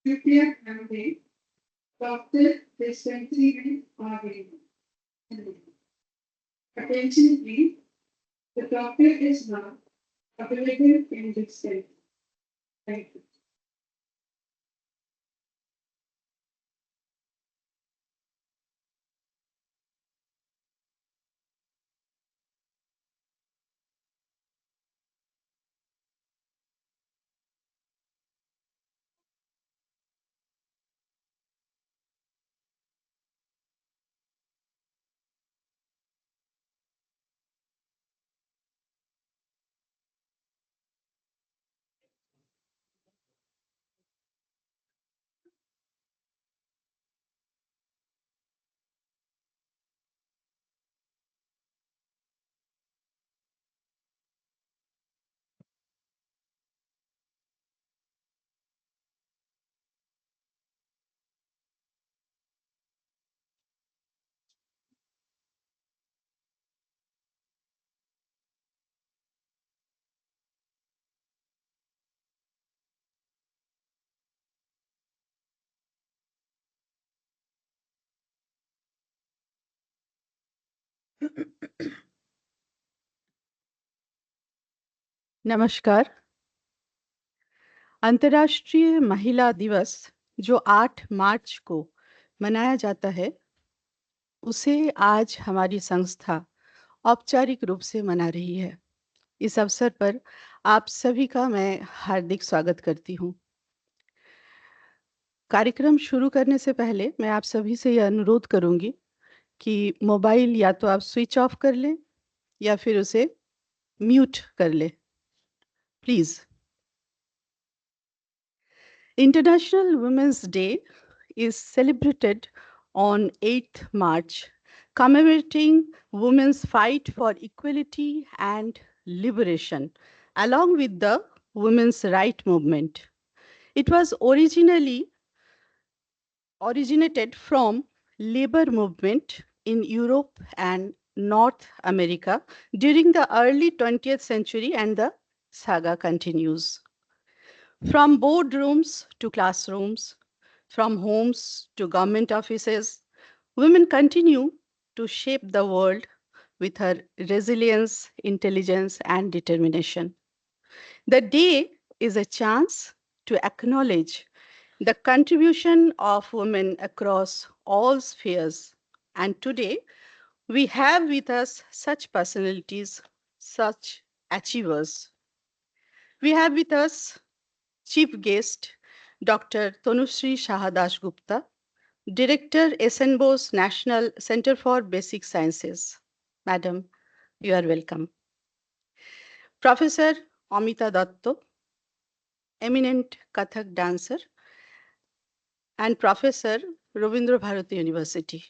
Prepare campaign, doctor dispensary and attention please. The doctor is now available in this state. Thank you. नमस्कार। अंतर्राष्ट्रीय महिला दिवस जो 8 मार्च को मनाया जाता है, उसे आज हमारी संस्था औपचारिक रूप से मना रही है। इस अवसर पर आप सभी का मैं हार्दिक स्वागत करती हूँ। कार्यक्रम शुरू करने से पहले मैं आप सभी से यह अनुरोध करूँगी कि मोबाइल या तो आप स्विच ऑफ कर लें या फिर उसे म्यूट कर लें, please. International Women's Day is celebrated on 8th March, commemorating women's fight for equality and liberation, along with the women's right movement. It was originated from labor movement in Europe and North America during the early 20th century, and the saga continues. From boardrooms to classrooms, from homes to government offices, women continue to shape the world with her resilience, intelligence, and determination. The day is a chance to acknowledge the contribution of women across all spheres. And today, we have with us such personalities, such achievers. We have with us Chief Guest, Dr. Tanushree Shahadas Gupta, Director, SN Bose National Center for Basic Sciences. Madam, you are welcome. Professor Amita Datto, eminent Kathak dancer and Professor, Rabindra Bharati University.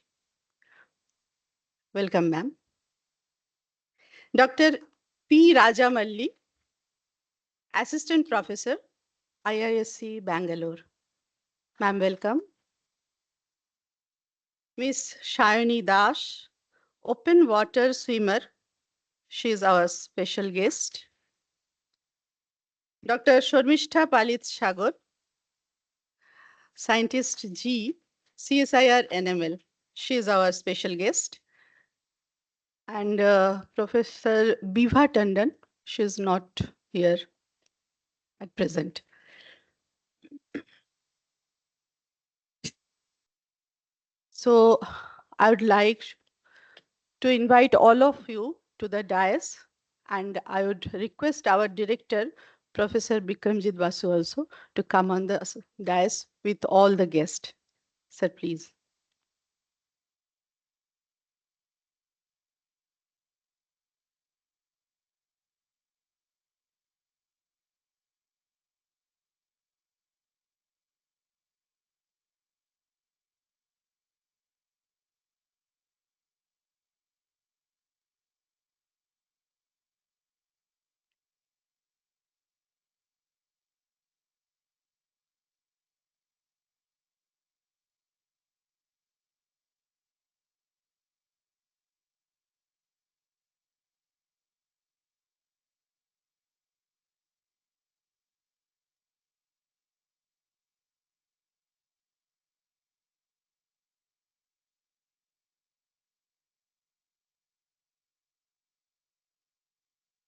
Welcome, ma'am. Dr. P. Rajamalli, Assistant Professor, IISc Bangalore. Ma'am, welcome. Miss Shayani Das, open water swimmer. She is our special guest. Dr. Shormishtha Palit Sagar, Scientist G, CSIR NML. She is our special guest. And Professor Biva Tandon, she is not here at present. So I would like to invite all of you to the dais, and I would request our director, Professor Bikramjit Basu, also to come on the dais with all the guests. Sir, please.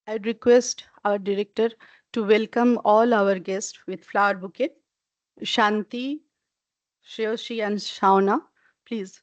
I'd request our director to welcome all our guests with flower bouquet. Shanti, Shreyoshi, and Shauna, please.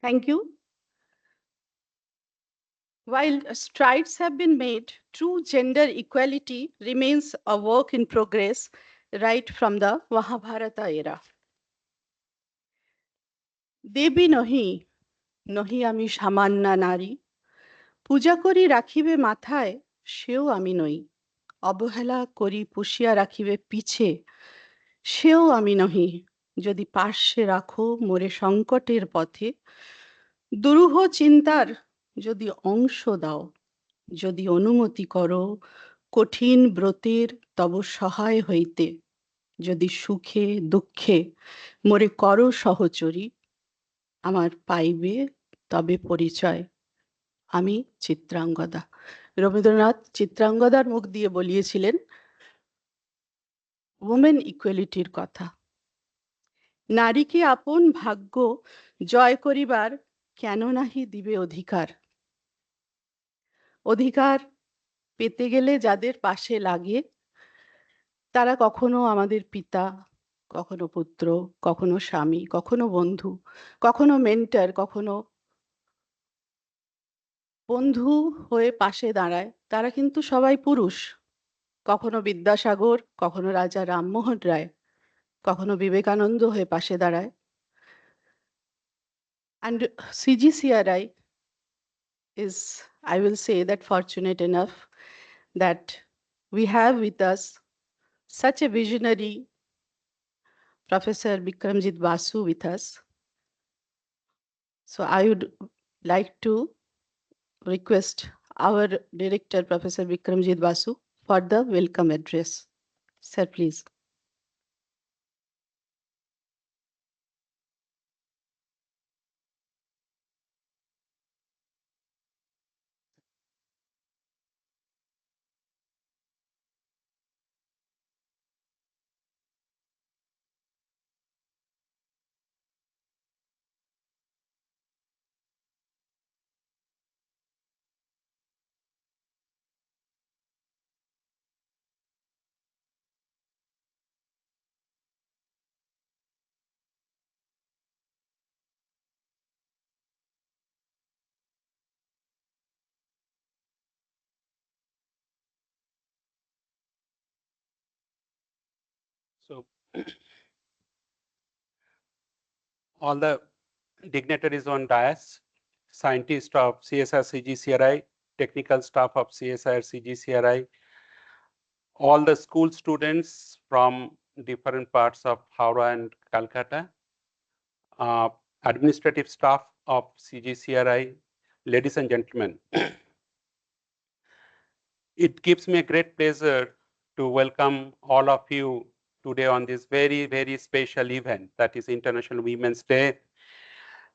Thank you. While strides have been made, true gender equality remains a work in progress right from the Mahabharata era. দেবী নহি নহি আমি সামান্যা নারী পূজা করি রাখিবে মাথায় সেও আমি নই অবহেলা করি পুষিয়া রাখিবে পিছে সেও আমি নহি যদি পার্শ্বে রাখো মোরে সংকটের পথে দুরূহ চিন্তার যদি অংশ দাও যদি অনুমতি করো কঠিন ব্রতের তব সহায় হইতে যদি সুখে দুঃখে মোরে করো সহচরী, আমার পাইবে তবে পরিচয়, আমি চিত্রাঙ্গদা। রবীন্দ্রনাথ চিত্রাঙ্গদার মুখ দিয়ে বলিয়েছিলেন ওমেন ইকুয়ালিটির কথা। নারীকে আপন ভাগ্য জয় করিবার কেন নাহি দিবে অধিকার। অধিকার পেতে গেলে যাদের পাশে লাগে তারা কখনো আমাদের পিতা, কখনো পুত্র, কখনো স্বামী, কখনো বন্ধু, কখনো মেন্টর, কখনো বন্ধু হয়ে পাশে দাঁড়ায়, তারা কিন্তু সবাই পুরুষ। কখনো বিদ্যাসাগর, কখনো রাজা রামমোহন রায়, কখনো বিবেকানন্দ হয়ে পাশে দাঁড়ায়। And CGCRI is, I will say that, fortunate enough that we have with us such a visionary Professor Bikramjit Basu with us. So I would like to request our director, Professor Bikramjit Basu, for the welcome address. Sir, please. So all the dignitaries on dais, scientists of CSIR-CGCRI, technical staff of CSIR-CGCRI, all the school students from different parts of Howrah and Calcutta, administrative staff of CGCRI, ladies and gentlemen. It gives me a great pleasure to welcome all of you today on this very, very special event, that is International Women's Day.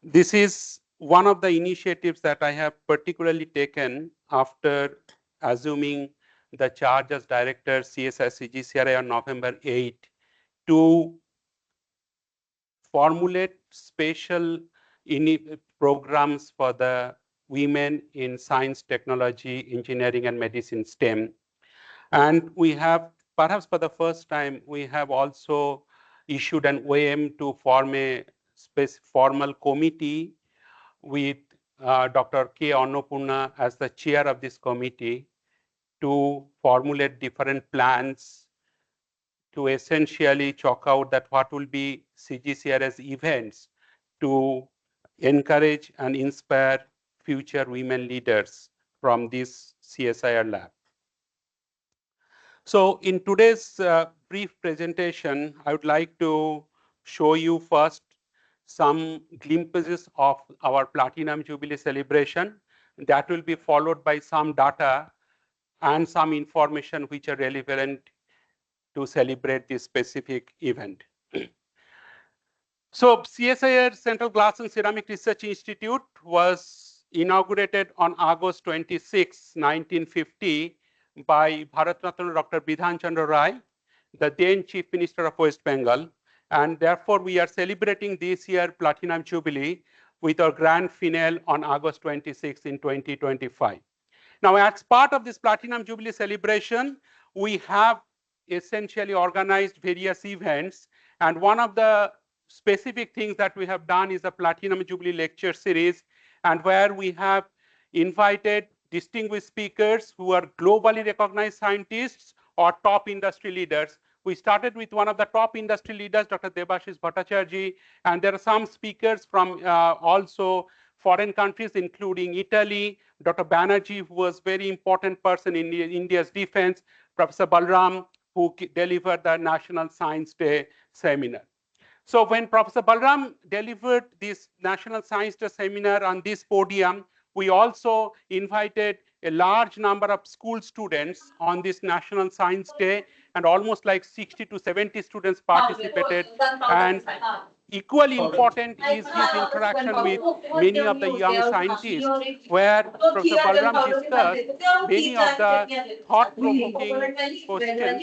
This is one of the initiatives that I have particularly taken after assuming the charge as director CSIR-CGCRI on November 8 to formulate special programs for the women in science, technology, engineering, and medicine STEM. And we have, perhaps for the first time, we have also issued an OM to form a formal committee with Dr. K. Annapurna as the chair of this committee to formulate different plans to essentially chalk out that what will be CGCRS events to encourage and inspire future women leaders from this CSIR lab. So in today's brief presentation, I would like to show you first some glimpses of our Platinum Jubilee celebration. That will be followed by some data and some information which are relevant to celebrate this specific event. So CSIR Central Glass and Ceramic Research Institute was inaugurated on August 26, 1950 by Bharat Ratna Dr. Bidhan Chandra Rai, the then Chief Minister of West Bengal. And therefore, we are celebrating this year Platinum Jubilee with our grand finale on August 26 in 2025. Now, as part of this Platinum Jubilee celebration, we have essentially organized various events. And one of the specific things that we have done is the Platinum Jubilee lecture series, and where we have invited distinguished speakers who are globally recognized scientists or top industry leaders. We started with one of the top industry leaders, Dr. Debashish Bhattacharya, and there are some speakers from also foreign countries, including Italy, Dr. Banerjee, who was very important person in India's defense, Professor Balram, who delivered the National Science Day seminar. So when Professor Balram delivered this National Science Day seminar on this podium, we also invited a large number of school students on this National Science Day, and almost like 60 to 70 students participated. And equally important is his interaction with many of the young scientists, where Professor Balram discussed many of the thought-provoking questions.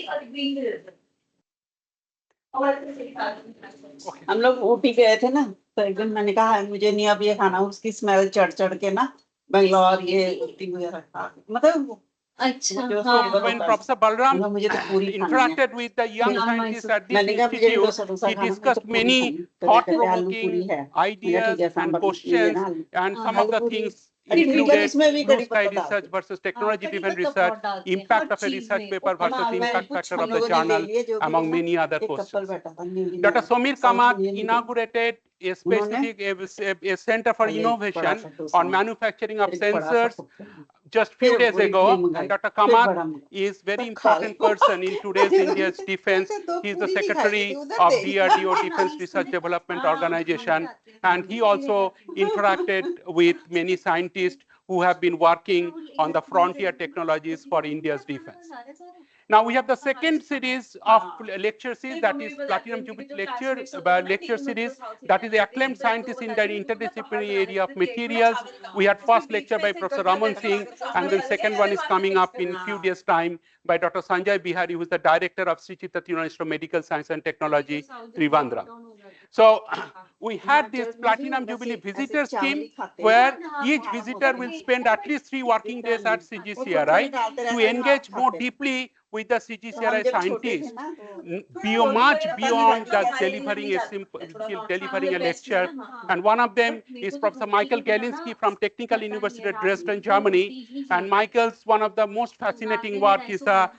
हम लोग ऊटी गए थे ना, तो एक दिन मैंने कहा मुझे नहीं अब ये खाना, उसकी स्मेल चढ़ के ना बेंगलोर ये ऊटी वगैरह खा, मतलब So when Professor Balram interacted with the young scientists at this institute, he discussed many thought-provoking ideas and questions, and some of the things included blue sky research versus technology-driven research, impact of a research paper versus impact factor of the journal, among many other questions. Dr. Somir Kamath inaugurated a specific a center for innovation on manufacturing of sensors just few days ago, and Dr. Kamath is very important person in today's India's defense. He is the secretary of DRDO Defense Research Development Organization, and he also interacted with many scientists who have been working on the frontier technologies for India's defense. Now we have the second series of lecture series, that is Platinum Jubilee lecture series, that is the acclaimed scientists in the interdisciplinary area of materials. We had first lecture by Professor Raman Singh, and then second one is coming up in few days' time by Dr. Sanjay Bihari, who is the director of Sri Chitta Institute of Medical Science and Technology, Trivandrum. So we had this Platinum Jubilee visitor scheme, where each visitor will spend at least 3 working days at CGCRI to engage more deeply with the CGCRI scientists, much beyond just delivering a lecture. And one of them is Professor Michael Galinski from Technical University of Dresden, Germany. And Michael's one of the most fascinating work is the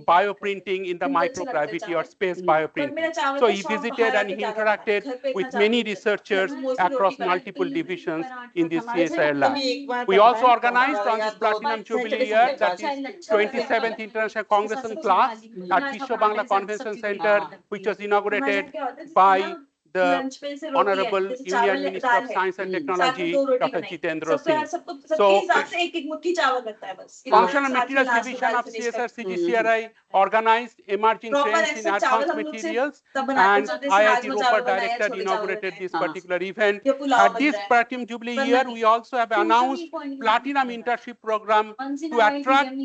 bioprinting in the microgravity or space bioprinting. So he visited and he interacted with many researchers across multiple divisions in this CSIR lab. We also organized on this Platinum Jubilee year, that is 27th International Congress and Class at Vishwa Bangla Convention Center, which was inaugurated by the Honorable Union Minister of Science and Technology, Dr. Jitendra Singh. So, Functional Materials Division of CSIR-CGCRI organized emerging trends in advanced materials, and IIT Roper Director inaugurated this particular event. At this Platinum Jubilee year, we also have announced Platinum Internship Program to attract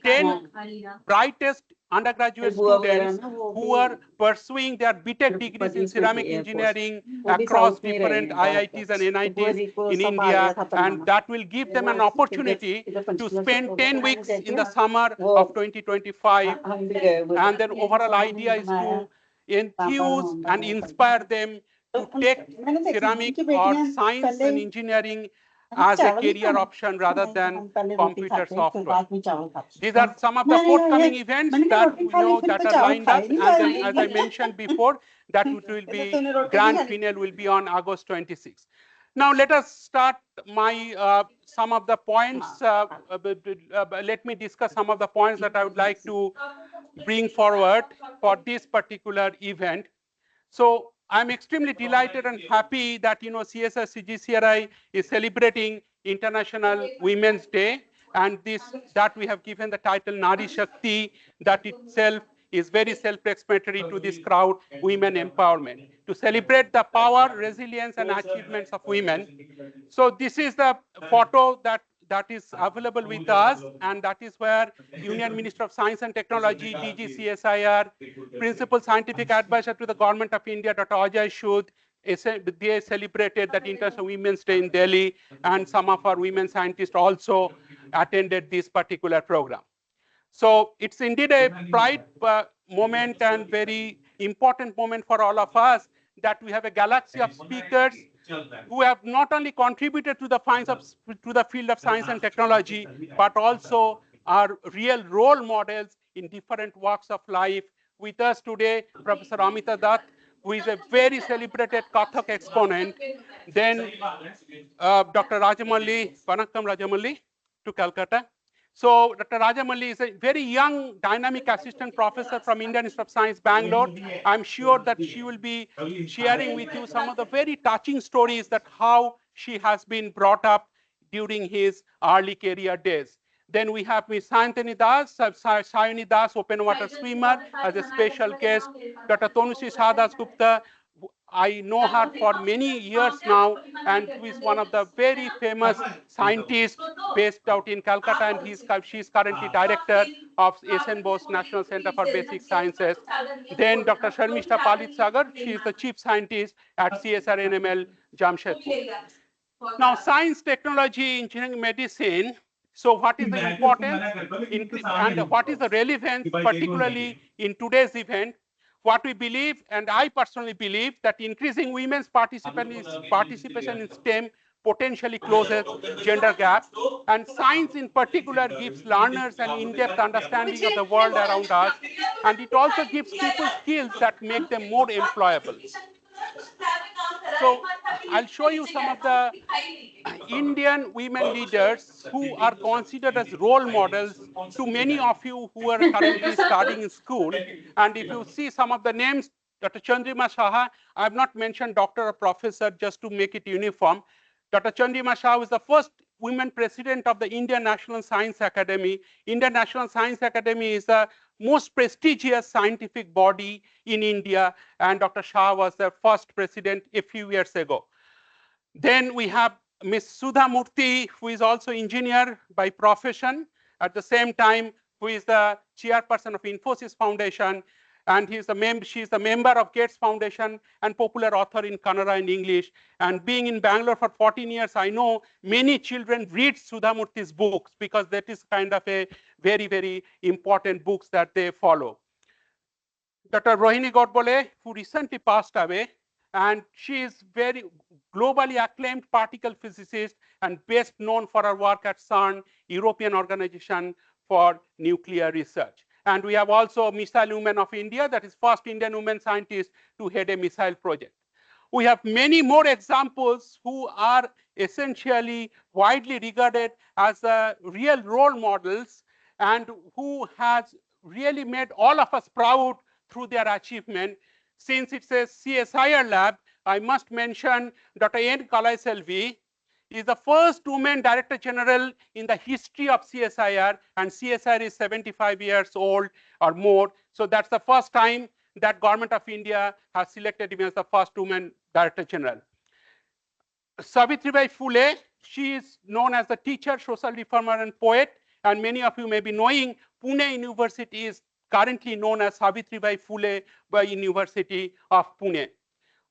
10 brightest undergraduate students who are pursuing their BTech degrees in ceramic engineering across different IITs and NITs in India, and that will give them an opportunity to spend 10 weeks in the summer of 2025. And then overall idea is to enthuse and inspire them to take ceramic or science and engineering as a career option rather than computer software. These are some of the forthcoming events that we know that are lined up, and then, as I mentioned before, that it will be grand finale will be on August 26th. Now let us start my some of the points. Let me discuss some of the points that I would like to bring forward for this particular event. So I'm extremely delighted and happy that CSIR-CGCRI is celebrating International Women's Day, and that we have given the title Nari Shakti, that itself is very self-explanatory to this crowd, women empowerment, to celebrate the power, resilience, and achievements of women. So this is the photo that is available with us, and that is where Union Minister of Science and Technology, DG CSIR, Principal Scientific Advisor to the Government of India, Dr. Ajay Shud, they celebrated that International Women's Day in Delhi, and some of our women scientists also attended this particular program. So it's indeed a pride moment and very important moment for all of us that we have a galaxy of speakers who have not only contributed to the field of science and technology, but also are real role models in different walks of life. With us today, Professor Amita Dutt, who is a very celebrated Kathak exponent. Then Dr. Rajamalli, Vanakkam Rajamalli to Calcutta. So Dr. Rajamalli is a very young, dynamic assistant professor from Indian Institute of Science, Bangalore. I'm sure that she will be sharing with you some of the very touching stories that how she has been brought up during his early career days. Then we have Ms. Sayantani Das, Sayani Das, open water swimmer, as a special guest. Dr. Tanushree Sadas Gupta, I know her for many years now, and who is one of the very famous scientists based out in Calcutta, and she is currently director of SN Bose National Center for Basic Sciences. Then Dr. Sharmishta Palit Sagar, she is the chief scientist at CSIR-NML Jamshedpur. Now, science, technology, engineering, medicine. So what is the importance and what is the relevance, particularly in today's event? What we believe, and I personally believe, that increasing women's participation in STEM potentially closes gender gap, and science in particular gives learners an in-depth understanding of the world around us, and it also gives people skills that make them more employable. So I'll show you some of the Indian women leaders who are considered as role models to many of you who are currently studying in school. And if you see some of the names, Dr. Chandrima Saha, I have not mentioned doctor or professor just to make it uniform. Dr. Chandrima Saha is the first women president of the Indian National Science Academy. Indian National Science Academy is the most prestigious scientific body in India, and Dr. Shah was the first president a few years ago. Then we have Ms. Sudha Murthy, who is also engineer by profession, at the same time, who is the chairperson of Infosys Foundation, and she is the member of Gates Foundation and popular author in Kannada and English. And being in Bangalore for 14 years, I know many children read Sudha Murthy's books because that is kind of a very, very important books that they follow. Dr. Rohini Godbole, who recently passed away, and she is very globally acclaimed particle physicist and best known for her work at CERN, European Organization for Nuclear Research. And we have also Missile Women of India, that is first Indian women scientist to head a missile project. We have many more examples who are essentially widely regarded as real role models and who has really made all of us proud through their achievement. Since it's a CSIR lab, I must mention Dr. N. Kalaiselvi is the first woman director general in the history of CSIR, and CSIR is 75 years old or more. So that's the first time that government of India has selected him as the first woman director general. Savitribai Phule, she is known as the teacher, social reformer, and poet, and many of you may be knowing Pune University is currently known as Savitribai Phule by University of Pune.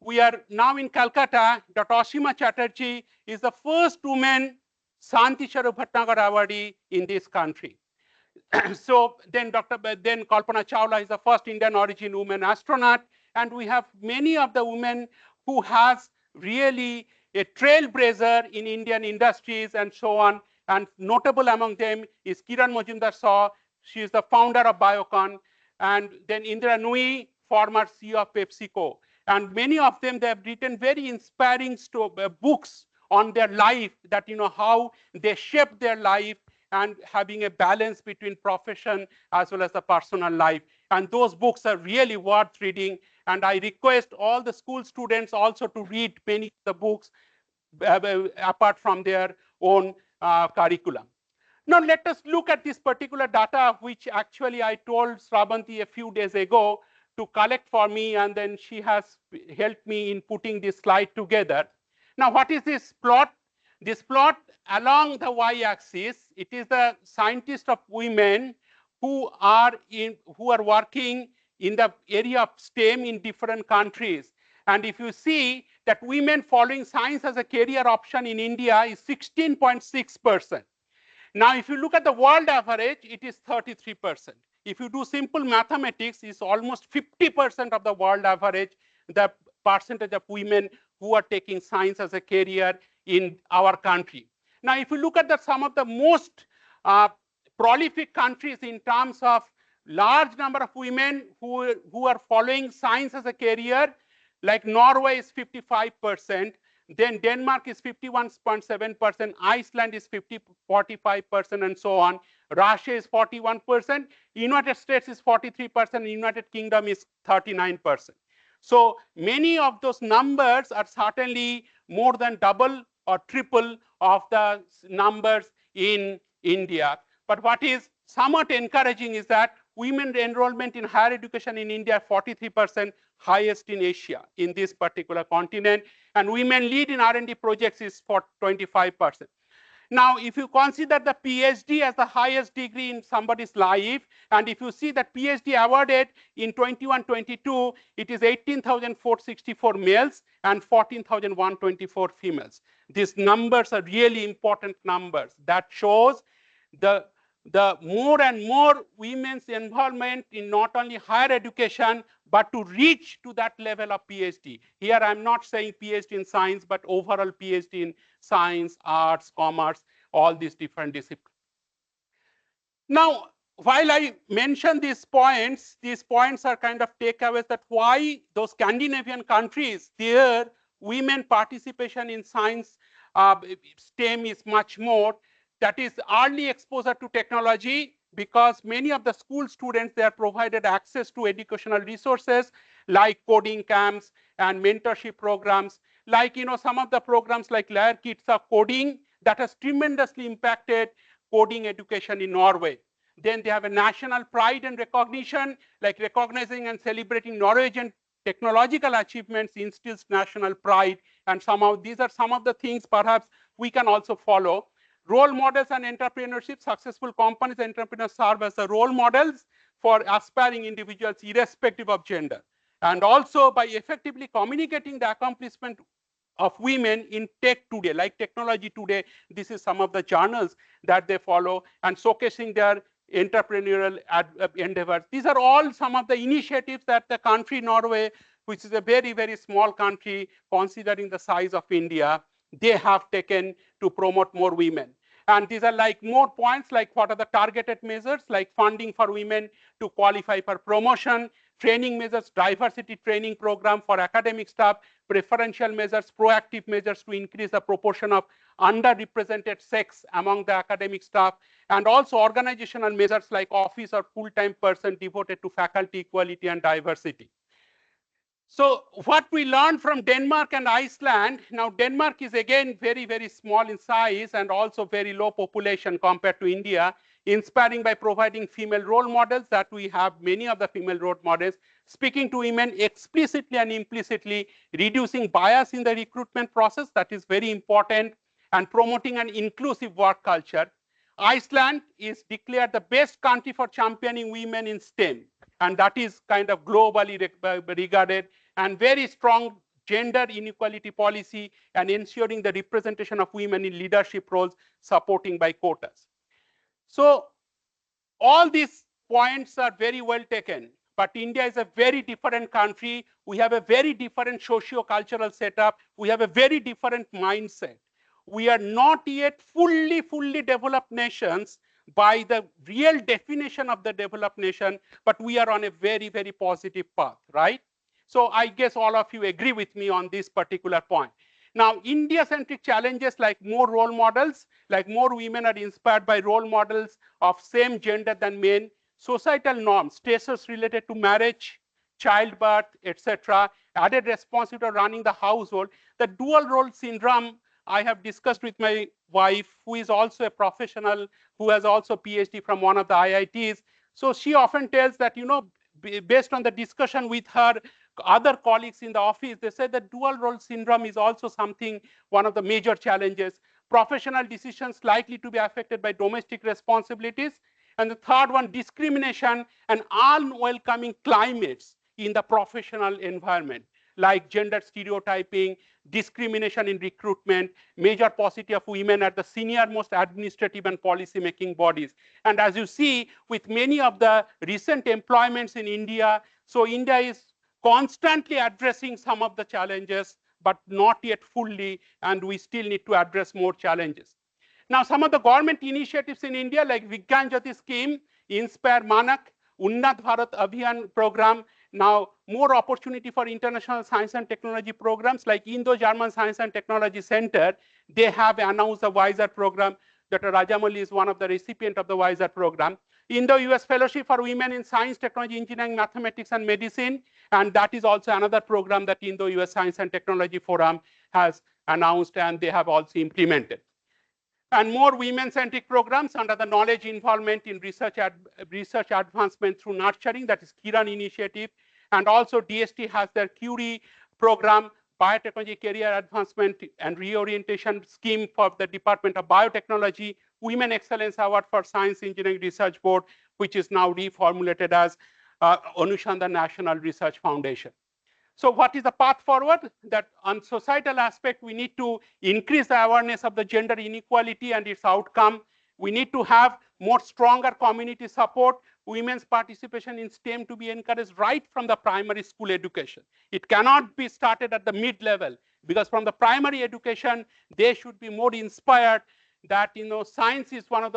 We are now in Calcutta. Dr. Ashima Chatterjee is the first woman Santi Charu Bhatnagar awardee in this country. So then Kalpana Chawla is the first Indian origin woman astronaut, and we have many of the women who has really a trailblazer in Indian industries and so on, and notable among them is Kiran Majumdar-Shaw. She is the founder of Biocon, and then Indira Nui, former CEO of PepsiCo. And many of them, they have written very inspiring books on their life, that how they shaped their life and having a balance between profession as well as the personal life. And those books are really worth reading. And I request all the school students also to read many of the books apart from their own curriculum. Now let us look at this particular data, which actually I told Srabanti a few days ago to collect for me, and then she has helped me in putting this slide together. Now what is this plot? This plot along the y-axis, it is the scientists of women who are working in the area of STEM in different countries. And if you see that women following science as a career option in India is 16.6%. Now, if you look at the world average, it is 33%. If you do simple mathematics, it's almost 50% of the world average, the percentage of women who are taking science as a career in our country. Now, if you look at some of the most prolific countries in terms of large number of women who are following science as a career, like Norway is 55%, then Denmark is 51.7%, Iceland is 45%, and so on. Russia is 41%, United States is 43%, United Kingdom is 39%. So many of those numbers are certainly more than double or triple of the numbers in India. But what is somewhat encouraging is that women enrollment in higher education in India, 43%, highest in Asia, in this particular continent. And women lead in R&D projects is for 25%. Now, if you consider the PhD as the highest degree in somebody's life, and if you see that PhD awarded in 21-22, it is 18,464 males and 14,124 females. These numbers are really important numbers. That shows the more and more women's involvement in not only higher education, but to reach to that level of PhD. Here I'm not saying PhD in science, but overall PhD in science, arts, commerce, all these different disciplines. Now, while I mention these points are kind of takeaways that why those Scandinavian countries, their women participation in science, STEM is much more. That is early exposure to technology, because many of the school students, they are provided access to educational resources like coding camps and mentorship programs, like some of the programs like Lærer Kids of Coding that has tremendously impacted coding education in Norway. Then they have a national pride and recognition, like recognizing and celebrating Norwegian technological achievements instills national pride, and somehow these are some of the things perhaps we can also follow. Role models and entrepreneurship, successful companies and entrepreneurs serve as the role models for aspiring individuals irrespective of gender. And also by effectively communicating the accomplishment of women in tech today, like technology today, this is some of the journals that they follow, and showcasing their entrepreneurial endeavors. These are all some of the initiatives that the country Norway, which is a very, very small country considering the size of India, they have taken to promote more women. And these are like more points, like what are the targeted measures, like funding for women to qualify for promotion, training measures, diversity training program for academic staff, preferential measures, proactive measures to increase the proportion of underrepresented sex among the academic staff, and also organizational measures like office or full-time person devoted to faculty equality and diversity. So what we learned from Denmark and Iceland, now Denmark is again very, very small in size and also very low population compared to India, inspiring by providing female role models, that we have many of the female role models, speaking to women explicitly and implicitly, reducing bias in the recruitment process, that is very important, and promoting an inclusive work culture. Iceland is declared the best country for championing women in STEM, and that is kind of globally regarded, and very strong gender inequality policy and ensuring the representation of women in leadership roles, supporting by quotas. So all these points are very well taken, but India is a very different country. We have a very different socio-cultural setup. We have a very different mindset. We are not yet fully developed nations by the real definition of the developed nation, but we are on a very, very positive path, right? So I guess all of you agree with me on this particular point. Now, India-centric challenges like more role models, like more women are inspired by role models of same gender than men, societal norms, stressors related to marriage, childbirth, etc., added responsibility of running the household, the dual role syndrome I have discussed with my wife, who is also a professional, who has also PhD from one of the IITs. So she often tells that, based on the discussion with her other colleagues in the office, they said that dual role syndrome is also something, one of the major challenges. Professional decisions likely to be affected by domestic responsibilities. And the third one, discrimination and unwelcoming climates in the professional environment, like gender stereotyping, discrimination in recruitment, major paucity of women at the senior most administrative and policy making bodies. And as you see, with many of the recent employments in India, so India is constantly addressing some of the challenges, but not yet fully, and we still need to address more challenges. Now, some of the government initiatives in India, like Vigyan Jyoti scheme, Inspire Manak, Unnat Bharat Abhiyan program, now more opportunity for international science and technology programs like Indo-German Science and Technology Center. They have announced the WISER program. Dr. Rajamouli is one of the recipients of the WISER program. Indo-US Fellowship for Women in Science, Technology, Engineering, Mathematics, and Medicine. And that is also another program that Indo-US Science and Technology Forum has announced, and they have also implemented. and more women-centric programs under the knowledge involvement in research advancement through nurturing, that is Kiran initiative, and also DST has their Curie program, biotechnology career advancement and reorientation scheme for the Department of Biotechnology, Women Excellence Award for Science Engineering Research Board, which is now reformulated as Anushandhan National Research Foundation. So what is the path forward? That on societal aspect, we need to increase the awareness of the gender inequality and its outcome. We need to have more stronger community support, women's participation in STEM to be encouraged right from the primary school education. It cannot be started at the mid-level, because from the primary education, they should be more inspired that science is one of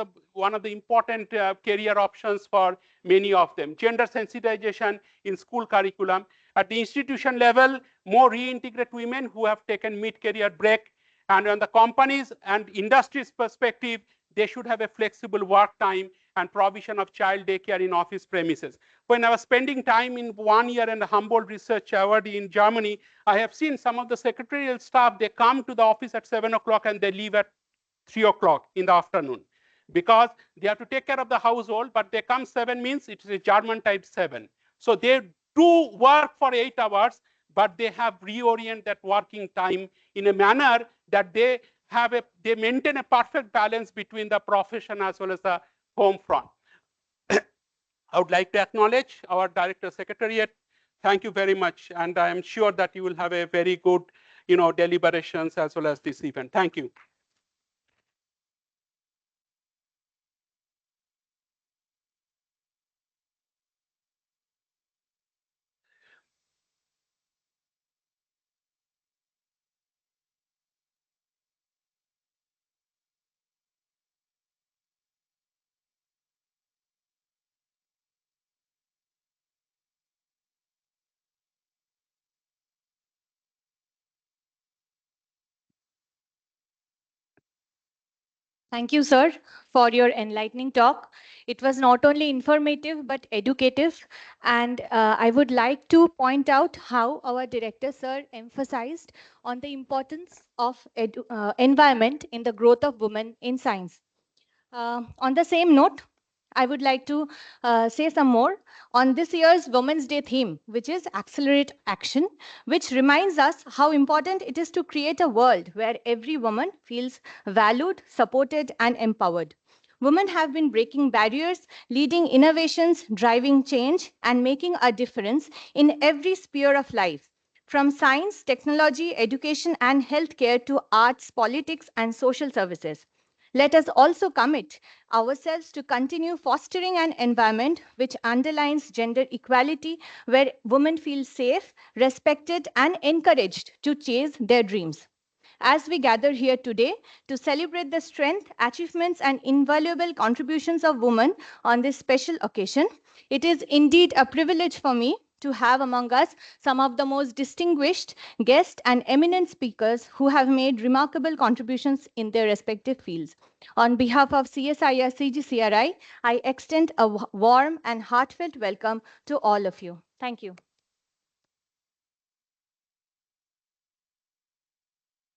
the important career options for many of them. Gender sensitization in school curriculum. At the institution level, more reintegrate women who have taken mid-career break. And on the companies and industries perspective, they should have a flexible work time and provision of child daycare in office premises. When I was spending time in 1 year in the Humboldt Research Award in Germany, I have seen some of the secretarial staff, they come to the office at 7 o'clock and they leave at 3 o'clock in the afternoon, because they have to take care of the household, but they come 7 means it is a German type 7. So they do work for 8 hours, but they have reorient that working time in a manner that they maintain a perfect balance between the profession as well as the home front. I would like to acknowledge our Director Secretariat. Thank you very much, and I am sure that you will have a very good, deliberations as well as this event. Thank you. Thank you, sir, for your enlightening talk. It was not only informative but educative. And I would like to point out how our director, sir, emphasized on the importance of environment in the growth of women in science. On the same note, I would like to say some more on this year's Women's Day theme, which is Accelerate Action, which reminds us how important it is to create a world where every woman feels valued, supported, and empowered. Women have been breaking barriers, leading innovations, driving change, and making a difference in every sphere of life, from science, technology, education, and healthcare to arts, politics, and social services. Let us also commit ourselves to continue fostering an environment which underlines gender equality, where women feel safe, respected, and encouraged to chase their dreams. As we gather here today to celebrate the strength, achievements, and invaluable contributions of women on this special occasion, it is indeed a privilege for me to have among us some of the most distinguished guests and eminent speakers who have made remarkable contributions in their respective fields. On behalf of CSIR-CGCRI, I extend a warm and heartfelt welcome to all of you. Thank you.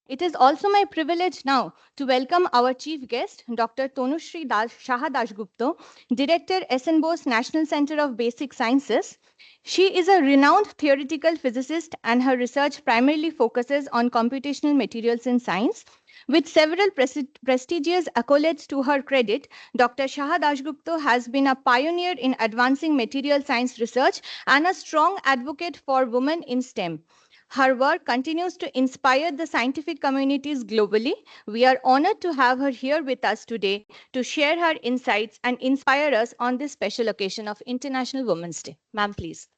It is also my privilege now to welcome our chief guest, Dr. Tonushri Shaha Dashgupta, Director SN Bose National Center of Basic Sciences. She is a renowned theoretical physicist, and her research primarily focuses on computational materials in science. With several prestigious accolades to her credit, Dr. Shaha Dashgupta has been a pioneer in advancing material science research and a strong advocate for women in STEM. Her work continues to inspire the scientific communities globally. We are honored to have her here with us today to share her insights and inspire us on this special occasion of International Women's Day. Ma'am, please.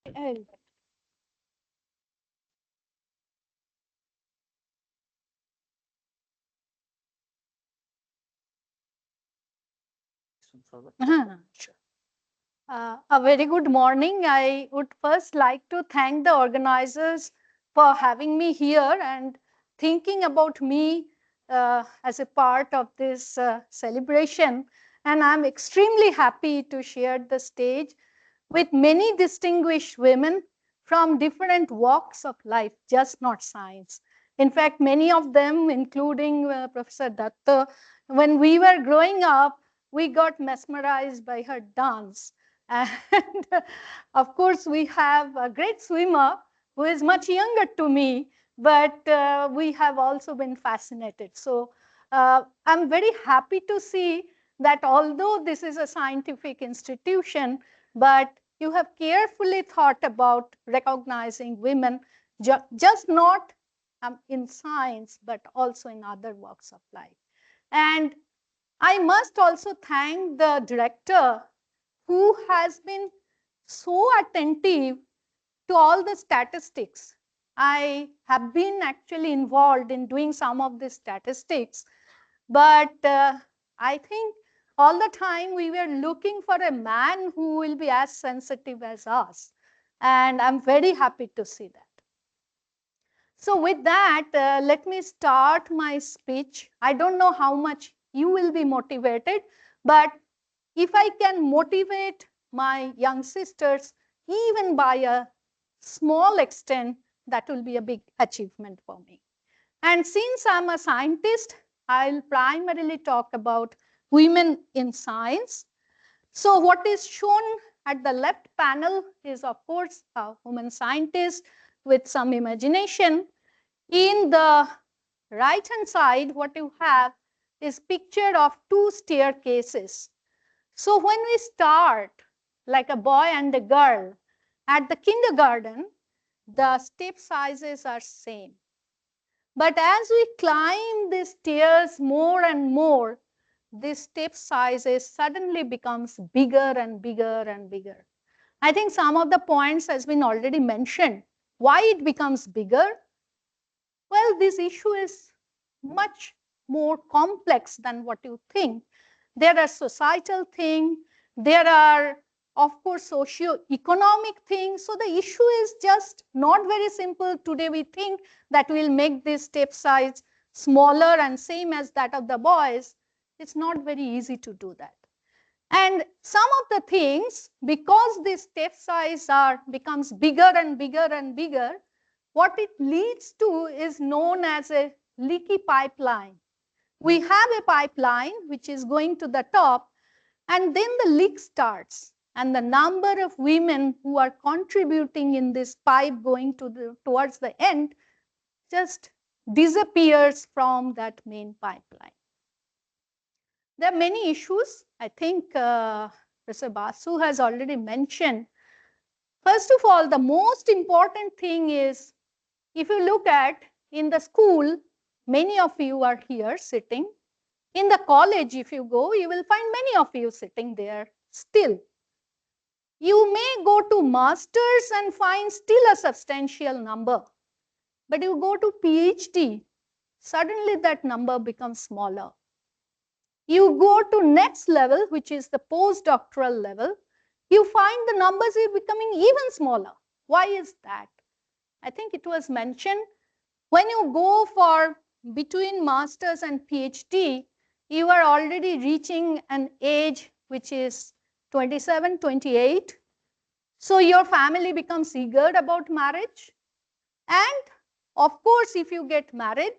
A very good morning. I would first like to thank the organizers for having me here and thinking about me as a part of this celebration. And I'm extremely happy to share the stage with many distinguished women from different walks of life, just not science. In fact, many of them, including Professor Datta, when we were growing up, we got mesmerized by her dance. And of course, we have a great swimmer who is much younger to me, but we have also been fascinated. So I'm very happy to see that although this is a scientific institution, but you have carefully thought about recognizing women just not in science, but also in other walks of life. And I must also thank the director who has been so attentive to all the statistics. I have been actually involved in doing some of the statistics, but I think all the time we were looking for a man who will be as sensitive as us. And I'm very happy to see that. So with that, let me start my speech. I don't know how much you will be motivated, but if I can motivate my young sisters, even by a small extent, that will be a big achievement for me. And since I'm a scientist, I'll primarily talk about women in science. So what is shown at the left panel is, of course, a woman scientist with some imagination. In the right-hand side, what you have is picture of two staircases. So when we start, like a boy and a girl, at the kindergarten, the step sizes are same. But as we climb the stairs more and more, this step sizes suddenly becomes bigger and bigger and bigger. I think some of the points has been already mentioned. Why it becomes bigger? Well, this issue is much more complex than what you think. There are societal things, there are, of course, socio-economic things. So the issue is just not very simple. Today we think that we'll make this step size smaller and same as that of the boys. It's not very easy to do that. And some of the things, because this step size becomes bigger and bigger and bigger, what it leads to is known as a leaky pipeline. We have a pipeline which is going to the top, and then the leak starts. And the number of women who are contributing in this pipe going towards the end just disappears from that main pipeline. There are many issues. I think Professor Basu has already mentioned. First of all, the most important thing is, if you look at in the school, many of you are here sitting. In the college, if you go, you will find many of you sitting there still. You may go to masters and find still a substantial number. But you go to PhD, suddenly that number becomes smaller. You go to next level, which is the postdoctoral level, you find the numbers are becoming even smaller. Why is that? I think it was mentioned, when you go for between masters and PhD, you are already reaching an age which is 27, 28. So your family becomes eager about marriage. And of course, if you get married,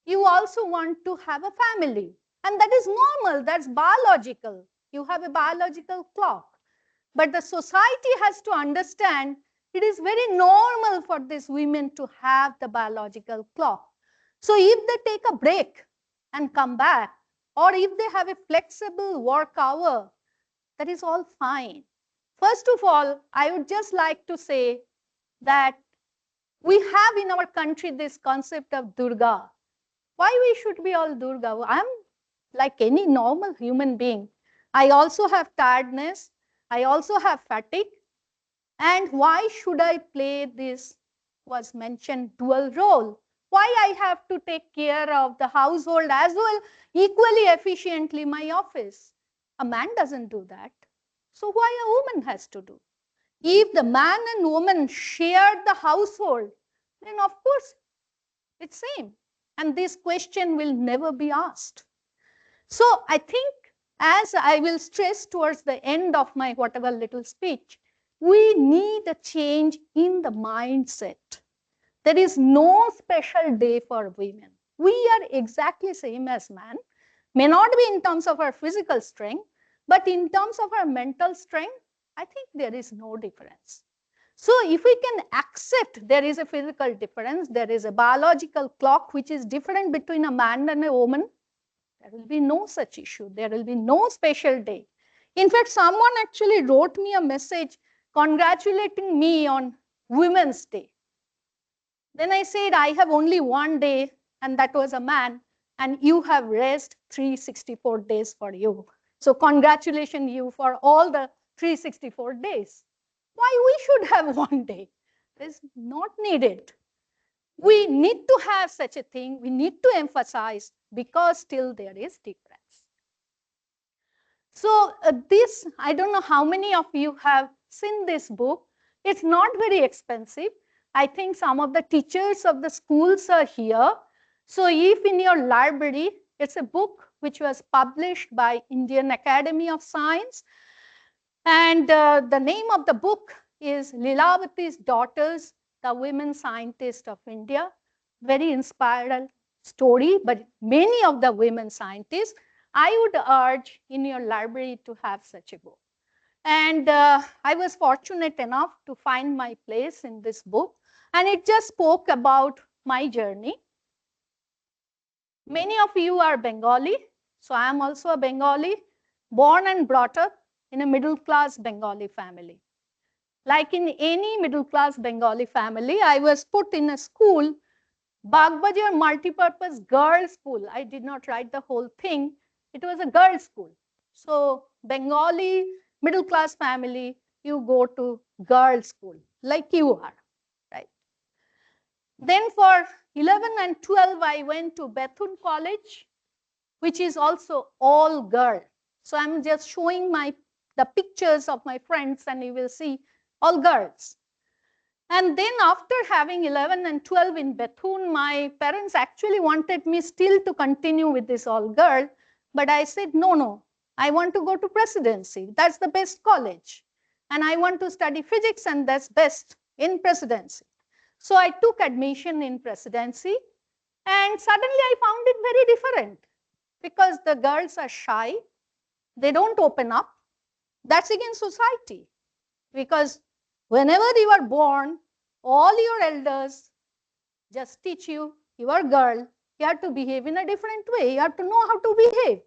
you also want to have a family. And that is normal, that's biological. You have a biological clock. But the society has to understand it is very normal for these women to have the biological clock. So if they take a break and come back, or if they have a flexible work hour, that is all fine. First of all, I would just like to say that we have in our country this concept of Durga. Why we should be all Durga? I'm like any normal human being. I also have tiredness. I also have fatigue. And why should I play this, was mentioned, dual role? Why I have to take care of the household as well, equally efficiently my office? A man doesn't do that. So why a woman has to do? If the man and woman shared the household, then of course it's same. And this question will never be asked. So I think, as I will stress towards the end of my whatever little speech, we need a change in the mindset. There is no special day for women. We are exactly same as man. May not be in terms of our physical strength, but in terms of our mental strength, I think there is no difference. So if we can accept there is a physical difference, there is a biological clock which is different between a man and a woman, there will be no such issue. There will be no special day. In fact, someone actually wrote me a message congratulating me on Women's Day. Then I said, I have only one day, and that was a man, and you have rest 364 days for you. So congratulations you for all the 364 days. Why we should have one day? It's not needed. We need to have such a thing. We need to emphasize, because still there is difference. So this, I don't know how many of you have seen this book. It's not very expensive. I think some of the teachers of the schools are here. So if in your library, it's a book which was published by Indian Academy of Science. And the name of the book is Lilavati's Daughters, the Women Scientists of India. Very inspiring story, but many of the women scientists, I would urge in your library to have such a book. And I was fortunate enough to find my place in this book, and it just spoke about my journey. Many of you are Bengali, so I am also a Bengali, born and brought up in a middle-class Bengali family. Like in any middle-class Bengali family, I was put in a school, Bagbajar Multipurpose Girls' School. I did not write the whole thing. It was a girls' school. So Bengali middle-class family, you go to girls' school, like you are, right? Then for 11 and 12, I went to Bethune College, which is also all girl. So I'm just showing the pictures of my friends, and you will see all girls. And then after having 11 and 12 in Bethune, my parents actually wanted me still to continue with this all girl. But I said, no, I want to go to Presidency. That's the best college. And I want to study physics, and that's best in Presidency. So I took admission in Presidency, and suddenly I found it very different, because the girls are shy. They don't open up. That's against society. Because whenever you are born, all your elders just teach you, you are a girl, you have to behave in a different way. You have to know how to behave.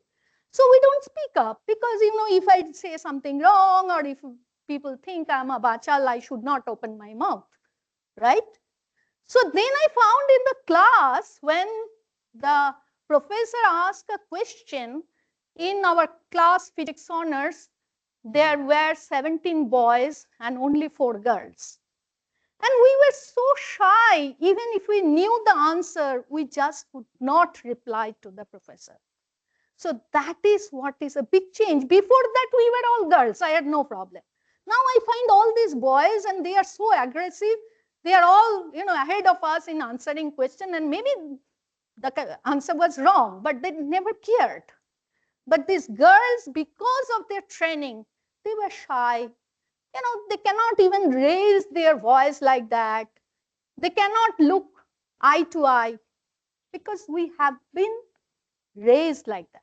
So we don't speak up, because, if I say something wrong, or if people think I'm a bachal, I should not open my mouth, right? So then I found in the class, when the professor asked a question in our class physics honors, there were 17 boys and only 4 girls. And we were so shy, even if we knew the answer, we just would not reply to the professor. So that is what is a big change. Before that, we were all girls. I had no problem. Now I find all these boys, and they are so aggressive. They are all, ahead of us in answering question, and maybe the answer was wrong, but they never cared. But these girls, because of their training, they were shy. They cannot even raise their voice like that. They cannot look eye to eye, because we have been raised like that.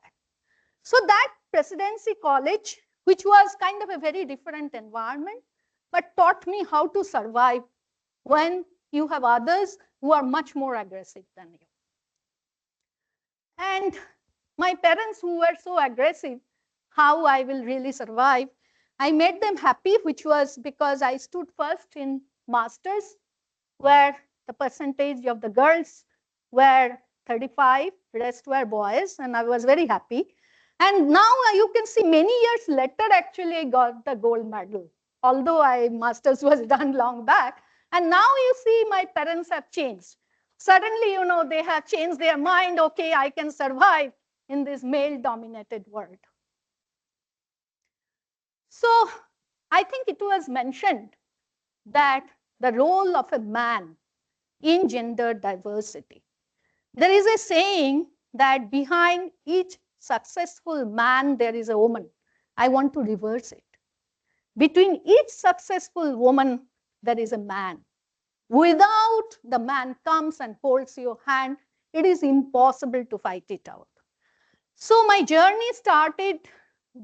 So that Presidency College, which was kind of a very different environment, but taught me how to survive when you have others who are much more aggressive than you. And my parents, who were so aggressive, how I will really survive, I made them happy, which was because I stood first in masters, where the percentage of the girls were 35, rest were boys, and I was very happy. And now you can see many years later, actually, I got the gold medal. although my master's was done long back. And now you see my parents have changed. Suddenly, you know, they have changed their mind. Okay, I can survive in this male-dominated world. So I think it was mentioned that the role of a man in gender diversity. There is a saying that behind each successful man, there is a woman. I want to reverse it. Between each successful woman, there is a man. Without the man comes and holds your hand, it is impossible to fight it out. So my journey started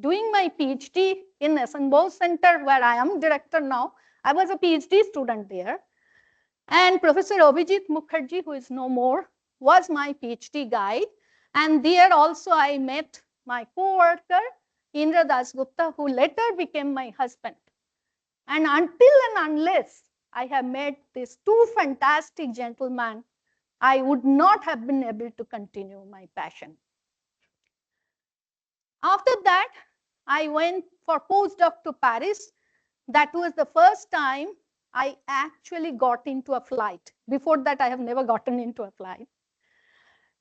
doing my PhD in Essenbos Center, where I am director now. I was a PhD student there. And Professor Abhijit Mukherjee, who is no more, was my PhD guide. And there also I met my co-worker, Indra Dasgupta, who later became my husband. And until and unless I have met these two fantastic gentlemen, I would not have been able to continue my passion. After that, I went for postdoc to Paris. That was the first time I actually got into a flight. Before that, I have never gotten into a flight.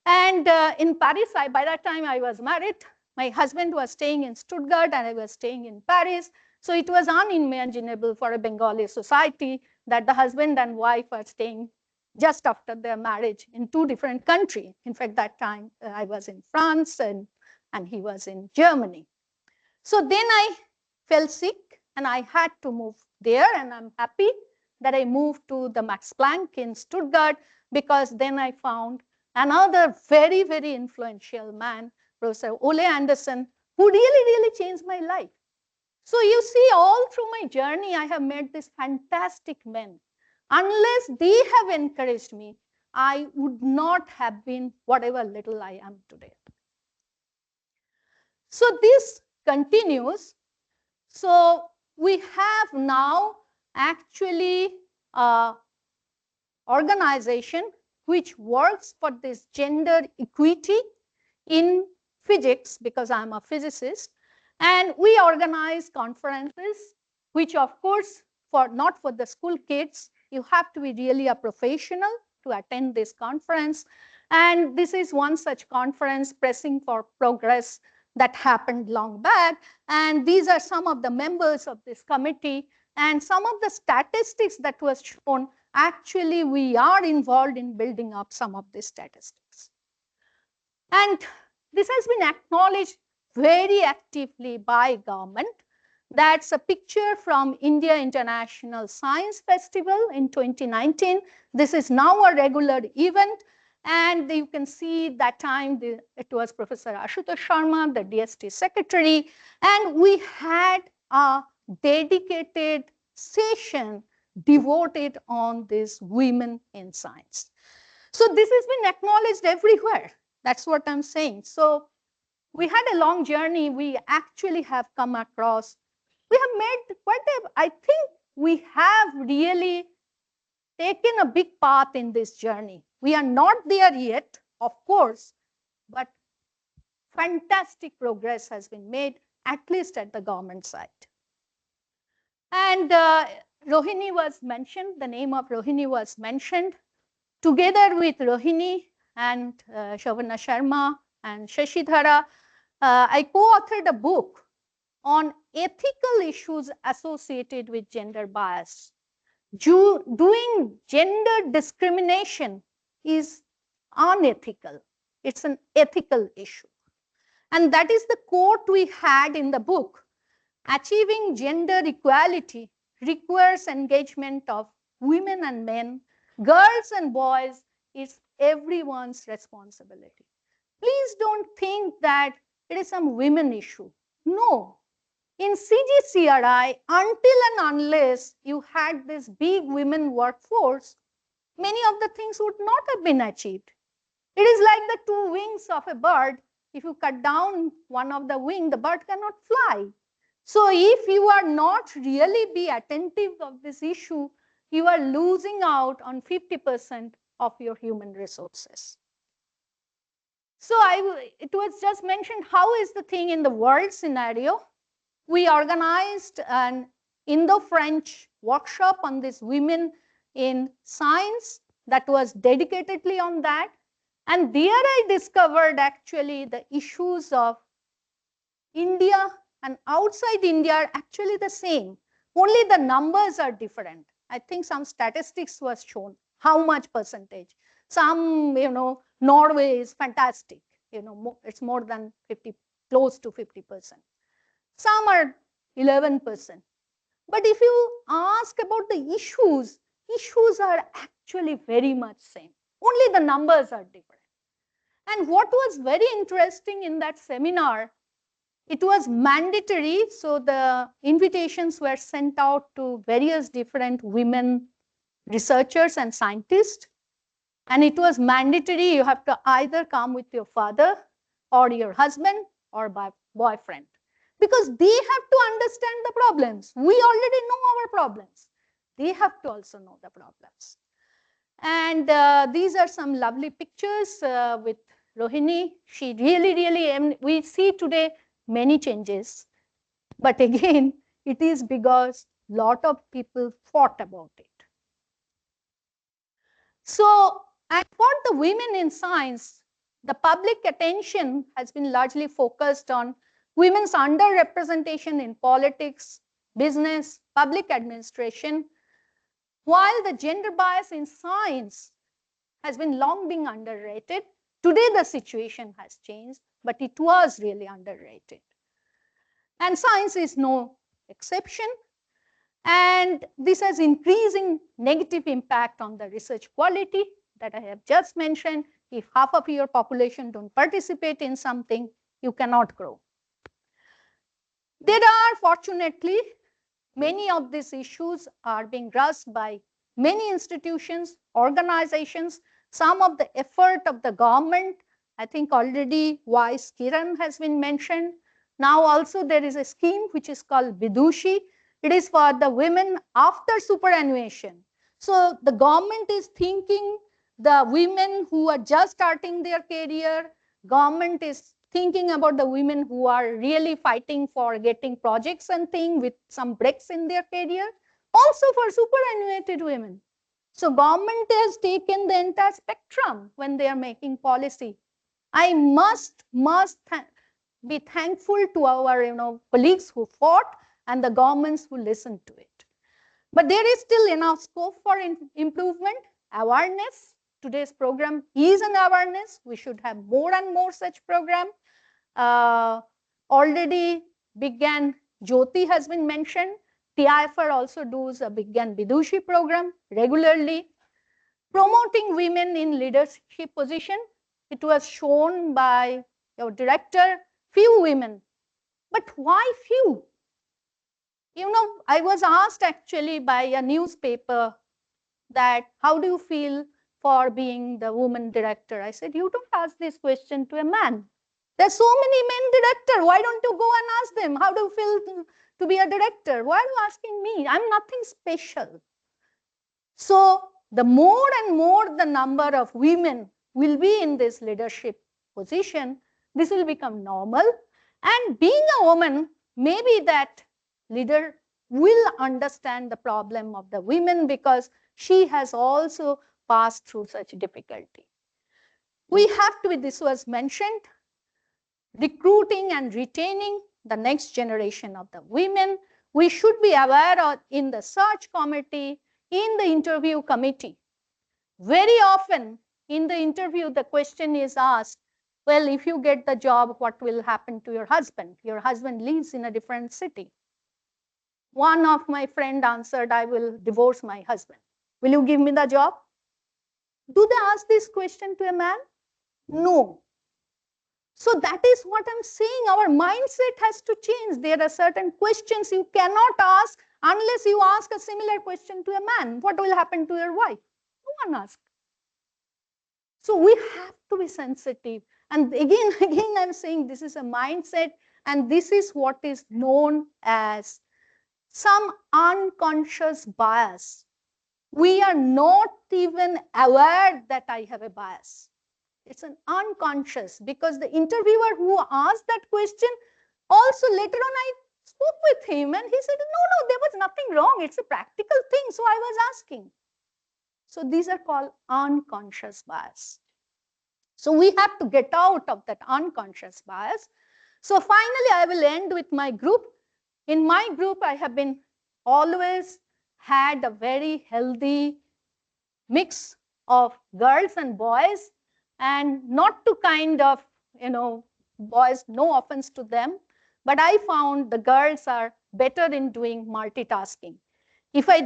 And in Paris, by that time I was married. My husband was staying in Stuttgart and I was staying in Paris. So it was unimaginable for a Bengali society that the husband and wife are staying just after their marriage in two different countries. In fact, that time I was in France and he was in Germany. So then I fell sick and I had to move there, and I'm happy that I moved to the Max Planck in Stuttgart, because then I found another very, very influential man, Professor Ole Anderson, who really changed my life. So you see, all through my journey, I have met these fantastic men. Unless they have encouraged me, I would not have been whatever little I am today. So this continues. So we have now actually an organization which works for this gender equity in physics, because I'm a physicist. And we organize conferences, which of course, not for the school kids, you have to be really a professional to attend this conference. And this is one such conference, Pressing for Progress, that happened long back. And these are some of the members of this committee. And some of the statistics that was shown, actually we are involved in building up some of these statistics. And this has been acknowledged very actively by government. That's a picture from India International Science Festival in 2019. This is now a regular event. And you can see that time it was Professor Ashutosh Sharma, the DST secretary. And we had a dedicated session devoted on this women in science. So this has been acknowledged everywhere. That's what I'm saying. So we had a long journey. We actually have come across, we have made I think we have really taken a big path in this journey. We are not there yet, of course, but fantastic progress has been made, at least at the government side. And Rohini was mentioned, the name of Rohini was mentioned. Together with Rohini and Shavana Sharma and Shashidhara, I co-authored a book on ethical issues associated with gender bias. Doing gender discrimination is unethical. It's an ethical issue. And that is the quote we had in the book. Achieving gender equality requires engagement of women and men, girls and boys. It's everyone's responsibility. Please don't think that it is some women issue. No. In CGCRI, until and unless you had this big women workforce, many of the things would not have been achieved. It is like the two wings of a bird. If you cut down one of the wing, the bird cannot fly. So if you are not really be attentive of this issue, you are losing out on 50% of your human resources. So it was just mentioned, how is the thing in the world scenario? We organized an Indo-French workshop on this women in science that was dedicatedly on that. And there I discovered actually the issues of India and outside India are actually the same. Only the numbers are different. I think some statistics was shown, how much percentage. Some, Norway is fantastic. It's more than 50, close to 50%. Some are 11%. But if you ask about the issues are actually very much same. Only the numbers are different. And what was very interesting in that seminar, it was mandatory, so the invitations were sent out to various different women researchers and scientists. And it was mandatory, you have to either come with your father or your husband or boyfriend, because they have to understand the problems. We already know our problems. They have to also know the problems. And these are some lovely pictures with Rohini. She really, we see today many changes. But again, it is because a lot of people fought about it. So, and for the women in science, the public attention has been largely focused on women's underrepresentation in politics, business, public administration, while the gender bias in science has been long being underrated. Today the situation has changed, but it was really underrated. And science is no exception. And this has increasing negative impact on the research quality that I have just mentioned. If half of your population don't participate in something, you cannot grow. There are, fortunately, many of these issues are being grasped by many institutions, organizations, some of the effort of the government. I think already Vice Kiran has been mentioned. Now also there is a scheme which is called Vidushi. It is for the women after superannuation. So the government is thinking the women who are just starting their career, government is thinking about the women who are really fighting for getting projects and things with some breaks in their career, also for superannuated women. So government has taken the entire spectrum when they are making policy. I must be thankful to our colleagues who fought and the governments who listened to it. But there is still enough scope for improvement, awareness. Today's program is an awareness. We should have more and more such program. Already began, Jyoti has been mentioned. TIFR also does a began Vidushi program regularly. Promoting women in leadership position. It was shown by your director, few women. But why few? I was asked actually by a newspaper that how do you feel for being the woman director? I said, you don't ask this question to a man. There's so many men director. Why don't you go and ask them? How do you feel to be a director? Why are you asking me? I'm nothing special. So the more and more the number of women will be in this leadership position, this will become normal. And being a woman, maybe that leader will understand the problem of the women because she has also passed through such difficulty. We have to, this was mentioned, recruiting and retaining the next generation of the women. We should be aware of in the search committee, in the interview committee. Very often in the interview, the question is asked, well, if you get the job, what will happen to your husband? Your husband lives in a different city. One of my friends answered, I will divorce my husband. Will you give me the job? Do they ask this question to a man? No. So that is what I'm saying. Our mindset has to change. There are certain questions you cannot ask unless you ask a similar question to a man. What will happen to your wife? No one asks. So we have to be sensitive. And again, I'm saying this is a mindset, and this is what is known as some unconscious bias. We are not even aware that I have a bias. It's an unconscious, because the interviewer who asked that question also later on I spoke with him and he said, no, there was nothing wrong. It's a practical thing. So I was asking. So these are called unconscious bias. So we have to get out of that unconscious bias. So finally, I will end with my group. In my group, I have been always had a very healthy mix of girls and boys, and not to kind of, boys, no offense to them, but I found the girls are better in doing multitasking. If I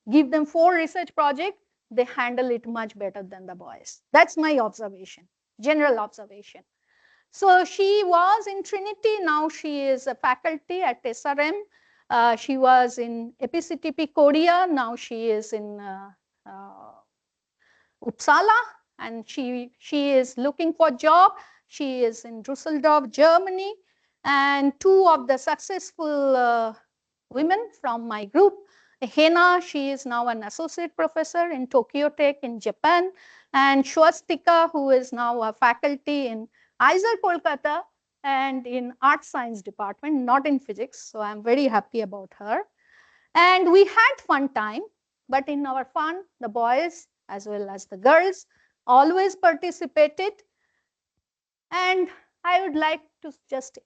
give them 4 research projects, they handle it much better than the boys. That's my observation, general observation. So she was in Trinity, now she is a faculty at SRM. She was in EPCTP Korea, now she is in Uppsala, and she is looking for job. She is in Dusseldorf, Germany, and 2 of the successful women from my group. Hena, she is now an associate professor in Tokyo Tech in Japan, and Swastika, who is now a faculty in IISER Kolkata and in art science department, not in physics. So I'm very happy about her. And we had fun time, but in our fun, the boys as well as the girls always participated. And I would like to just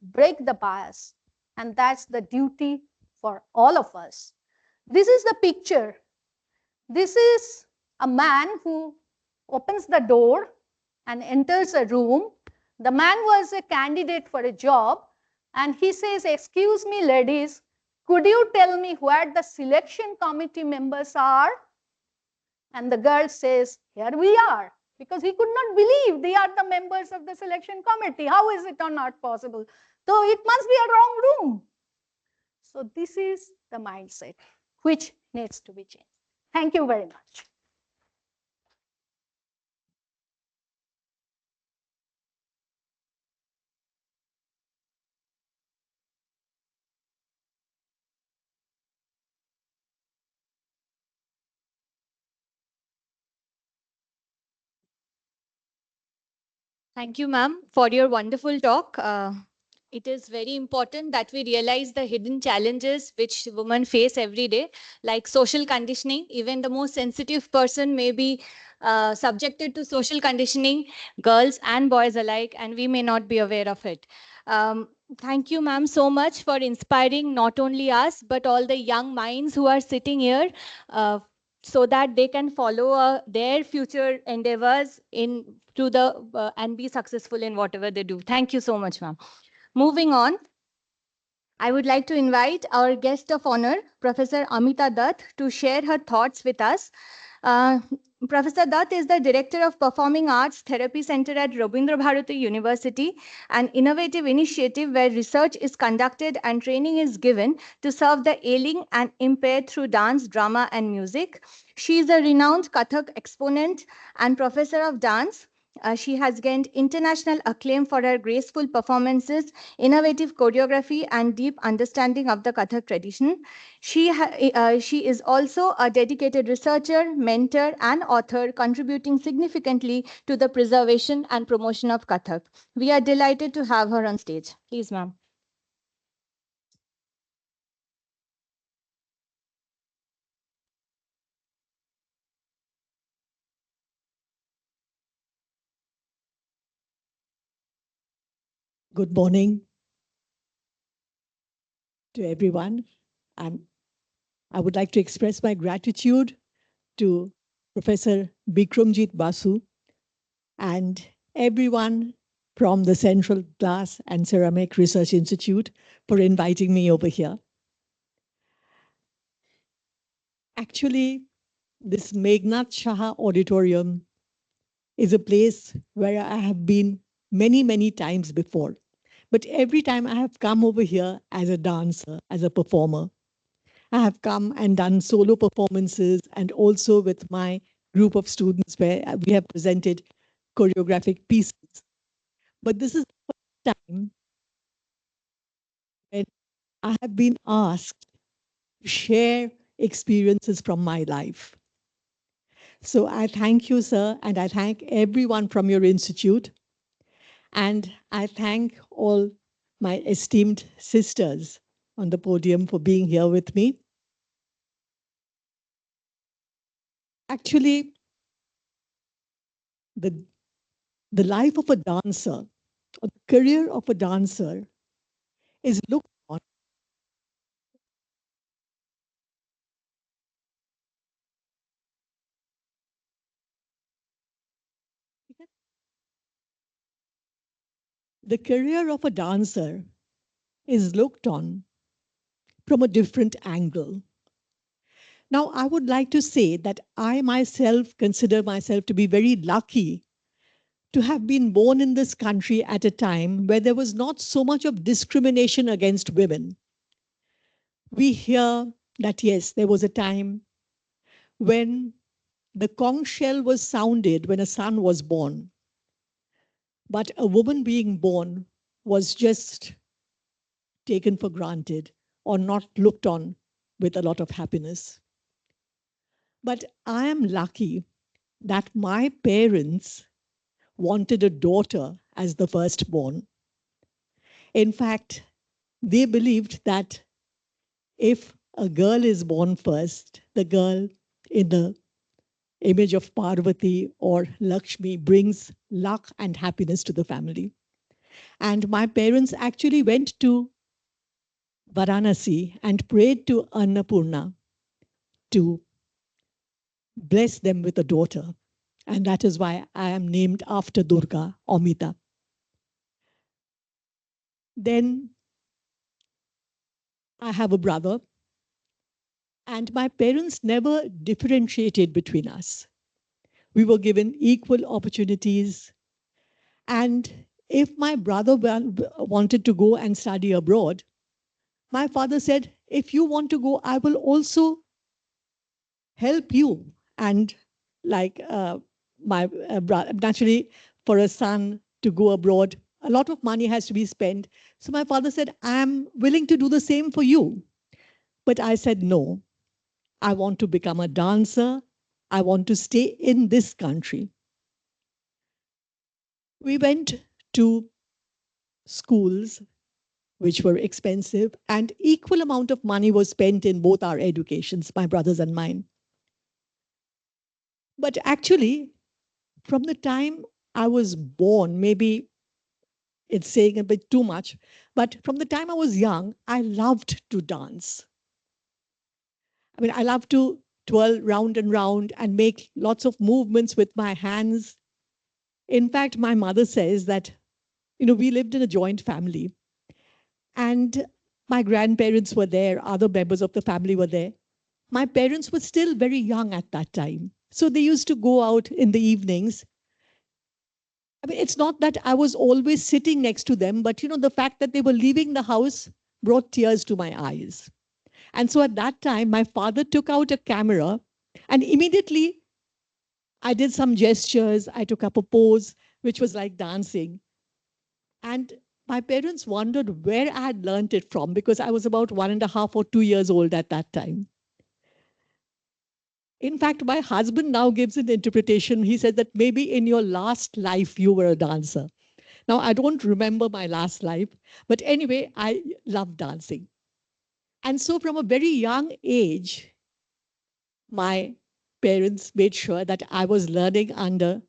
break the bias. And that's the duty for all of us. This is the picture. This is a man who opens the door and enters a room. The man was a candidate for a job, and he says, "Excuse me, ladies, could you tell me where the selection committee members are?" And the girl says, "Here we are," because he could not believe they are the members of the selection committee. How is it not possible? So it must be a wrong room. So this is the mindset which needs to be changed. Thank you very much. Thank you, ma'am, for your wonderful talk. It is very important that we realize the hidden challenges which women face every day, like social conditioning. Even the most sensitive person may be subjected to social conditioning, girls and boys alike, and we may not be aware of it. Thank you, ma'am, so much for inspiring not only us, but all the young minds who are sitting here, so that they can follow their future endeavors and be successful in whatever they do. Thank you so much, ma'am. Moving on, I would like to invite our guest of honor, Professor Amita Dutt, to share her thoughts with us. Professor Dutt is the Director of Performing Arts Therapy Center at Rabindra Bharati University, an innovative initiative where research is conducted and training is given to serve the ailing and impaired through dance, drama, and music. She is a renowned Kathak exponent and professor of dance. She has gained international acclaim for her graceful performances, innovative choreography, and deep understanding of the Kathak tradition. She is also a dedicated researcher, mentor, and author, contributing significantly to the preservation and promotion of Kathak. We are delighted to have her on stage. Please, ma'am. Good morning to everyone. I would like to express my gratitude to Professor Bikramjit Basu and everyone from the Central Glass and Ceramic Research Institute for inviting me over here. Actually, this Meghnad Shah Auditorium is a place where I have been many, many times before. But every time I have come over here as a dancer, as a performer. I have come and done solo performances and also with my group of students where we have presented choreographic pieces. But this is the first time when I have been asked to share experiences from my life. So I thank you, sir, and I thank everyone from your institute. And I thank all my esteemed sisters on the podium for being here with me. Actually, the, the life of a dancer, or the career of a dancer is looked on. The career of a dancer is looked on from a different angle. Now, I would like to say that I myself consider myself to be very lucky to have been born in this country at a time where there was not so much of discrimination against women. We hear that, yes, there was a time when the conch shell was sounded when a son was born, but a woman being born was just taken for granted or not looked on with a lot of happiness. But I am lucky that my parents wanted a daughter as the firstborn. In fact, they believed that if a girl is born first, the girl in the image of Parvati or Lakshmi brings luck and happiness to the family. And my parents actually went to Varanasi and prayed to Annapurna to bless them with a daughter. And that is why I am named after Durga, Amita. Then I have a brother, and my parents never differentiated between us. We were given equal opportunities. And if my brother wanted to go and study abroad, my father said, if you want to go, I will also help you. And like naturally, for a son to go abroad, a lot of money has to be spent. So my father said, I'm willing to do the same for you. But I said, no, I want to become a dancer. I want to stay in this country. We went to schools which were expensive, and equal amount of money was spent in both our educations, my brothers and mine. But actually, from the time I was born, maybe it's saying a bit too much, but from the time I was young, I loved to dance. I mean, I love to twirl round and round and make lots of movements with my hands. In fact, my mother says that, we lived in a joint family, and my grandparents were there, other members of the family were there. My parents were still very young at that time. So they used to go out in the evenings. I mean, it's not that I was always sitting next to them, but the fact that they were leaving the house brought tears to my eyes. And so at that time, my father took out a camera, and immediately I did some gestures. I took up a pose, which was like dancing. And my parents wondered where I had learned it from, because I was about 1.5 or 2 years old at that time. In fact, my husband now gives an interpretation. He said that maybe in your last life, you were a dancer. Now, I don't remember my last life, but anyway, I love dancing. And so from a very young age, my parents made sure that I was learning under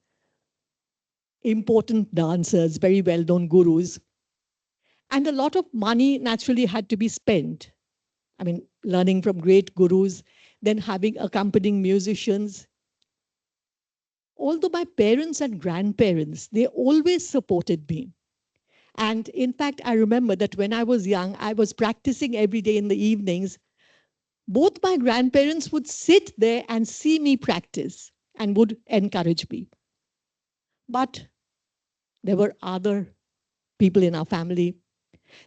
important dancers, very well-known gurus. And a lot of money naturally had to be spent. I mean, learning from great gurus, then having accompanying musicians. Although my parents and grandparents, they always supported me. And in fact, I remember that when I was young, I was practicing every day in the evenings. Both my grandparents would sit there and see me practice and would encourage me. But there were other people in our family,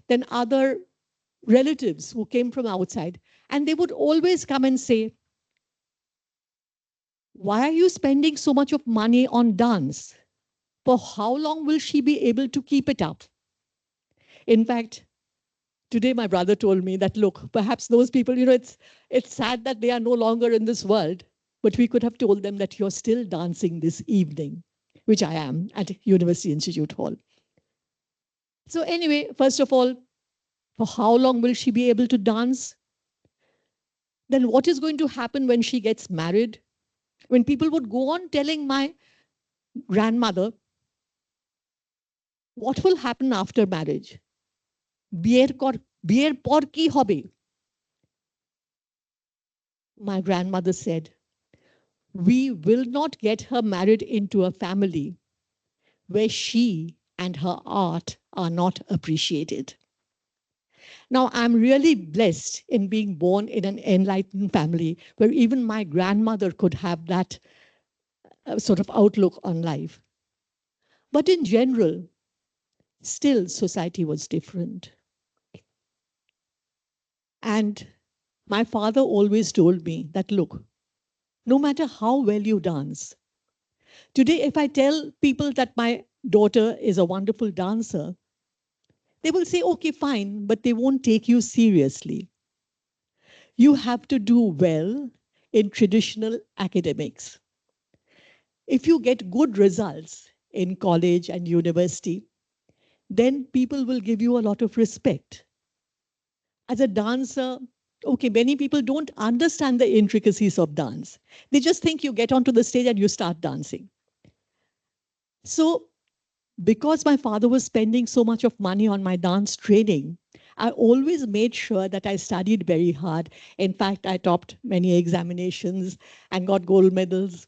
then other relatives who came from outside, and they would always come and say, why are you spending so much of money on dance? For how long will she be able to keep it up? In fact, today my brother told me that, look, perhaps those people, it's sad that they are no longer in this world, but we could have told them that you're still dancing this evening, which I am at University Institute Hall. So anyway, first of all, for how long will she be able to dance? Then what is going to happen when she gets married? When people would go on telling my grandmother, what will happen after marriage? বিয়ের পর কি হবে? My grandmother said, we will not get her married into a family where she and her art are not appreciated. Now, I'm really blessed in being born in an enlightened family where even my grandmother could have that sort of outlook on life. But in general, still society was different. And my father always told me that, look, no matter how well you dance, today, if I tell people that my daughter is a wonderful dancer, they will say, okay, fine, but they won't take you seriously. You have to do well in traditional academics. If you get good results in college and university, then people will give you a lot of respect. As a dancer, okay, many people don't understand the intricacies of dance. They just think you get onto the stage and you start dancing. So because my father was spending so much of money on my dance training, I always made sure that I studied very hard. In fact, I topped many examinations and got gold medals.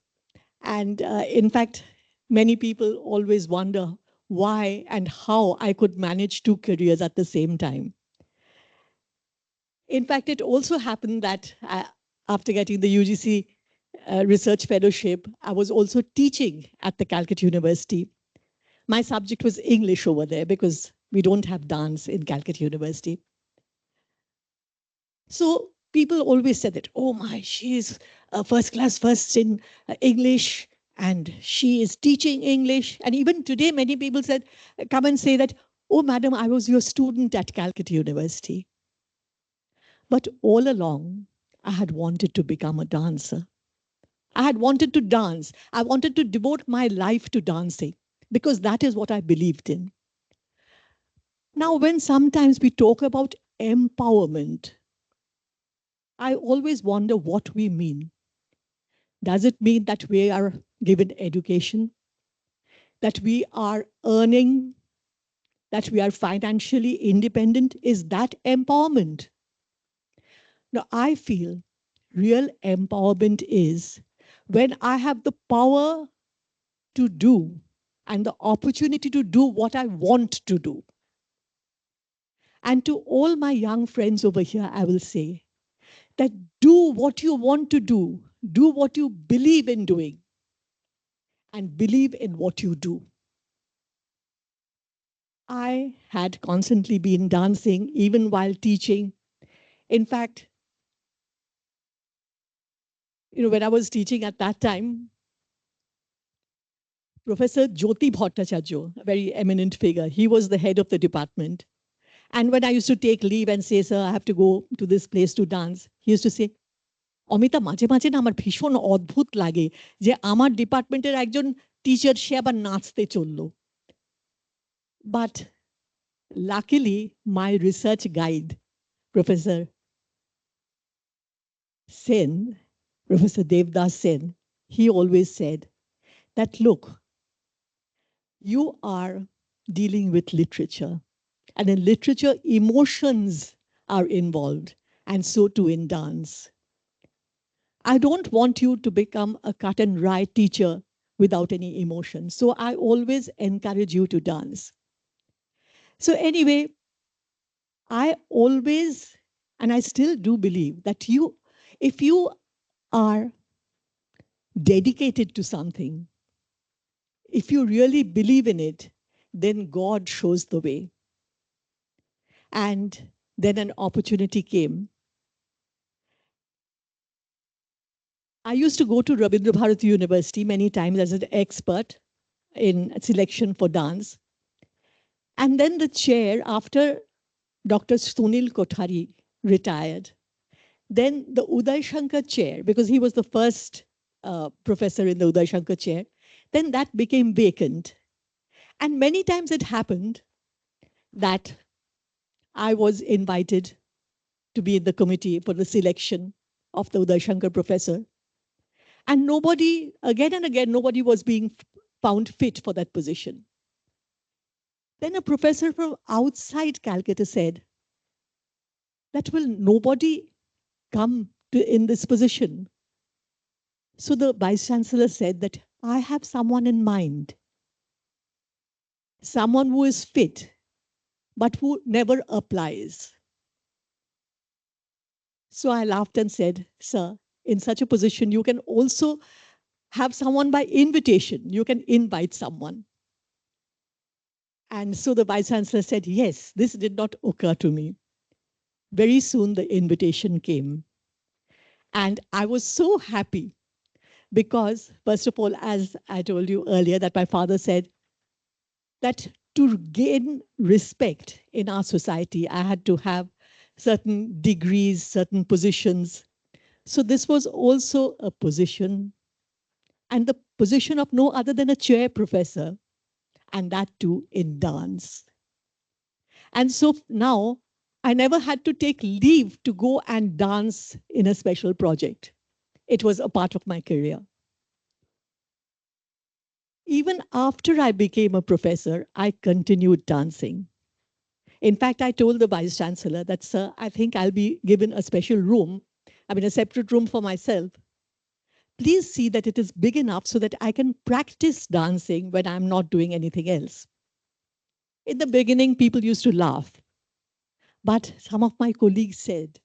And in fact, many people always wonder why and how I could manage two careers at the same time. In fact, it also happened that after getting the UGC research fellowship, I was also teaching at the Calcutta University. My subject was English over there because we don't have dance in Calcutta University. So people always said that, oh my, she is first class first in English and she is teaching English. And even today, many people said, come and say that, oh madam, I was your student at Calcutta University. But all along, I had wanted to become a dancer. I had wanted to dance. I wanted to devote my life to dancing because that is what I believed in. Now, when sometimes we talk about empowerment, I always wonder what we mean. Does it mean that we are given education, that we are earning, that we are financially independent? Is that empowerment? Now, I feel real empowerment is when I have the power to do and the opportunity to do what I want to do. And to all my young friends over here, I will say that do what you want to do what you believe in doing, and believe in what you do. I had constantly been dancing even while teaching. In fact, when I was teaching at that time, Professor Jyoti Bhattacharya, a very eminent figure, he was the head of the department. And when I used to take leave and say, sir, I have to go to this place to dance, he used to say, Amita মাঝে মাঝে না আমার ভীষণ অদ্ভুত লাগে যে আমার ডিপার্টমেন্টের একজন টিচার সে আবার নাচতে চললো। But luckily, my research guide, Professor Sen, Professor Devdas Sen, he always said that, look, you are dealing with literature. And in literature, emotions are involved, and so too in dance. I don't want you to become a cut and write teacher without any emotion. So I always encourage you to dance. So anyway, I always, and I still do believe that if you are dedicated to something, if you really believe in it, then God shows the way. And then an opportunity came. I used to go to Rabindra Bharati University many times as an expert in selection for dance. And then the chair, after Dr. Sunil Kothari retired, then the Uday Shankar chair, because he was the first professor in the Uday Shankar chair, then that became vacant. And many times it happened that I was invited to be in the committee for the selection of the Uday Shankar professor. And nobody, again and again, nobody was being found fit for that position. Then a professor from outside Calcutta said, that will nobody come to in this position. So the vice chancellor said that I have someone in mind, someone who is fit, but who never applies. So I laughed and said, sir, in such a position, you can also have someone by invitation. You can invite someone. And so the vice chancellor said, yes, this did not occur to me. Very soon the invitation came. And I was so happy because, first of all, as I told you earlier, that my father said that to gain respect in our society, I had to have certain degrees, certain positions. So this was also a position, and the position of no other than a chair professor, and that too in dance. And so now I never had to take leave to go and dance in a special project. It was a part of my career. Even after I became a professor, I continued dancing. In fact, I told the vice chancellor that, sir, I think I'll be given a special room, a separate room for myself. Please see that it is big enough so that I can practice dancing when I'm not doing anything else. In the beginning, people used to laugh. But some of my colleagues said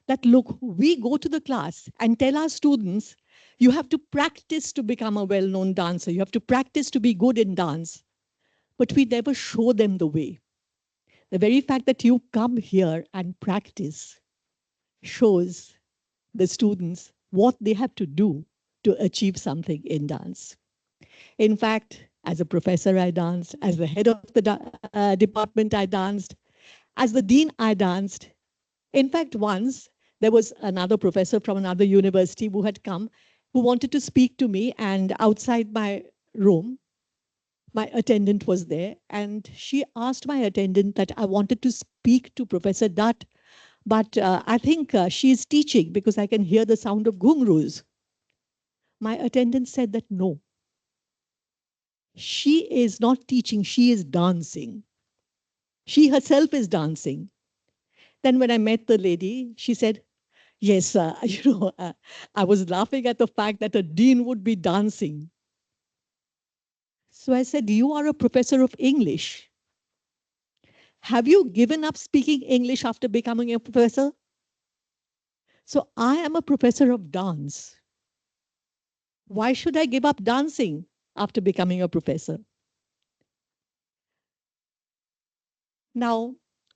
that, look, we go to the class and tell our students, you have to practice to become a well-known dancer. You have to practice to be good in dance. But we never show them the way. The very fact that you come here and practice shows the students what they have to do to achieve something in dance. In fact, as a professor, I danced. As the head of the department, I danced. As the dean, I danced. In fact, once there was another professor from another university who had come, who wanted to speak to me, and outside my room, my attendant was there, and she asked my attendant that I wanted to speak to Professor Dutt, but I think she is teaching because I can hear the sound of ghungroos. My attendant said that no, she is not teaching, she is dancing. She herself is dancing. Then when I met the lady, she said, yes, I was laughing at the fact that a dean would be dancing. So I said, you are a professor of English. Have you given up speaking English after becoming a professor? So I am a professor of dance. Why should I give up dancing after becoming a professor? Now,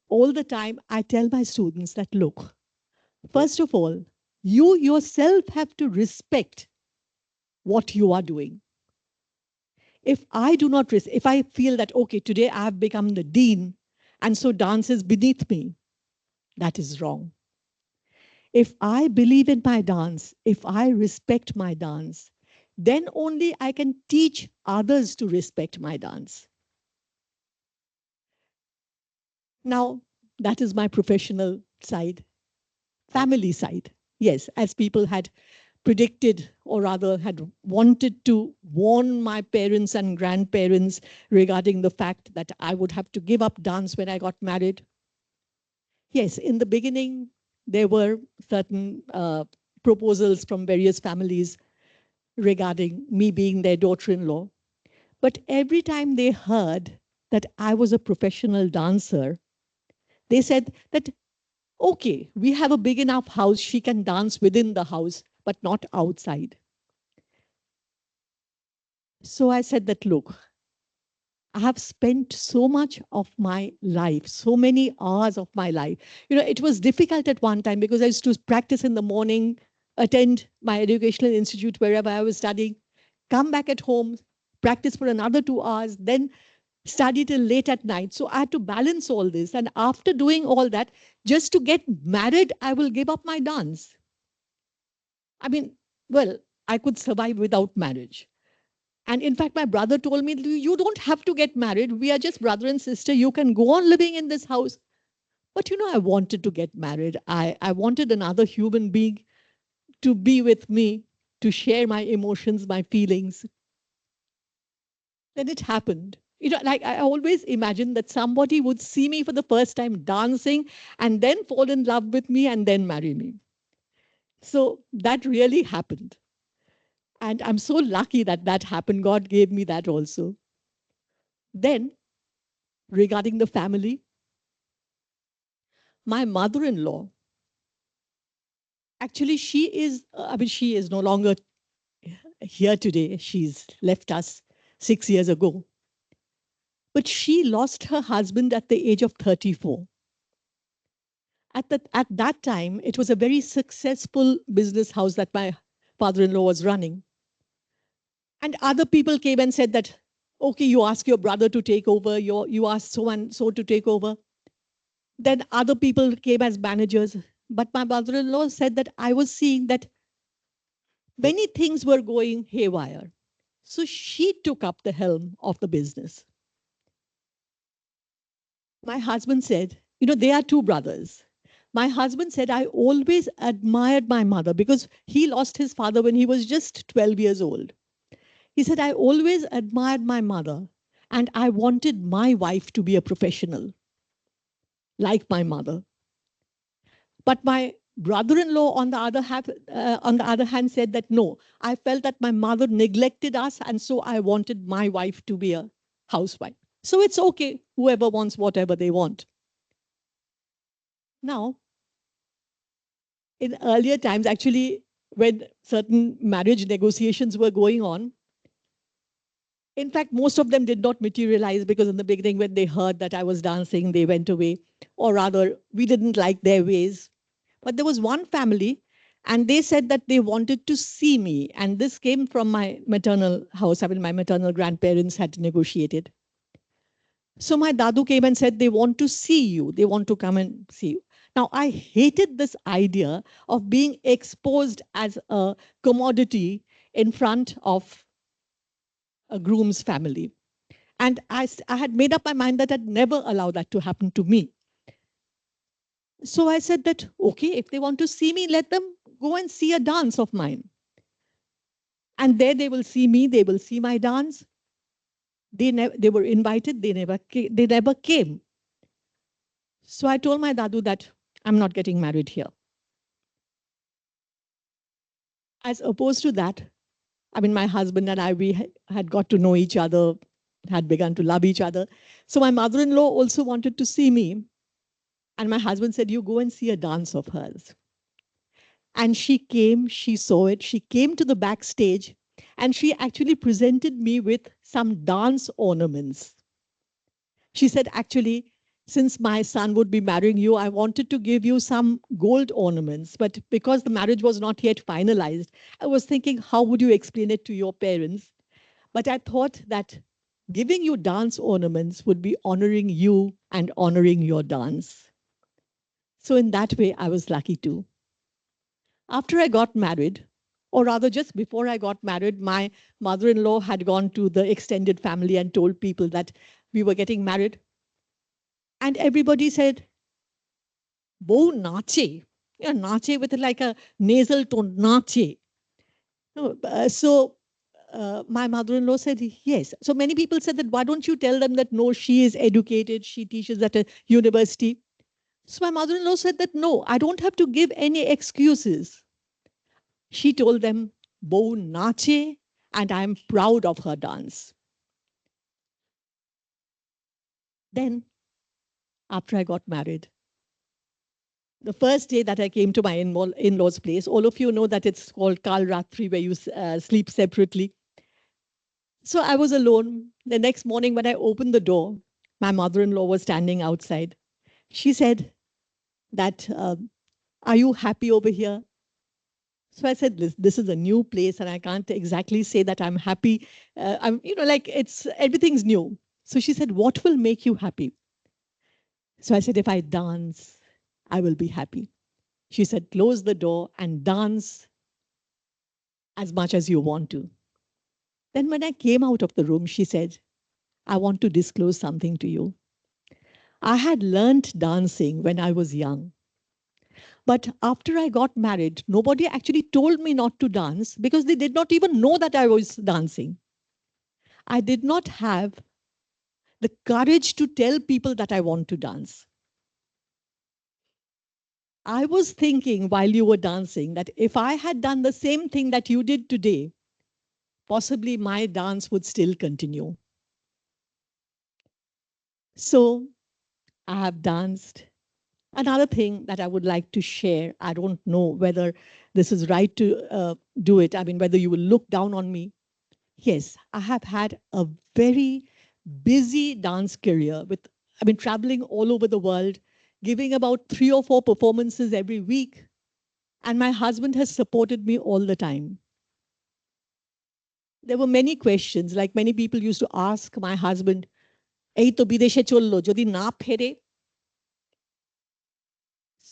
all the time, I tell my students that, look, first of all, you yourself have to respect what you are doing. If I do not, if I feel that, okay, today I have become the dean, and so dance is beneath me, that is wrong. If I believe in my dance, if I respect my dance, then only I can teach others to respect my dance. Now, that is my professional side. Family side, yes, as people had predicted, or rather had wanted to warn my parents and grandparents regarding the fact that I would have to give up dance when I got married. Yes, in the beginning, there were certain proposals from various families regarding me being their daughter-in-law. But every time they heard that I was a professional dancer, they said that, okay, we have a big enough house, she can dance within the house, but not outside. So I said that, look, I have spent so much of my life, so many hours of my life. It was difficult at one time because I used to practice in the morning, attend my educational institute wherever I was studying, come back at home, practice for another 2 hours, then study till late at night. So I had to balance all this. And after doing all that, just to get married, I will give up my dance. Well, I could survive without marriage. And in fact, my brother told me, you don't have to get married. We are just brother and sister. You can go on living in this house. But I wanted to get married. I wanted another human being to be with me, to share my emotions, my feelings. Then it happened. Like I always imagined that somebody would see me for the first time dancing and then fall in love with me and then marry me. So that really happened. And I'm so lucky that that happened. God gave me that also. Then, regarding the family, my mother-in-law, actually, she is no longer here today. She's left us 6 years ago. But she lost her husband at the age of 34. At that time, it was a very successful business house that my father-in-law was running. And other people came and said that, okay, you ask your brother to take over, you ask so and so to take over. Then other people came as managers. But my mother-in-law said that I was seeing that many things were going haywire. So she took up the helm of the business. My husband said, they are two brothers. My husband said, I always admired my mother because he lost his father when he was just 12 years old. He said, I always admired my mother and I wanted my wife to be a professional, like my mother. But my brother-in-law, on the other hand, said that no, I felt that my mother neglected us, and so I wanted my wife to be a housewife. So it's okay, whoever wants whatever they want. Now, in earlier times, actually, when certain marriage negotiations were going on, in fact, most of them did not materialize because in the beginning, when they heard that I was dancing, they went away, or rather, we didn't like their ways. But there was one family, and they said that they wanted to see me. And this came from my maternal house. I mean, my maternal grandparents had negotiated. So my dadu came and said, they want to see you. They want to come and see you. Now, I hated this idea of being exposed as a commodity in front of a groom's family. And I had made up my mind that I'd never allow that to happen to me. So I said that, okay, if they want to see me, let them go and see a dance of mine. And there they will see me, they will see my dance. They were invited, they never came. So I told my dadu that I'm not getting married here. As opposed to that, I mean, my husband and I, we had got to know each other, had begun to love each other. So my mother-in-law also wanted to see me. And my husband said, you go and see a dance of hers. And she came, she saw it, she came to the backstage, and she actually presented me with some dance ornaments. She said, actually, since my son would be marrying you, I wanted to give you some gold ornaments. But because the marriage was not yet finalized, I was thinking, how would you explain it to your parents? But I thought that giving you dance ornaments would be honoring you and honoring your dance. So in that way, I was lucky too. After I got married, or rather just before I got married, my mother-in-law had gone to the extended family and told people that we were getting married. And everybody said, Bo nache. Yeah, nache with like a nasal tone, nache. No, my mother-in-law said, yes. So many people said that, why don't you tell them that, no, she is educated, she teaches at a university. So my mother-in-law said that, no, I don't have to give any excuses. She told them, Bo nache, and I'm proud of her dance. Then, after I got married, the first day that I came to my in-laws' place, all of you know that it's called Kal Ratri, where you sleep separately. So I was alone. The next morning when I opened the door, my mother-in-law was standing outside. She said that, are you happy over here? So I said, this is a new place and I can't exactly say that I'm happy. I'm, like everything's new. So she said, what will make you happy? So I said, if I dance, I will be happy. She said, close the door and dance as much as you want to. Then when I came out of the room, she said, I want to disclose something to you. I had learned dancing when I was young. But after I got married, nobody actually told me not to dance because they did not even know that I was dancing. I did not have the courage to tell people that I want to dance. I was thinking while you were dancing that if I had done the same thing that you did today, possibly my dance would still continue. So I have danced. Another thing that I would like to share, I don't know whether this is right to do it. I mean, whether you will look down on me. Yes, I have had a very busy dance career with, I mean, traveling all over the world, giving about 3 or 4 performances every week. And my husband has supported me all the time. There were many questions, like many people used to ask my husband, এই তো বিদেশে চললো, যদি না ফেরে?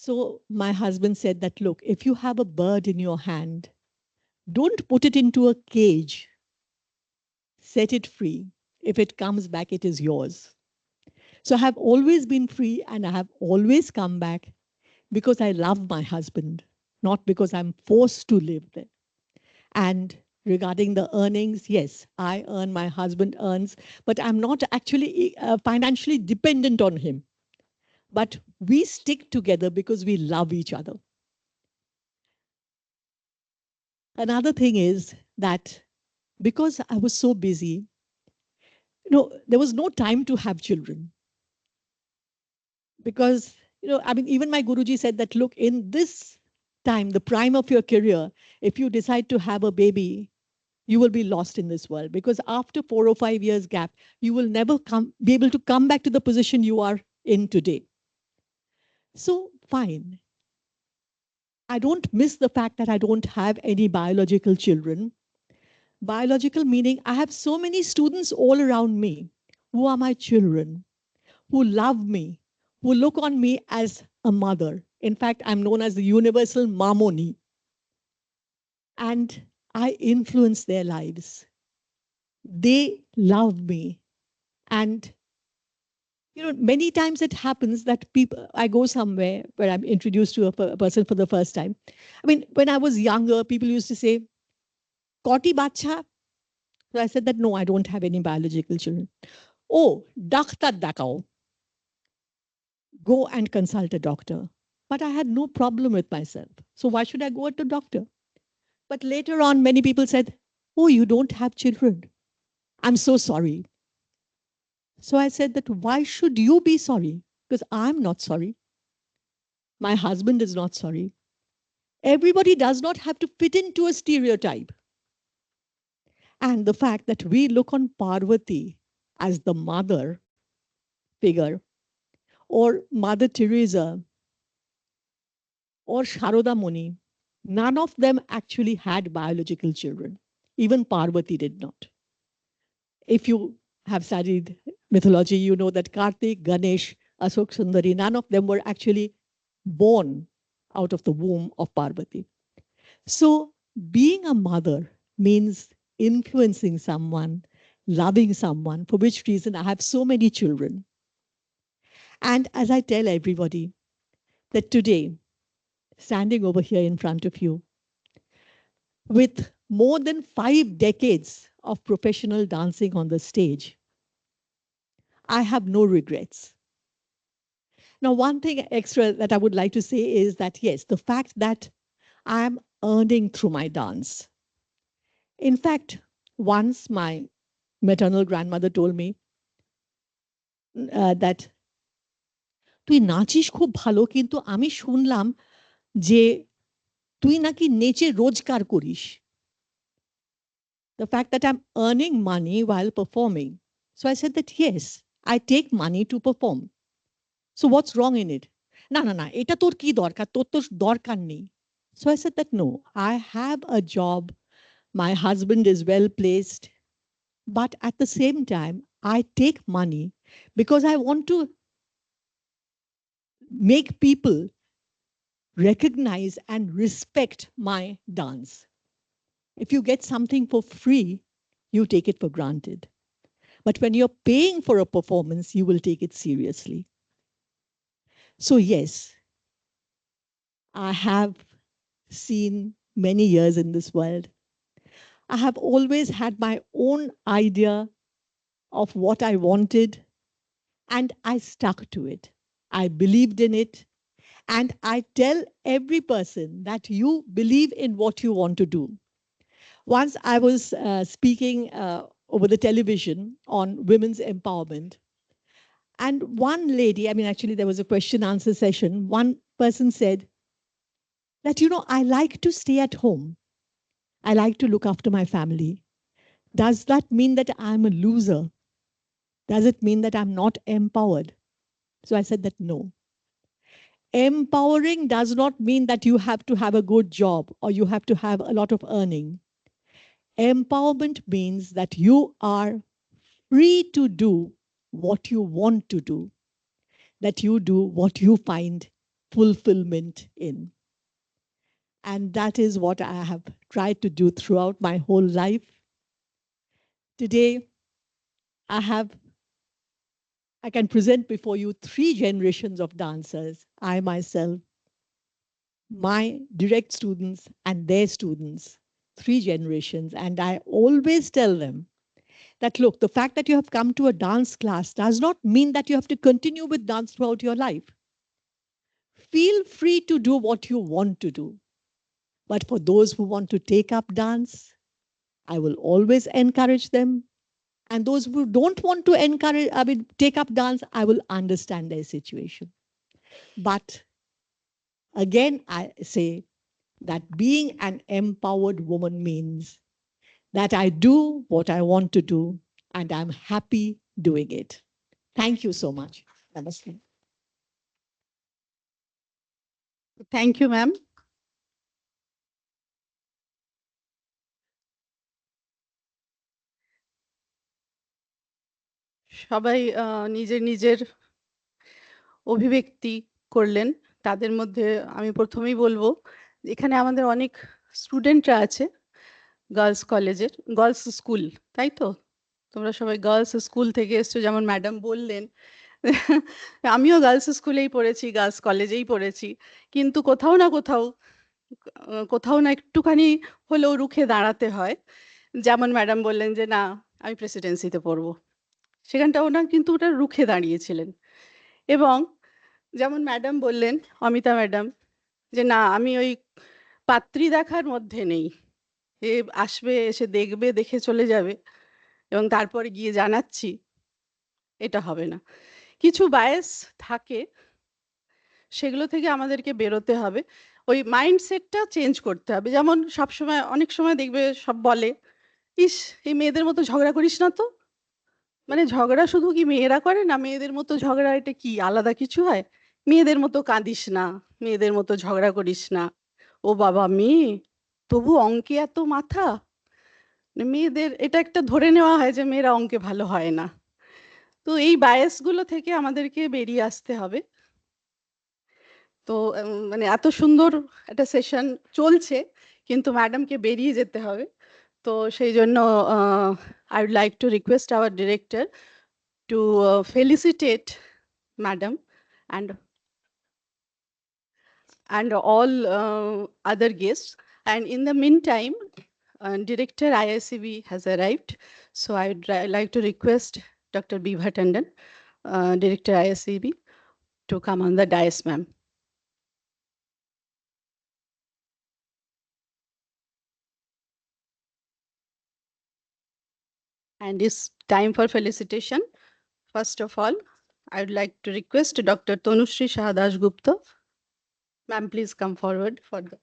So my husband said that, look, if you have a bird in your hand, don't put it into a cage. Set it free. If it comes back, it is yours. So I have always been free and I have always come back because I love my husband, not because I'm forced to live there. And regarding the earnings, yes, I earn, my husband earns, but I'm not actually financially dependent on him. But we stick together because we love each other. Another thing is that because I was so busy, there was no time to have children. Because, I mean, even my Guruji said that, look, in this time, the prime of your career, if you decide to have a baby, you will be lost in this world. Because after 4 or 5 years gap, you will never be able to come back to the position you are in today. So fine. I don't miss the fact that I don't have any biological children. Biological meaning I have so many students all around me who are my children, who love me, who look on me as a mother. In fact, I'm known as the universal mamoni. And I influence their lives. They love me. And, many times it happens that I go somewhere where I'm introduced to a person for the first time. I mean, when I was younger, people used to say, Koti bacha? So I said that, no, I don't have any biological children. Oh, daktar dakao. Go and consult a doctor. But I had no problem with myself. So why should I go to a doctor? But later on, many people said, oh, you don't have children. I'm so sorry. So I said that, why should you be sorry? Because I'm not sorry. My husband is not sorry. Everybody does not have to fit into a stereotype. And the fact that we look on Parvati as the mother figure, or Mother Teresa, or Sharoda Muni, none of them actually had biological children. Even Parvati did not. If you have studied mythology, you know that Kartik, Ganesh, Ashok Sundari, none of them were actually born out of the womb of Parvati. So being a mother means influencing someone, loving someone, for which reason I have so many children. And as I tell everybody, that today, standing over here in front of you, with more than 5 decades of professional dancing on the stage, I have no regrets. Now, one thing extra that I would like to say is that, yes, the fact that I am earning through my dance. In fact, once my maternal grandmother told me that তুই নাচিস খুব ভালো, কিন্তু আমি শুনলাম যে তুই নাকি নেচে রোজগার করিস. The fact that I'm earning money while performing. So I said that, yes, I take money to perform. So what's wrong in it? না, এটা তোর কি দরকার? তোর তো দরকার নেই. So I said that, no, I have a job. My husband is well placed. But at the same time, I take money because I want to make people recognize and respect my dance. If you get something for free, you take it for granted. But when you're paying for a performance, you will take it seriously. So yes, I have seen many years in this world. I have always had my own idea of what I wanted, and I stuck to it. I believed in it. And I tell every person that you believe in what you want to do. Once I was speaking over the television on women's empowerment. And one lady, I mean, actually, there was a question answer session. One person said that, I like to stay at home. I like to look after my family. Does that mean that I'm a loser? Does it mean that I'm not empowered? So I said that no. Empowering does not mean that you have to have a good job or you have to have a lot of earning. Empowerment means that you are free to do what you want to do, that you do what you find fulfillment in. And that is what I have tried to do throughout my whole life. Today, I can present before you 3 generations of dancers. I myself, my direct students and their students, 3 generations. And I always tell them that, look, the fact that you have come to a dance class does not mean that you have to continue with dance throughout your life. Feel free to do what you want to do. But for those who want to take up dance, I will always encourage them. And those who don't want to take up dance, I will understand their situation. But again, I say that being an empowered woman means that I do what I want to do and I'm happy doing it. Thank you so much. Namaste. Thank you ma'am. সবাই নিজের নিজের অভিব্যক্তি করলেন। তাদের মধ্যে আমি প্রথমেই বলবো, এখানে আমাদের অনেক স্টুডেন্টরা আছে গার্লস কলেজের, গার্লস স্কুল, তাই তো? তোমরা সবাই গার্লস স্কুল থেকে এসছো, যেমন ম্যাডাম বললেন। আমিও গার্লস স্কুলেই পড়েছি, গার্লস কলেজেই পড়েছি, কিন্তু কোথাও না কোথাও না একটুখানি হলেও রুখে দাঁড়াতে হয়। যেমন ম্যাডাম বললেন যে না, আমি প্রেসিডেন্সিতে পড়বো, সেখানটা ওনার কিন্তু ওটা রুখে দাঁড়িয়েছিলেন। এবং যেমন ম্যাডাম বললেন, অমিতা ম্যাডাম, যে না, আমি ওই পাত্রী দেখার মধ্যে নেই, এ আসবে, এসে দেখবে, দেখে চলে যাবে এবং তারপরে গিয়ে জানাচ্ছি, এটা হবে না। কিছু বায়াস থাকে, সেগুলো থেকে আমাদেরকে বেরোতে হবে, ওই মাইন্ডসেটটা চেঞ্জ করতে হবে। যেমন সবসময়, অনেক সময় দেখবে সব বলে, ইস, এই মেয়েদের মতো ঝগড়া করিস না তো। মানে ঝগড়া শুধু কি মেয়েরা করে না? মেয়েদের মতো ঝগড়া এটা কি আলাদা কিছু হয়? মেয়েদের মতো কাঁদিস না, মেয়েদের মতো ঝগড়া করিস না। ও বাবা, মেয়ে, তবু অঙ্কে এত মাথা। মেয়েদের এটা একটা ধরে নেওয়া হয় যে মেয়েরা অঙ্কে ভালো হয় না। তো এই বায়াসগুলো থেকে আমাদেরকে বেরিয়ে আসতে হবে। তো মানে এত সুন্দর একটা সেশন চলছে, কিন্তু ম্যাডামকে বেরিয়ে যেতে হবে। তো সেই জন্য I would like to request our director to felicitate madam and all other guests. And in the meantime, director IICB has arrived, so I would like to request Dr. Bibha Tandon, director IICB, to come on the dais, ma'am. And it's time for felicitation. First of all, I would like to request Dr. Tanushri Shahadash Gupta. Ma'am, please come forward for the.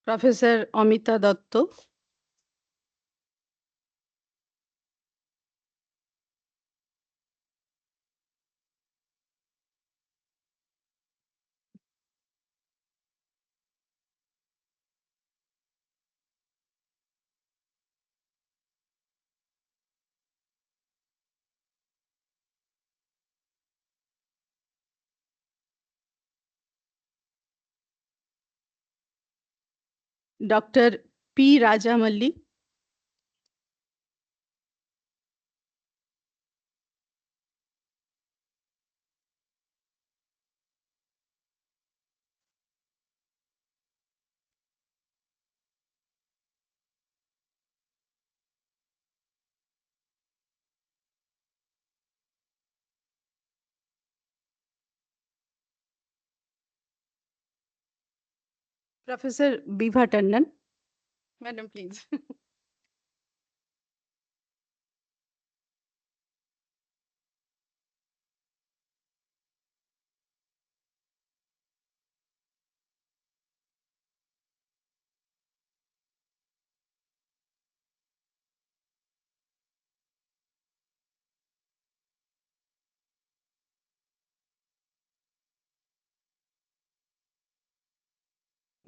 Professor Amita Datta. Dr. P. Rajamalli. Professor Biva Tandon. Madam, please.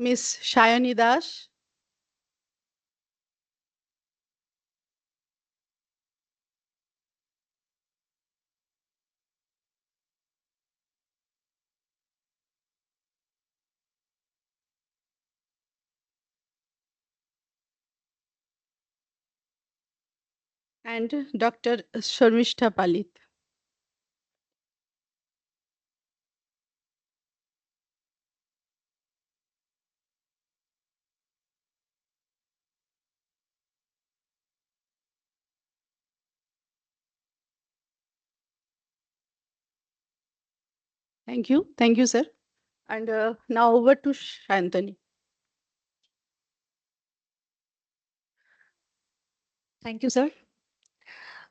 Miss Shayani Das. And Dr. Sharmishta Palit. Thank you. Thank you, sir. And now over to Shantani. Thank you, sir.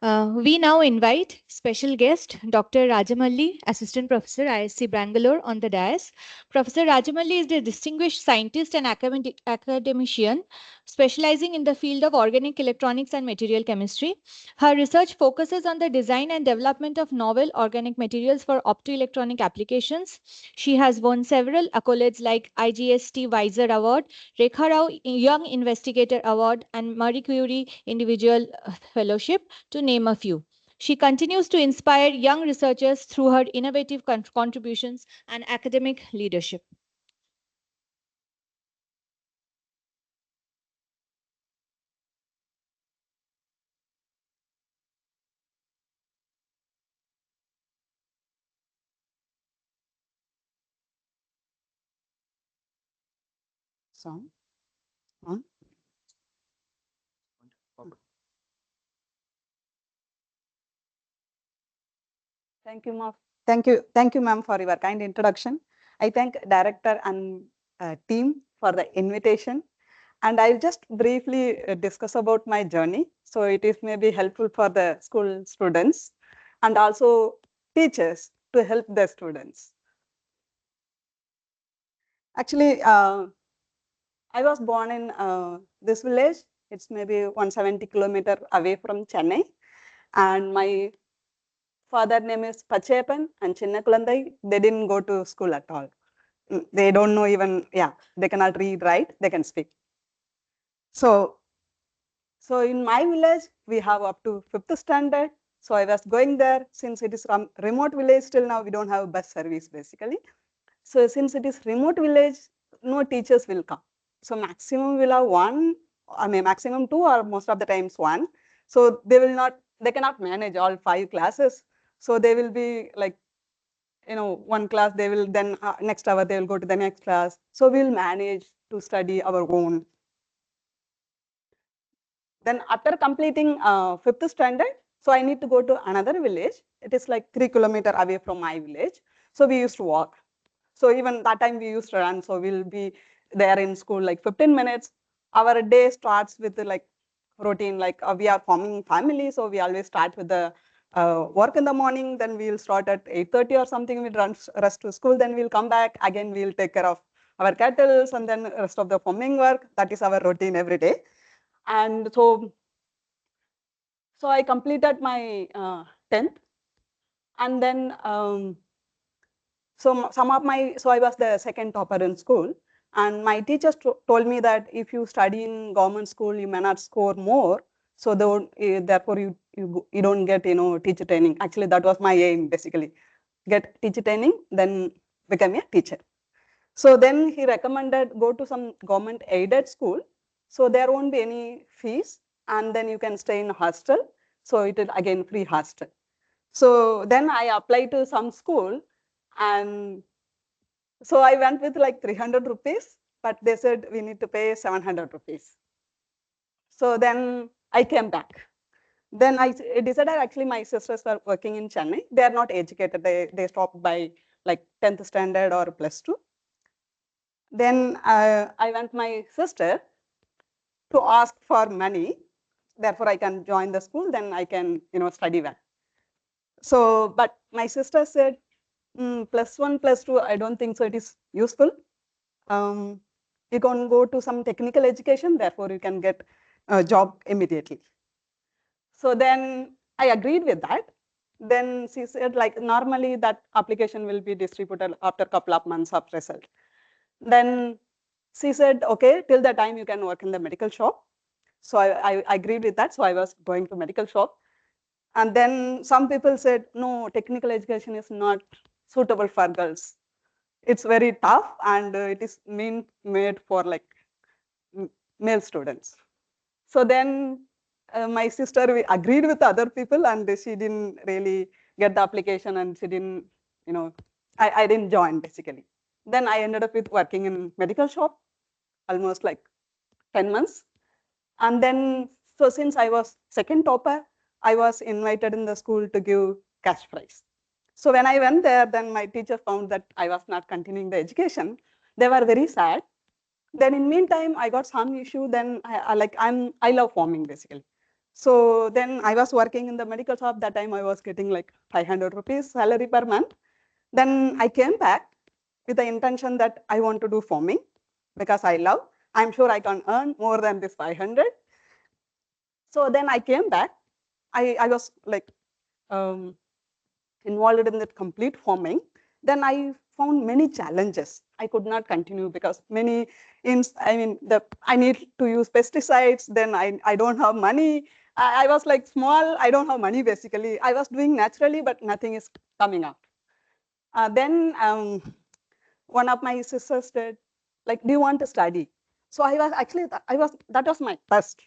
We now invite special guest Dr. Rajamalli, Assistant Professor, ISC Bangalore, on the dais. Professor Rajamalli is a distinguished scientist and academician specializing in the field of organic electronics and material chemistry. Her research focuses on the design and development of novel organic materials for optoelectronic applications. She has won several accolades like IGST Weiser Award, Rekha Rao Young Investigator Award, and Marie Curie Individual Fellowship, to name a few. She continues to inspire young researchers through her innovative contributions and academic leadership. Song. On. Thank you, ma'am. Thank you, ma'am, for your kind introduction. I thank director and team for the invitation. And I'll just briefly discuss about my journey. So it is maybe helpful for the school students and also teachers to help the students. Actually, I was born in this village. It's maybe 170 kilometers away from Chennai. And my father name is Pachepan and Chinnakulandai. They didn't go to school at all. They don't know even, yeah, they cannot read, write, they can speak. So in my village, we have up to 5th standard. So I was going there. Since it is remote village, still now we don't have bus service basically. So since it is remote village, no teachers will come. So maximum will have one, I mean maximum two, or most of the times one. So they cannot manage all 5 classes. So they will be like, one class, they will then next hour they will go to the next class. So we'll manage to study our own. Then after completing 5th standard, so I need to go to another village. It is like 3 kilometers away from my village. So we used to walk. So even that time we used to run. So we'll be there in school like 15 minutes. Our day starts with like routine, like we are forming family. So we always start with the work in the morning. Then we'll start at 8:30 or something. We'll rush to school. Then we'll come back. Again, we'll take care of our cattle and then rest of the farming work. That is our routine every day. And so I completed my 10th, and then so I was the second topper in school, and my teachers told me that if you study in government school, you may not score more. So therefore you don't get teacher training. Actually, that was my aim basically, get teacher training, then become a teacher. So then he recommended go to some government aided school. So there won't be any fees, and then you can stay in hostel. So it is again free hostel. So then I applied to some school, and so I went with like 300 rupees, but they said we need to pay 700 rupees. So then I came back. Then I decided actually my sisters were working in Chennai. They are not educated. They stopped by like 10th standard or +2. Then I went my sister to ask for money. Therefore, I can join the school. Then I can study well. So, but my sister said, +1, +2, I don't think so. It is useful. You can go to some technical education. Therefore, you can get a job immediately. So then I agreed with that. Then she said, like, normally that application will be distributed after a couple of months of result. Then she said, okay, till the time you can work in the medical shop. So I agreed with that. So I was going to medical shop. And then some people said, no, technical education is not suitable for girls. It's very tough, and it is made for like male students. So then my sister agreed with other people, and she didn't really get the application, and she didn't, I didn't join basically. Then I ended up with working in medical shop, almost like 10 months. And then, so since I was second topper, I was invited in the school to give cash prize. So when I went there, then my teacher found that I was not continuing the education. They were very sad. Then in meantime, I got some issue. Then I love farming basically. So then I was working in the medical shop. That time I was getting like 500 rupees salary per month. Then I came back with the intention that I want to do farming because I love. I'm sure I can earn more than this 500. So then I came back. I was like involved in that complete farming. Then I found many challenges. I could not continue because I need to use pesticides. Then I don't have money. I was like small. I don't have money basically. I was doing naturally, but nothing is coming out. Then one of my sisters said, like, do you want to study? So I was actually, that was my first.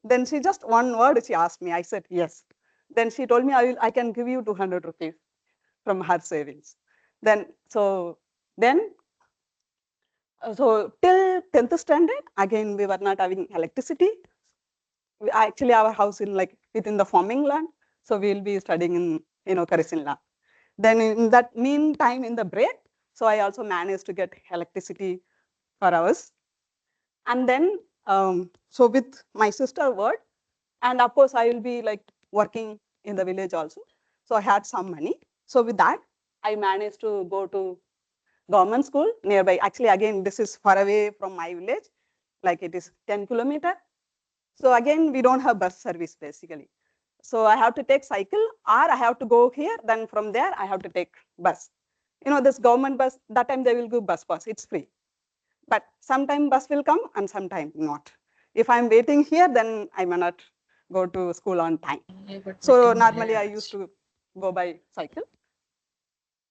Then she just one word she asked me. I said yes. Then she told me I can give you 200 rupees from her savings. Then so till 10th standard, again we were not having electricity. Actually, our house in like within the farming land, so we'll be studying in Karisin land. Then in that meantime, in the break, so I also managed to get electricity for hours. And then so with my sister word, and of course I will be like working in the village also. So I had some money. So with that, I managed to go to government school nearby. Actually, again, this is far away from my village, like it is 10 kilometers. So again, we don't have bus service basically. So I have to take cycle, or I have to go here. Then from there, I have to take bus. This government bus, that time they will give bus pass. It's free. But sometime bus will come and sometime not. If I'm waiting here, then I may not go to school on time. So normally I used to go by cycle.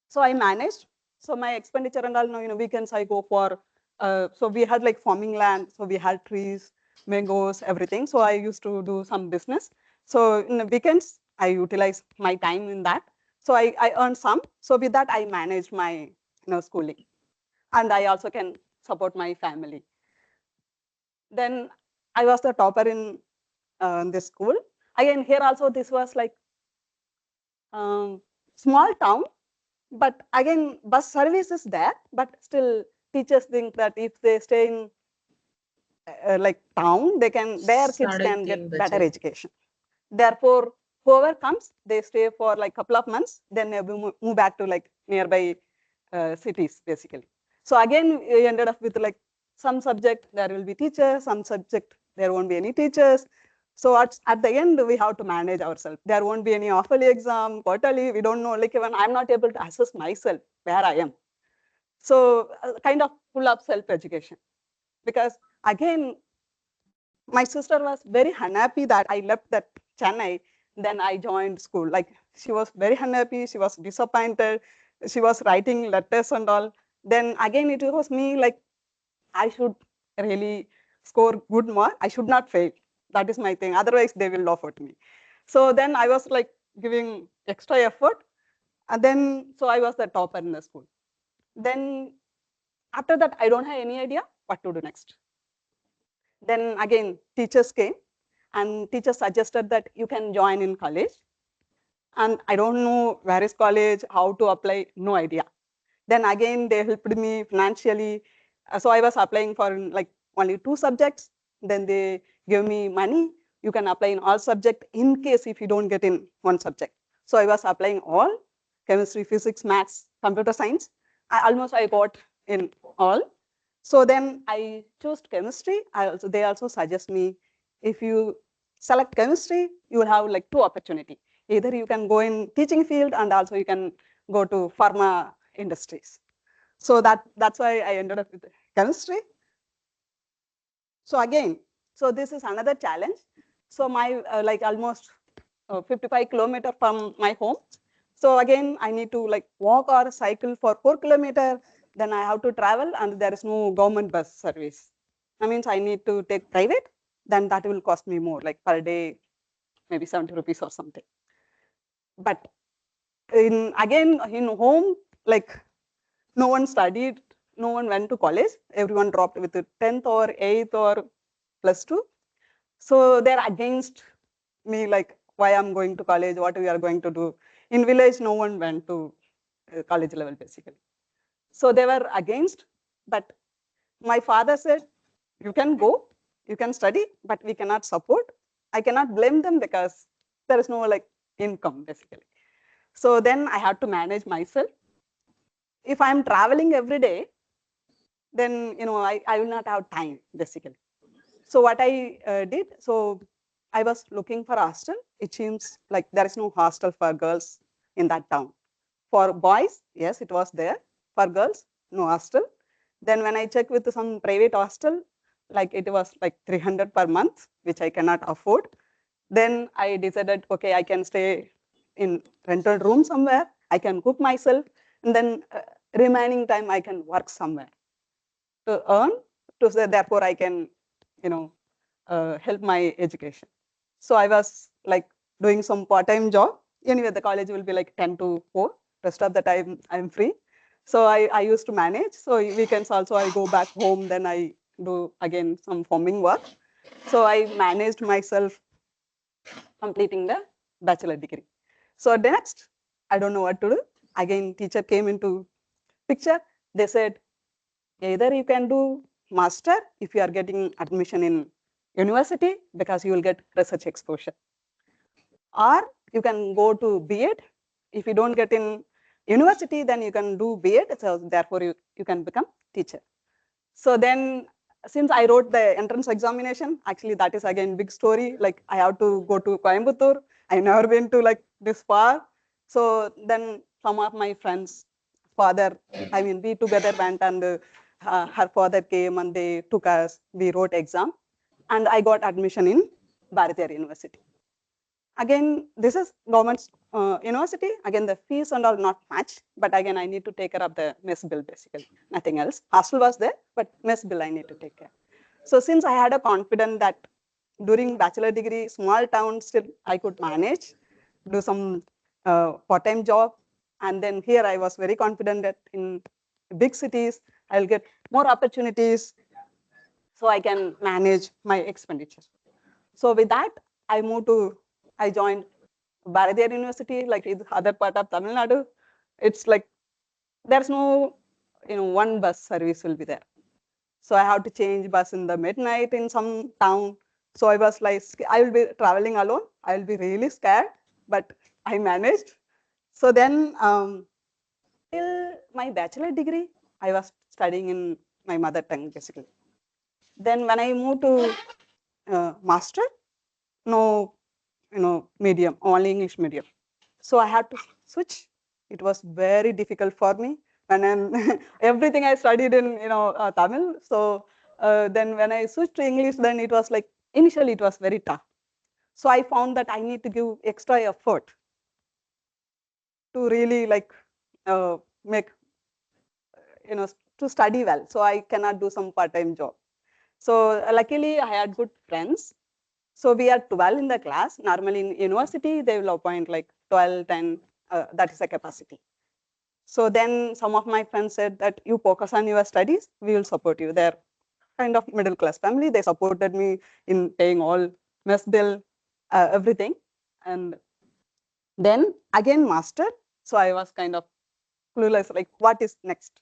So I managed. So my expenditure and all, weekends I go for, so we had like farming land. So we had trees, mangoes, everything. So I used to do some business. So in the weekends, I utilize my time in that. So I earned some. So with that, I managed my schooling. And I also can support my family. Then I was the topper in this school. Again, here also this was like small town, but again, bus service is there, but still teachers think that if they stay in like town, their kids can get better education. Therefore, whoever comes, they stay for like couple of months, then they move back to like nearby cities basically. So again, we ended up with like some subject there will be teachers, some subject there won't be any teachers. So at the end, we have to manage ourselves. There won't be any half-yearly exam, quarterly. We don't know. Like even I'm not able to assess myself where I am. So kind of full of self-education. Because again, my sister was very unhappy that I left that Chennai. Then I joined school. Like she was very unhappy. She was disappointed. She was writing letters and all. Then again, it was me like, I should really score good mark. I should not fail. That is my thing. Otherwise, they will laugh at me. So then I was like giving extra effort. And then, so I was the topper in the school. Then after that, I don't have any idea what to do next. Then again, teachers came and teachers suggested that you can join in college. And I don't know where is college, how to apply, no idea. Then again, they helped me financially. So I was applying for like only 2 subjects. Then they gave me money. You can apply in all subjects in case if you don't get in one subject. So I was applying all chemistry, physics, maths, computer science. I got in all. So then I chose chemistry. They also suggest me if you select chemistry, you will have like 2 opportunities. Either you can go in teaching field and also you can go to pharma industries. So that's why I ended up with chemistry. So again, so this is another challenge. So my like almost 55 kilometers from my home. So again, I need to like walk or cycle for 4 kilometers. Then I have to travel and there is no government bus service. That means I need to take private. Then that will cost me more, like per day, maybe 70 rupees or something. But in home, like no one studied, no one went to college. Everyone dropped with the 10th or 8th or +2. So they're against me, like why I'm going to college, what we are going to do. In village, no one went to college level basically. So they were against, but my father said, you can go, you can study, but we cannot support. I cannot blame them because there is no like income basically. So then I had to manage myself. If I'm traveling every day, then I will not have time basically. So what I did, so I was looking for hostel. It seems like there is no hostel for girls in that town. For boys, yes, it was there. For girls, no hostel. Then when I checked with some private hostel, like it was like 300 per month, which I cannot afford. Then I decided, okay, I can stay in rental room somewhere. I can cook myself, and then remaining time I can work somewhere to earn. To say, therefore, I can, help my education. So I was like doing some part-time job. Anyway, the college will be like 10 to 4. Rest of the time I'm free. So I used to manage. So weekends also I go back home. Then I do again some farming work. So I managed myself completing the bachelor degree. So next, I don't know what to do. Again, teacher came into picture. They said, either you can do master if you are getting admission in university because you will get research exposure, or you can go to B.Ed. If you don't get in university, then you can do B.Ed. So therefore, you can become teacher. So then, since I wrote the entrance examination, actually that is again big story. Like I have to go to Coimbatore. I never been to like this far. So then some of my friends, father, I mean, we together went and her father came and they took us, we wrote exam and I got admission in Bharatiyar University. Again, this is government university. Again, the fees and all not much, but again, I need to take care of the mess bill basically, nothing else. Hostel was there, but mess bill I need to take care. So since I had a confidence that during bachelor degree, small town still I could manage, do some part-time job. And then here I was very confident that in big cities, I'll get more opportunities so I can manage my expenditure. So with that, I joined Bharatiyar University, like in other part of Tamil Nadu. It's like, there's no, one bus service will be there. So I have to change bus in the midnight in some town. So I was like, I will be traveling alone. I will be really scared, but I managed. So then till my bachelor degree, I was studying in my mother tongue basically. Then when I moved to master, no, medium, only English medium. So I had to switch. It was very difficult for me. And then everything I studied in, Tamil. So then when I switched to English, then it was like, initially it was very tough. So I found that I need to give extra effort to really like make to study well. So I cannot do some part-time job. So luckily I had good friends. So we are 12 in the class. Normally in university, they will appoint like 12, 10, that is the capacity. So then some of my friends said that you focus on your studies, we will support you. They're kind of middle class family. They supported me in paying all mess bill, everything. And then again master. So I was kind of clueless, like what is next?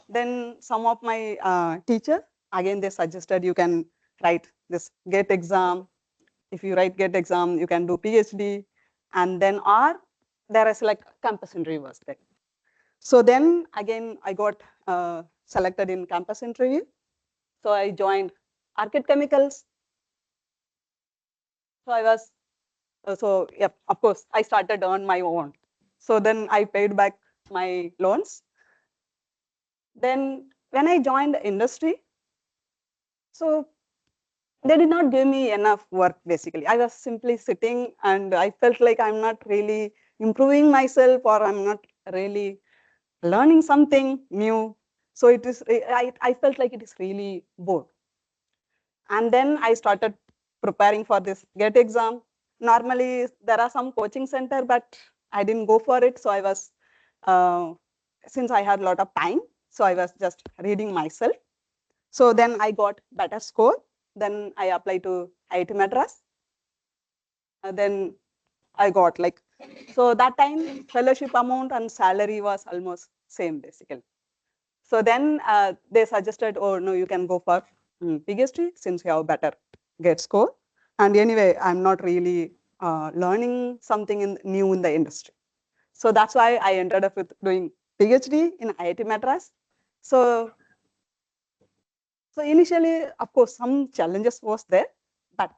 Then some of my teachers, again, they suggested you can write this GATE exam. If you write GATE exam, you can do PhD. And then there is like campus interview was there. So then again, I got selected in campus interview. So I joined Arcade Chemicals. So I was, so yeah, of course, I started on my own. So then I paid back my loans. Then when I joined the industry, so they did not give me enough work basically. I was simply sitting and I felt like I'm not really improving myself or I'm not really learning something new. So I felt like it is really bored. And then I started preparing for this GATE exam. Normally there are some coaching center, but I didn't go for it. So I was, since I had a lot of time, so I was just reading myself. So then I got better score. Then I applied to IIT Madras. Then I got like, so that time fellowship amount and salary was almost same basically. So then they suggested, oh no, you can go for PhD since you have better GATE score. And anyway, I'm not really learning something new in the industry. So that's why I ended up with doing PhD in IIT Madras. So initially, of course, some challenges was there, but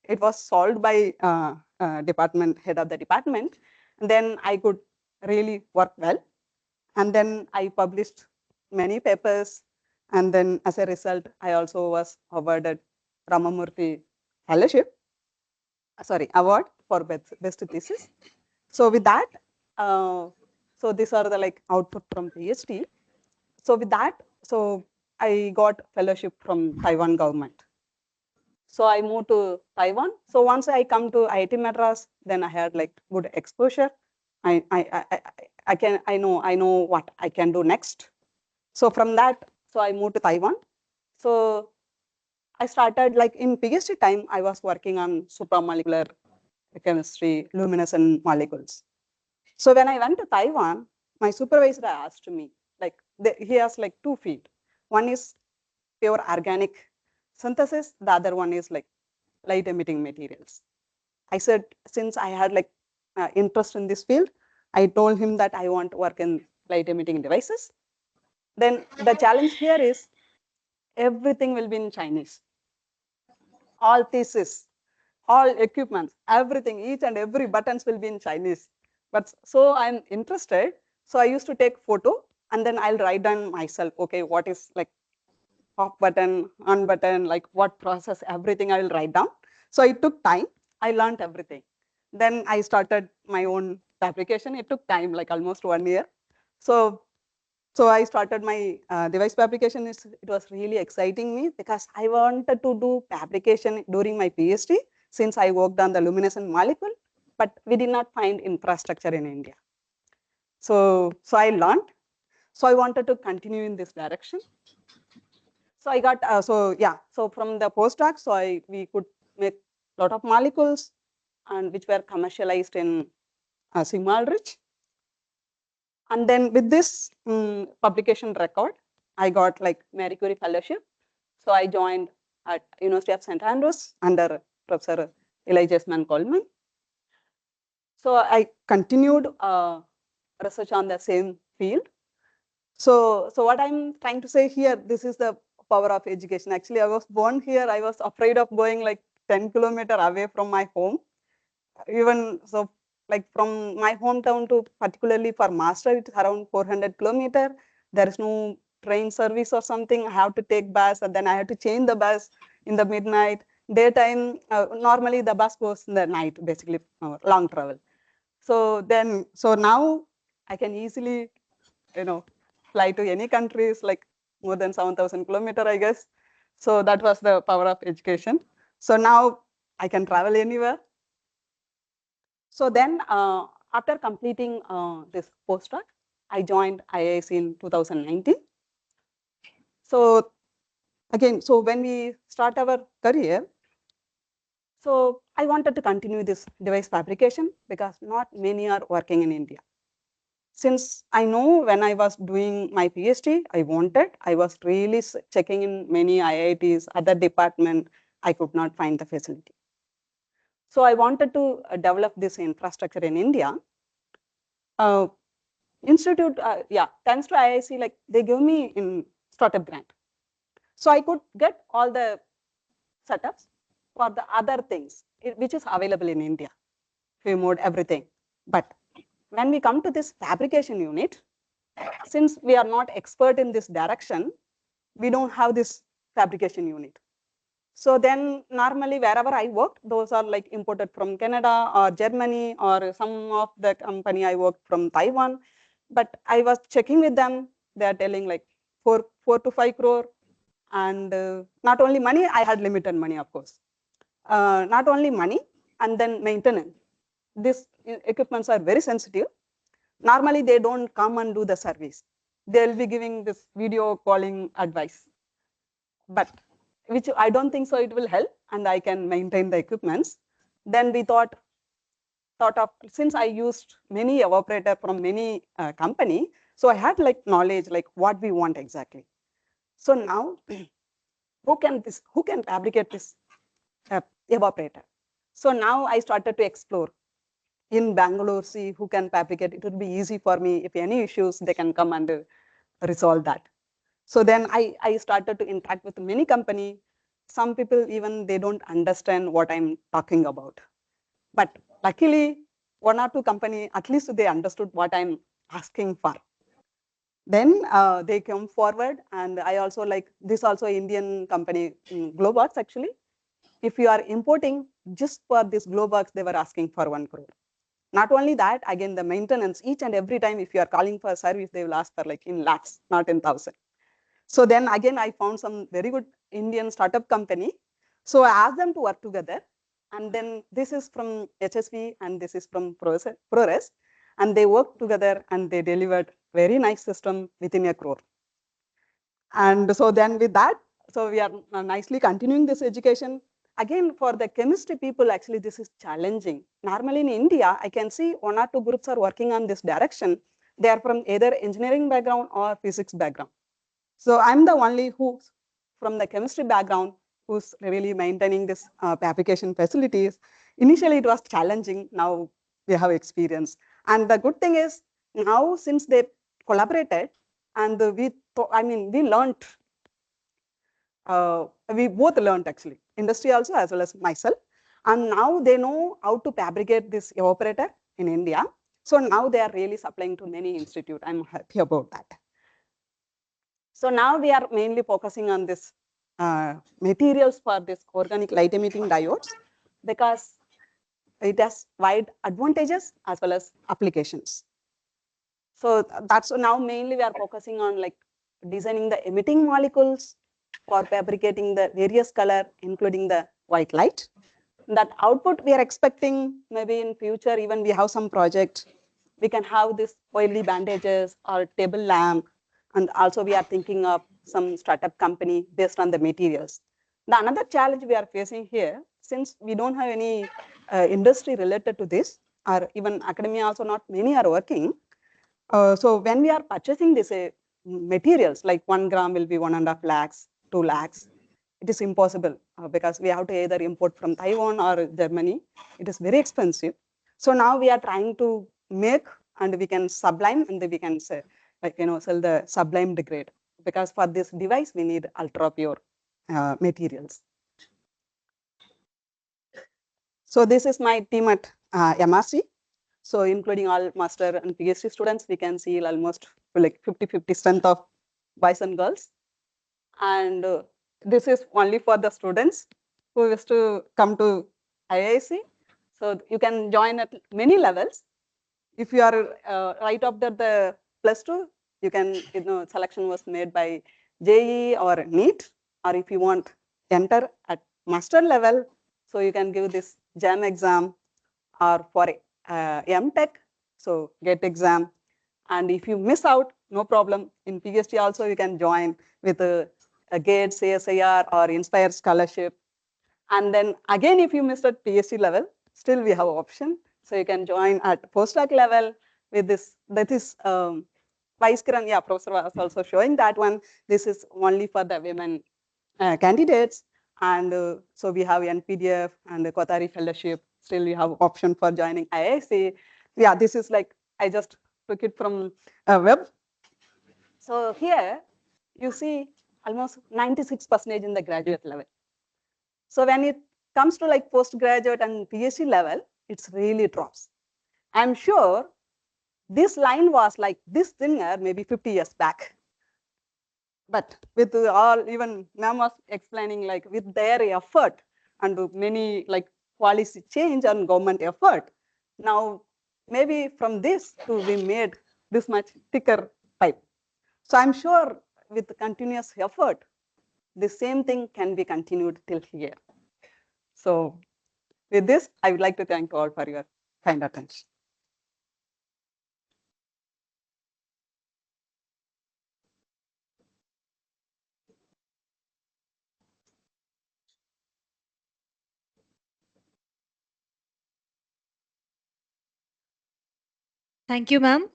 it was solved by department head of the department. And then I could really work well. And then I published many papers. And then as a result, I also was awarded Ramamurthy Fellowship, award for best thesis. So with that, so these are the like output from PhD. So with that, so I got fellowship from Taiwan government. So I moved to Taiwan. So once I come to IIT Madras, then I had like good exposure. I know what I can do next. So from that, so I moved to Taiwan. So I started like in PhD time, I was working on supramolecular chemistry, luminescent molecules. So when I went to Taiwan, my supervisor asked me, like he has like two fields. One is pure organic synthesis. The other one is like light emitting materials. I said, since I had like interest in this field, I told him that I want to work in light emitting devices. Then the challenge here is everything will be in Chinese. All thesis, all equipments, everything, each and every buttons will be in Chinese. But so I'm interested. So I used to take photo and then I'll write down myself, okay, what is like off button, on button, like what process, everything I will write down. So it took time. I learned everything. Then I started my own fabrication. It took time, like almost 1 year. So I started my device fabrication. It was really exciting me because I wanted to do fabrication during my PhD since I worked on the luminescent molecule, but we did not find infrastructure in India. So I learned. So I wanted to continue in this direction. So I got, so from the postdoc, so we could make a lot of molecules and which were commercialized in Sigma-Aldrich. And then with this publication record, I got like Marie Curie Fellowship. So I joined at University of St. Andrews under Professor Elijah Coleman. So I continued research on the same field. So what I'm trying to say here, this is the power of education. Actually, I was born here. I was afraid of going like 10 kilometers away from my home. Even so, like from my hometown to particularly for master, it's around 400 kilometers. There is no train service or something. I have to take bus and then I have to change the bus in the midnight. Daytime, normally the bus goes in the night, basically long travel. So now I can easily, fly to any countries, like more than 7,000 kilometers, I guess. So that was the power of education. So now I can travel anywhere. So then after completing this postdoc, I joined IISc in 2019. So again, so when we start our career, so I wanted to continue this device fabrication because not many are working in India. Since I know when I was doing my PhD, I was really checking in many IITs, other departments, I could not find the facility. So I wanted to develop this infrastructure in India. Institute, thanks to IIC, like they give me in startup grant. So I could get all the setups for the other things, which is available in India, mode, everything. But when we come to this fabrication unit, since we are not expert in this direction, we don't have this fabrication unit. So then normally wherever I worked, those are like imported from Canada or Germany, or some of the company I worked from Taiwan. But I was checking with them, they are telling like 4 to 5 crore. And not only money, I had limited money, of course. Not only money, and then maintenance. These equipments are very sensitive. Normally, they don't come and do the service. They'll be giving this video calling advice. But which I don't think so it will help, and I can maintain the equipments. Then we thought of, since I used many evaporator from many company, so I had like knowledge like what we want exactly. So now who can fabricate this evaporator? So now I started to explore in Bangalore, see who can fabricate. It would be easy for me. If any issues, they can come and resolve that. So then I started to interact with many companies. Some people even they don't understand what I'm talking about. But luckily, 1 or 2 companies, at least they understood what I'm asking for. Then they come forward, and I also like this also Indian company, Globox actually. If you are importing just for this Globox, they were asking for 1 crore. Not only that, again, the maintenance, each and every time if you are calling for a service, they will ask for like in lakhs, not in thousand. So then again, I found some very good Indian startup company. So I asked them to work together. And then this is from HSV and this is from ProRes. And they worked together and they delivered very nice system within 1 crore. And so then with that, so we are nicely continuing this education. Again, for the chemistry people, actually, this is challenging. Normally in India, I can see 1 or 2 groups are working on this direction. They are from either engineering background or physics background. So I'm the only who, from the chemistry background, who's really maintaining this application facilities. Initially, it was challenging. Now we have experience. And the good thing is, now since they collaborated, and we learned, we both learned actually, industry also as well as myself. And now they know how to fabricate this evaporator in India. So now they are really supplying to many institutes. I'm happy about that. So now we are mainly focusing on this materials for this organic light emitting diodes, because it has wide advantages as well as applications. So that's now mainly we are focusing on like designing the emitting molecules for fabricating the various color, including the white light. That output we are expecting maybe in future, even we have some project, we can have this oily bandages or table lamp. And also we are thinking of some startup company based on the materials. The another challenge we are facing here, since we don't have any industry related to this, or even academia also not many are working. So when we are purchasing these materials, like 1 gram will be 1.5 lakhs, 2 lakhs, it is impossible because we have to either import from Taiwan or Germany. It is very expensive. So now we are trying to make, and we can sublime, and then we can say, like, sell the sublimed grade, because for this device we need ultra pure materials. So this is my team at MRC. So including all master and PhD students, we can see almost like 50-50 strength of boys and girls. And this is only for the students who wish to come to IIC. So you can join at many levels. If you are right after the +2, you can, selection was made by JEE or NEET, or if you want enter at master level, so you can give this JAM exam, or for MTech, so GET exam. And if you miss out, no problem. In PhD also you can join with a GATE, CSIR, or Inspire scholarship. And then again, if you missed at PhD level, still we have option. So you can join at postdoc level with this. That is Vice Kiran, yeah, Professor was also showing that one. This is only for the women candidates. And so we have NPDF and the Kotari Fellowship. Still we have option for joining IIC. Yeah, this is like, I just took it from a web. So here you see almost 96% in the graduate level. So when it comes to like postgraduate and PhD level, it's really drops. I'm sure this line was like this thinner maybe 50 years back. But with all, even ma'am was explaining, like with their effort and many like policy change and government effort, now maybe from this to we made this much thicker pipe. So I'm sure with continuous effort, the same thing can be continued till here. So with this, I would like to thank all for your kind attention. Thank you, ma'am,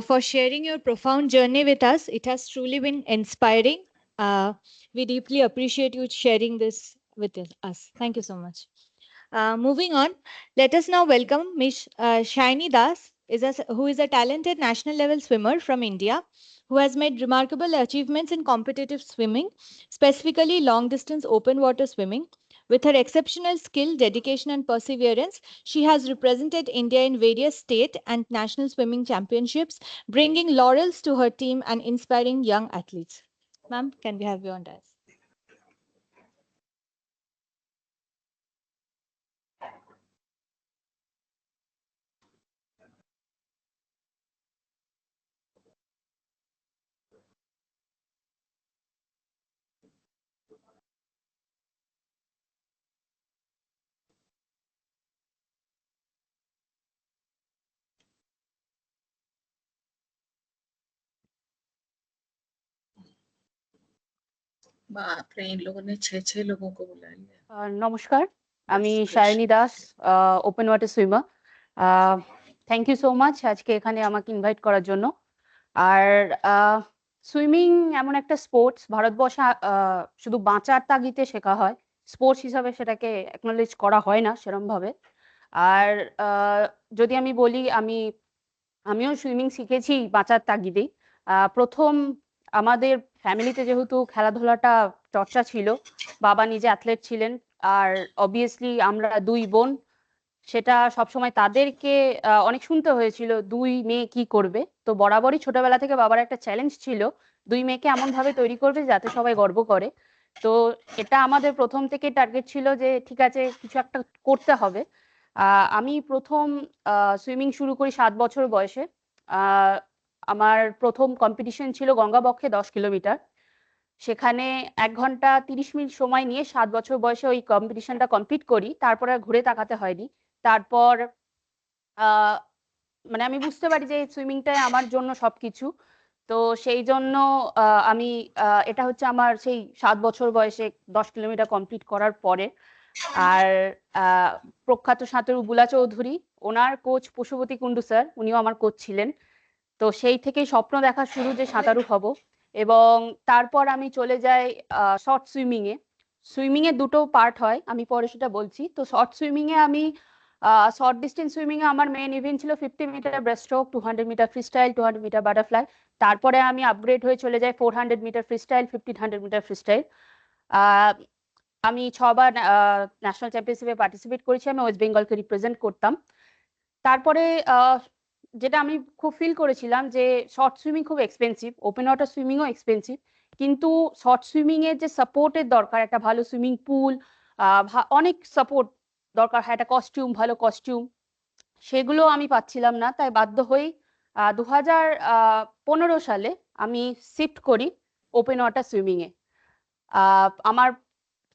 for sharing your profound journey with us. It has truly been inspiring. We deeply appreciate you sharing this with us. Thank you so much. Moving on, let us now welcome Ms. Shaini Das, who is a talented national level swimmer from India, who has made remarkable achievements in competitive swimming, specifically long distance open water swimming. With her exceptional skill, dedication, and perseverance, she has represented India in various state and national swimming championships, bringing laurels to her team and inspiring young athletes. Ma'am, can we have you on dais? बाप रे इन लोगों ने 6 लोगों को बुला लिया নমস্কার, আমি Sayani Das, open water swimmer. Thank you so much আজকে এখানে আমাকে ইনভাইট করার জন্য। আর সুইমিং এমন একটা স্পোর্টস, ভারতবর্ষে শুধু বাঁচার তাগিদে শেখা হয়, স্পোর্টস হিসাবে সেটাকে অ্যাকনোলেজ করা হয় না সেরমভাবে। আর যদি আমি বলি, আমিও সুইমিং শিখেছি বাঁচার তাগিদেই। প্রথম আমাদের ফ্যামিলিতে যেহেতু খেলাধুলাটা চর্চা ছিল, বাবা নিজে অ্যাথলেট ছিলেন, আর অবভিয়াসলি আমরা 2 বোন, সেটা সবসময় তাদেরকে অনেক শুনতে হয়েছিল 2 মেয়ে কি করবে। তো বরাবরই ছোটবেলা থেকে বাবার একটা চ্যালেঞ্জ ছিল 2 মেয়েকে এমনভাবে তৈরি করবে যাতে সবাই গর্ব করে। তো এটা আমাদের প্রথম থেকে টার্গেট ছিল যে ঠিক আছে কিছু একটা করতে হবে। আমি প্রথম সুইমিং শুরু করি 7 বছর বয়সে। আমার প্রথম কম্পিটিশন ছিল গঙ্গাবক্ষে 10 কিলোমিটার। সেখানে 1 ঘন্টা 30 মিনিট সময় নিয়ে 7 বছর বয়সে ওই কম্পিটিশনটা কমপ্লিট করি। তারপরে আর ঘুরে তাকাতে হয়নি। তারপর মানে আমি বুঝতে পারি যে সুইমিংটাই আমার জন্য সবকিছু। তো সেই জন্য আমি এটা হচ্ছে আমার সেই 7 বছর বয়সে 10 কিলোমিটার কমপ্লিট করার পরে। আর প্রখ্যাত সাঁতারু বুলা চৌধুরী, ওনার কোচ পশুপতি কুন্ডু স্যার, উনিও আমার কোচ ছিলেন। তো সেই থেকেই স্বপ্ন দেখা শুরু যে সাঁতারু হব। এবং তারপর আমি চলে যাই শর্ট সুইমিংয়ে। সুইমিংয়ে 2টো পার্ট হয়, আমি পরে সেটা বলছি। তো শর্ট সুইমিংয়ে আমি শর্ট ডিস্টেন্স সুইমিংয়ে আমার মেইন ইভেন্ট ছিল 50 metre breaststroke, 200 metre freestyle, 200 metre butterfly. তারপরে আমি আপগ্রেড হয়ে চলে যাই 400 মিটার ফ্রিস্টাইল, 1500 মিটার ফ্রিস্টাইল। আমি 6 বার ন্যাশনাল চ্যাম্পিয়নশিপে পার্টিসিপেট করেছি, আমি ওয়েস্ট বেঙ্গলকে রিপ্রেজেন্ট করতাম। তারপরে যেটা আমি খুব ফিল করেছিলাম যে শর্ট সুইমিং খুব এক্সপেন্সিভ, ওপেন ওয়াটার সুইমিংও এক্সপেন্সিভ, কিন্তু শর্ট সুইমিংয়ের যে সাপোর্টের দরকার, একটা ভালো সুইমিং পুল, অনেক সাপোর্ট দরকার হয়, একটা কস্টিউম, ভালো কস্টিউম, সেগুলো আমি পাচ্ছিলাম না। তাই বাধ্য হয়ে 2015 সালে আমি শিফট করি ওপেন ওয়াটার সুইমিংয়ে। আমার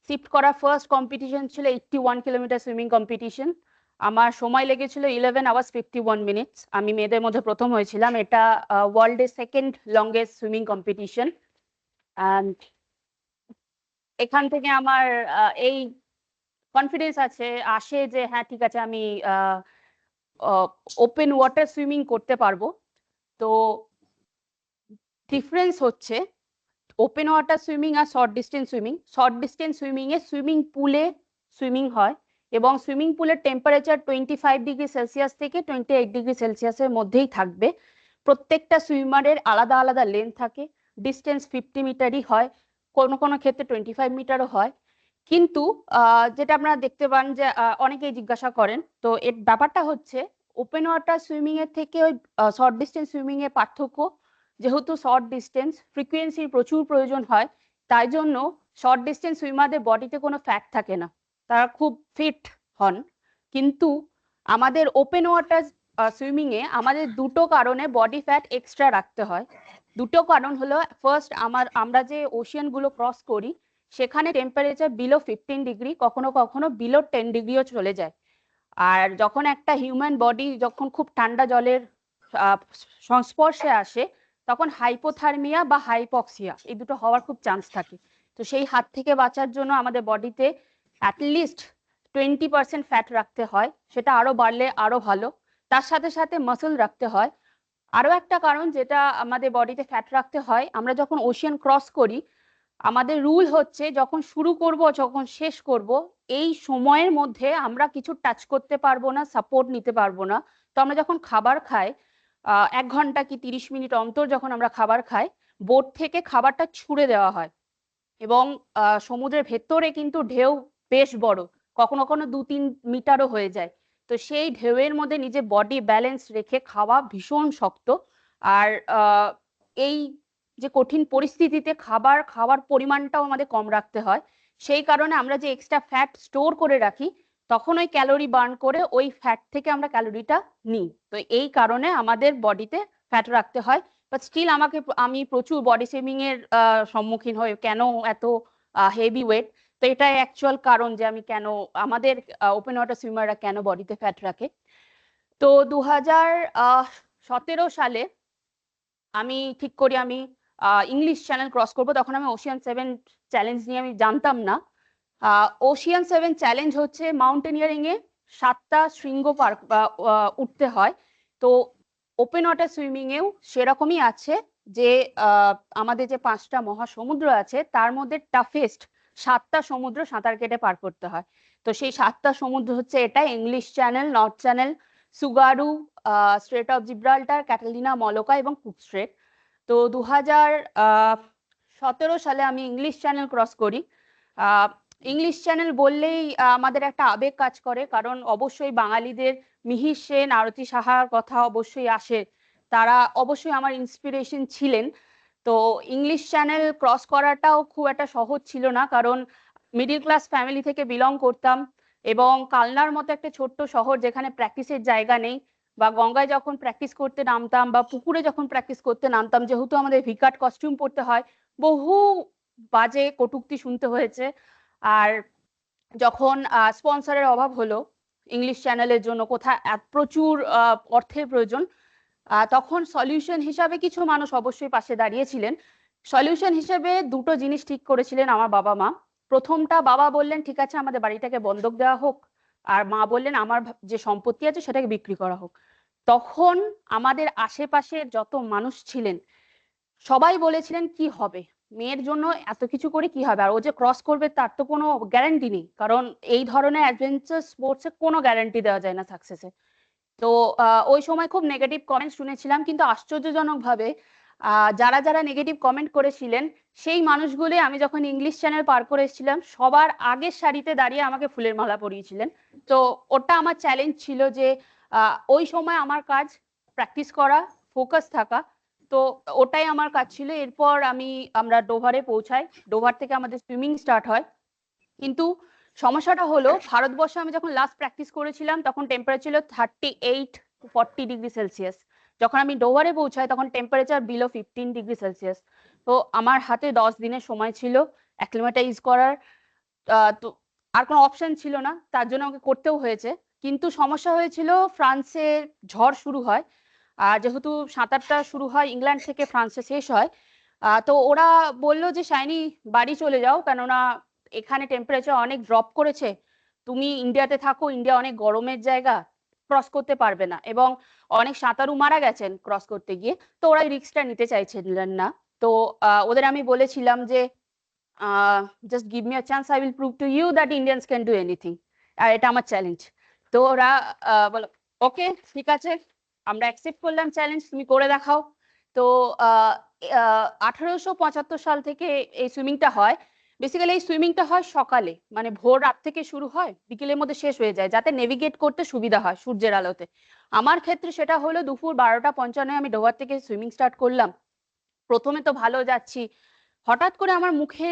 শিফট করা ফার্স্ট কম্পিটিশন ছিল 81 কিলোমিটার সুইমিং কম্পিটিশন। আমার সময় লেগেছিল 11 আওয়ার্স 51 মিনিটস। আমি মেয়েদের মধ্যে প্রথম হয়েছিলাম। এটা ওয়ার্ল্ডের second longest swimming competition. And এখান থেকে আমার এই কনফিডেন্স আসে যে হ্যাঁ ঠিক আছে, আমি ওপেন ওয়াটার সুইমিং করতে পারবো। তো ডিফারেন্স হচ্ছে ওপেন ওয়াটার সুইমিং আর short distance swimming. Short distance সুইমিংয়ে সুইমিং পুলে সুইমিং হয় এবং সুইমিং পুলের টেম্পারেচার 25 ডিগ্রি সেলসিয়াস থেকে 28 ডিগ্রি সেলসিয়াসের মধ্যেই থাকবে। প্রত্যেকটা সুইমারের আলাদা আলাদা লেন্থ থাকে। ডিস্টেন্স 50 মিটারই হয়, কোনো কোনো ক্ষেত্রে 25 মিটারও হয়। কিন্তু যেটা আপনারা দেখতে পান যে অনেকেই জিজ্ঞাসা করেন, তো এর ব্যাপারটা হচ্ছে ওপেন ওয়াটার সুইমিং এর থেকে ওই শর্ট ডিস্টেন্স সুইমিং এর পার্থক্য, যেহেতু শর্ট ডিস্টেন্স ফ্রিকোয়েন্সির প্রচুর প্রয়োজন হয়, তাই জন্য শর্ট ডিস্টেন্স সুইমারদের বডিতে কোনো ফ্যাট থাকে না, তারা খুব ফিট হন। কিন্তু আমাদের ওপেন ওয়াটার সুইমিং এ আমাদের দুটো কারণে বডি ফ্যাট এক্সট্রা রাখতে হয়। দুটো কারণ হলো, ফার্স্ট আমরা যে ওশিয়ান গুলো ক্রস করি সেখানে টেম্পারেচার বিলো 15 ডিগ্রি, কখনো কখনো বিলো 10 ডিগ্রিও চলে যায়। আর যখন একটা হিউম্যান বডি যখন খুব ঠান্ডা জলের সংস্পর্শে আসে তখন হাইপোথার্মিয়া বা হাইপক্সিয়া এই দুটো হওয়ার খুব চান্স থাকে। তো সেই হাত থেকে বাঁচার জন্য আমাদের বডিতে অ্যাটলিস্ট 20% ফ্যাট রাখতে হয়, সেটা আরো বাড়লে আরো ভালো। তার সাথে সাথে মাসল রাখতে হয়। আরো একটা কারণ যেটা আমাদের বডিতে ফ্যাট রাখতে হয়, আমরা যখন ওশিয়ান ক্রস করি আমাদের রুল হচ্ছে যখন শুরু করব যখন শেষ করব এই সময়ের মধ্যে আমরা কিছু টাচ করতে পারবো না, সাপোর্ট নিতে পারবো না। তো আমরা যখন খাবার খাই 1 ঘন্টা কি 30 মিনিট অন্তর যখন আমরা খাবার খাই, বোট থেকে খাবারটা ছুঁড়ে দেওয়া হয় এবং সমুদ্রের ভেতরে কিন্তু ঢেউ বেশ বড়, কখনো কখনো 2-3 মিটারও হয়ে যায়। তো সেই ঢেউয়ের মধ্যে নিজে বডি ব্যালেন্স রেখে খাওয়া ভীষণ শক্ত। আর এই যে কঠিন পরিস্থিতিতে খাওয়ার পরিমাণটাও আমাদের কম রাখতে হয়। সেই কারণে আমরা যে এক্সট্রা ফ্যাট স্টোর করে রাখি তখন ওই ক্যালোরি বার্ন করে ওই ফ্যাট থেকে আমরা ক্যালোরিটা নিই। তো এই কারণে আমাদের বডিতে ফ্যাট রাখতে হয়। বাট স্টিল আমি প্রচুর বডি শেমিং এর সম্মুখীন হই, কেন এত হেভি ওয়েট। তো এটাই অ্যাকচুয়াল কারণ যে আমি কেন আমাদের ওপেন ওয়াটার সুইমাররা কেন বডিতে ফ্যাট রাখে। তো 2017 সালে আমি ঠিক করি আমি ইংলিশ চ্যানেল ক্রস করব। তখন আমি ওশিয়ান 7 চ্যালেঞ্জ নিয়ে আমি জানতাম না। ওশিয়ান 7 চ্যালেঞ্জ হচ্ছে মাউন্টেনিয়ারিং এ 7টা শৃঙ্গ পার উঠতে হয়। তো ওপেন ওয়াটার সুইমিং এও সেরকমই আছে যে আমাদের যে 5টা মহাসমুদ্র আছে তার মধ্যে টাফেস্ট 7টা সমুদ্র সাঁতার কেটে পার করতে হয়। তো সেই 7টা সমুদ্র হচ্ছে এটা English Channel, North Channel, Tsugaru, Strait of Gibraltar, Catalina, Molokai এবং কুক স্ট্রেট। তো 2017 সালে আমি ইংলিশ চ্যানেল ক্রস করি। ইংলিশ চ্যানেল বললেই আমাদের একটা আবেগ কাজ করে, কারণ অবশ্যই বাঙালিদের মিহির সেন, আরতি সাহার কথা অবশ্যই আসে, তারা অবশ্যই আমার ইন্সপিরেশন ছিলেন। তো ইংলিশ চ্যানেল ক্রস করাটাও খুব একটা সহজ ছিল না, কারণ মিডিল ক্লাস ফ্যামিলি থেকে বিলং করতাম এবং কালনার মতো একটা ছোট্ট শহর যেখানে প্র্যাকটিসের জায়গা নেই, বা গঙ্গায় যখন প্র্যাকটিস করতে নামতাম বা পুকুরে যখন প্র্যাকটিস করতে নামতাম, যেহেতু আমাদের ভিকাট কস্টিউম পরতে হয়, বহু বাজে কটূক্তি শুনতে হয়েছে। আর যখন স্পন্সরের অভাব হলো ইংলিশ চ্যানেলের জন্য, কোথায় প্রচুর অর্থের প্রয়োজন, তখন সলিউশন হিসাবে কিছু মানুষ অবশ্যই পাশে দাঁড়িয়েছিলেন। সলিউশন হিসেবে দুটো জিনিস ঠিক করেছিলেন আমার বাবা মা। প্রথমটা, বাবা বললেন ঠিক আছে আমাদের বাড়িটাকে বন্ধক দেওয়া হোক, আর মা বললেন আমার যে সম্পত্তি আছে সেটাকে বিক্রি করা হোক। তখন আমাদের আশেপাশের যত মানুষ ছিলেন সবাই বলেছিলেন কি হবে, মেয়ের জন্য এত কিছু করে কি হবে, আর ও যে ক্রস করবে তার তো কোনো গ্যারান্টি নেই, কারণ এই ধরনের অ্যাডভেঞ্চার স্পোর্টসে কোনো গ্যারান্টি দেওয়া যায় না সাকসেসে। তো ওই সময় খুব নেগেটিভ কমেন্ট শুনেছিলাম, কিন্তু আশ্চর্যজনকভাবে যারা যারা নেগেটিভ কমেন্ট করেছিলেন সেই মানুষগুলি আমি যখন ইংলিশ চ্যানেল পার করে এসেছিলাম সবার আগের সারিতে দাঁড়িয়ে আমাকে ফুলের মালা পরিয়েছিলেন। তো ওটা আমার চ্যালেঞ্জ ছিল যে ওই সময় আমার কাজ প্র্যাকটিস করা, ফোকাস থাকা। তো ওটাই আমার কাজ ছিল। এরপর আমরা ডোভারে পৌঁছাই, ডোভার থেকে আমাদের সুইমিং স্টার্ট হয়। কিন্তু সমস্যাটা হলো, ভারতবর্ষে আমি যখন লাস্ট প্র্যাকটিস করেছিলাম তখন টেম্পারেচার ছিল 38-40 ডিগ্রি সেলসিয়াস। যখন আমি ডোভারে পৌঁছাই তখন টেম্পারেচার বিলো 15 ডিগ্রি সেলসিয়াস। তো আমার হাতে 10 দিনের সময় ছিল অ্যাক্লিমেটাইজ করার, তো আর কোনো অপশন ছিল না, তার জন্য আমাকে করতেও হয়েছে। কিন্তু সমস্যা হয়েছিল ফ্রান্সে ঝড় শুরু হয়, আর যেহেতু সাঁতারটা শুরু হয় ইংল্যান্ড থেকে ফ্রান্সে শেষ হয়, তো ওরা বলল যে শাইনি বাড়ি চলে যাও, কেননা এখানে টেম্পারেচার অনেক ড্রপ করেছে, তুমি ইন্ডিয়াতে থাকো, ইন্ডিয়া অনেক গরমের জায়গা, ক্রস করতে পারবে না, এবং অনেক সাঁতারু মারা গেছেন ক্রস করতে গিয়ে, তো ওরা রিস্কটা নিতে চাইছিলেন না। তো ওদের আমি বলেছিলাম যে just give me a chance, I will prove to you that Indians can do anything, আর এটা আমার চ্যালেঞ্জ। তো ওরা বলো ওকে ঠিক আছে, আমরা অ্যাকসেপ্ট করলাম চ্যালেঞ্জ, তুমি করে দেখাও। তো 1875 সাল থেকে এই সুইমিংটা হয়। বেসিক্যালি এই সুইমিংটা হয় সকালে, মানে ভোর রাত থেকে শুরু হয়, বিকেলের মধ্যে শেষ হয়ে যায়, যাতে নেভিগেট করতে সুবিধা হয় সূর্যের আলোতে। আমার ক্ষেত্রে সেটা হলো দুপুর 12:55 আমি ডোবার থেকে সুইমিং স্টার্ট করলাম। প্রথমে তো ভালো যাচ্ছি, হঠাৎ করে আমার মুখে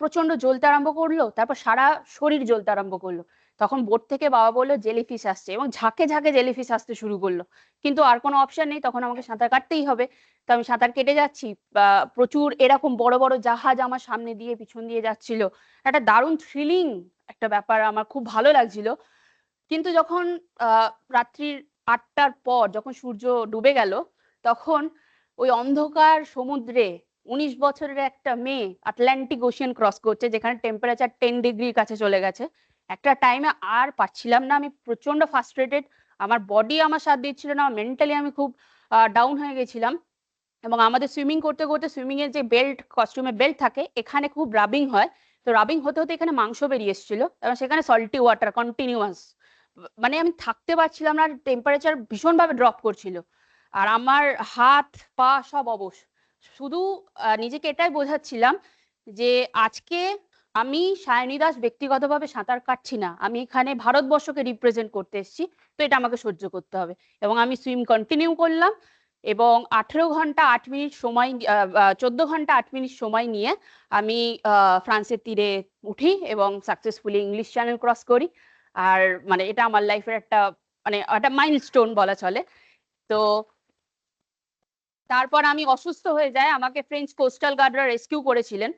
প্রচন্ড জ্বলতে আরম্ভ করলো, তারপর সারা শরীর জ্বলতে আরম্ভ করলো। তখন বোট থেকে বাবা বললো জেলিফিশ আসছে, এবং ঝাঁকে ঝাঁকে জেলিফিশ আসতে শুরু করলো। কিন্তু আর কোনো অপশন নেই, তখন আমাকে সাঁতার কাটতেই হবে। তো আমি সাঁতার কেটে যাচ্ছি, প্রচুর এরকম বড় বড় জাহাজ আমার সামনে দিয়ে পিছন দিয়ে যাচ্ছিল, একটা দারুণ থ্রিলিং একটা ব্যাপার, আমার খুব ভালো লাগছিল। কিন্তু যখন রাত্রির 8টার পর যখন সূর্য ডুবে গেল, তখন ওই অন্ধকার সমুদ্রে 19 বছরের একটা মেয়ে আটলান্টিক ওশিয়ান ক্রস করছে, যেখানে টেম্পারেচার 10 ডিগ্রির কাছে চলে গেছে। একটা টাইমে আর পারছিলাম না, আমি প্রচন্ড ফ্রাস্ট্রেটেড, আমার বডি আমার সাথ দিচ্ছিল না, মেন্টালি আমি খুব ডাউন হয়ে গেছিলাম। এবং আমাদের সুইমিং করতে করতে সুইমিং এর যে বেল্ট, কস্টিউমে বেল্ট থাকে, এখানে খুব রাবিং হয়। তো রাবিং হতে হতে এখানে মাংস বেরিয়ে এসেছিল, এবং সেখানে সল্টি ওয়াটার কন্টিনিউয়াস, মানে আমি থাকতে পারছিলাম না, টেম্পারেচার ভীষণভাবে ড্রপ করছিল, আর আমার হাত পা সব অবশ। শুধু নিজেকে এটাই বোঝাচ্ছিলাম যে আজকে আমি সায়নী দাস ব্যক্তিগতভাবে সাঁতার কাটছি না, আমি এখানে ভারতবর্ষকে রিপ্রেজেন্ট করতে এসেছি, তো এটা আমাকে সহ্য করতে হবে। এবং আমি সুইম কন্টিনিউ করলাম, এবং 18 ঘন্টা 8 মিনিট সময়, 14 ঘন্টা 8 মিনিট সময় নিয়ে আমি ফ্রান্সের তীরে উঠি এবং সাকসেসফুলি ইংলিশ চ্যানেল ক্রস করি। আর মানে এটা আমার লাইফের একটা, মানে একটা মাইলস্টোন বলা চলে। তো তারপর আমি অসুস্থ হয়ে যাই, আমাকে ফ্রেঞ্চ কোস্টাল গার্ডরা রেস্কিউ করেছিলেন।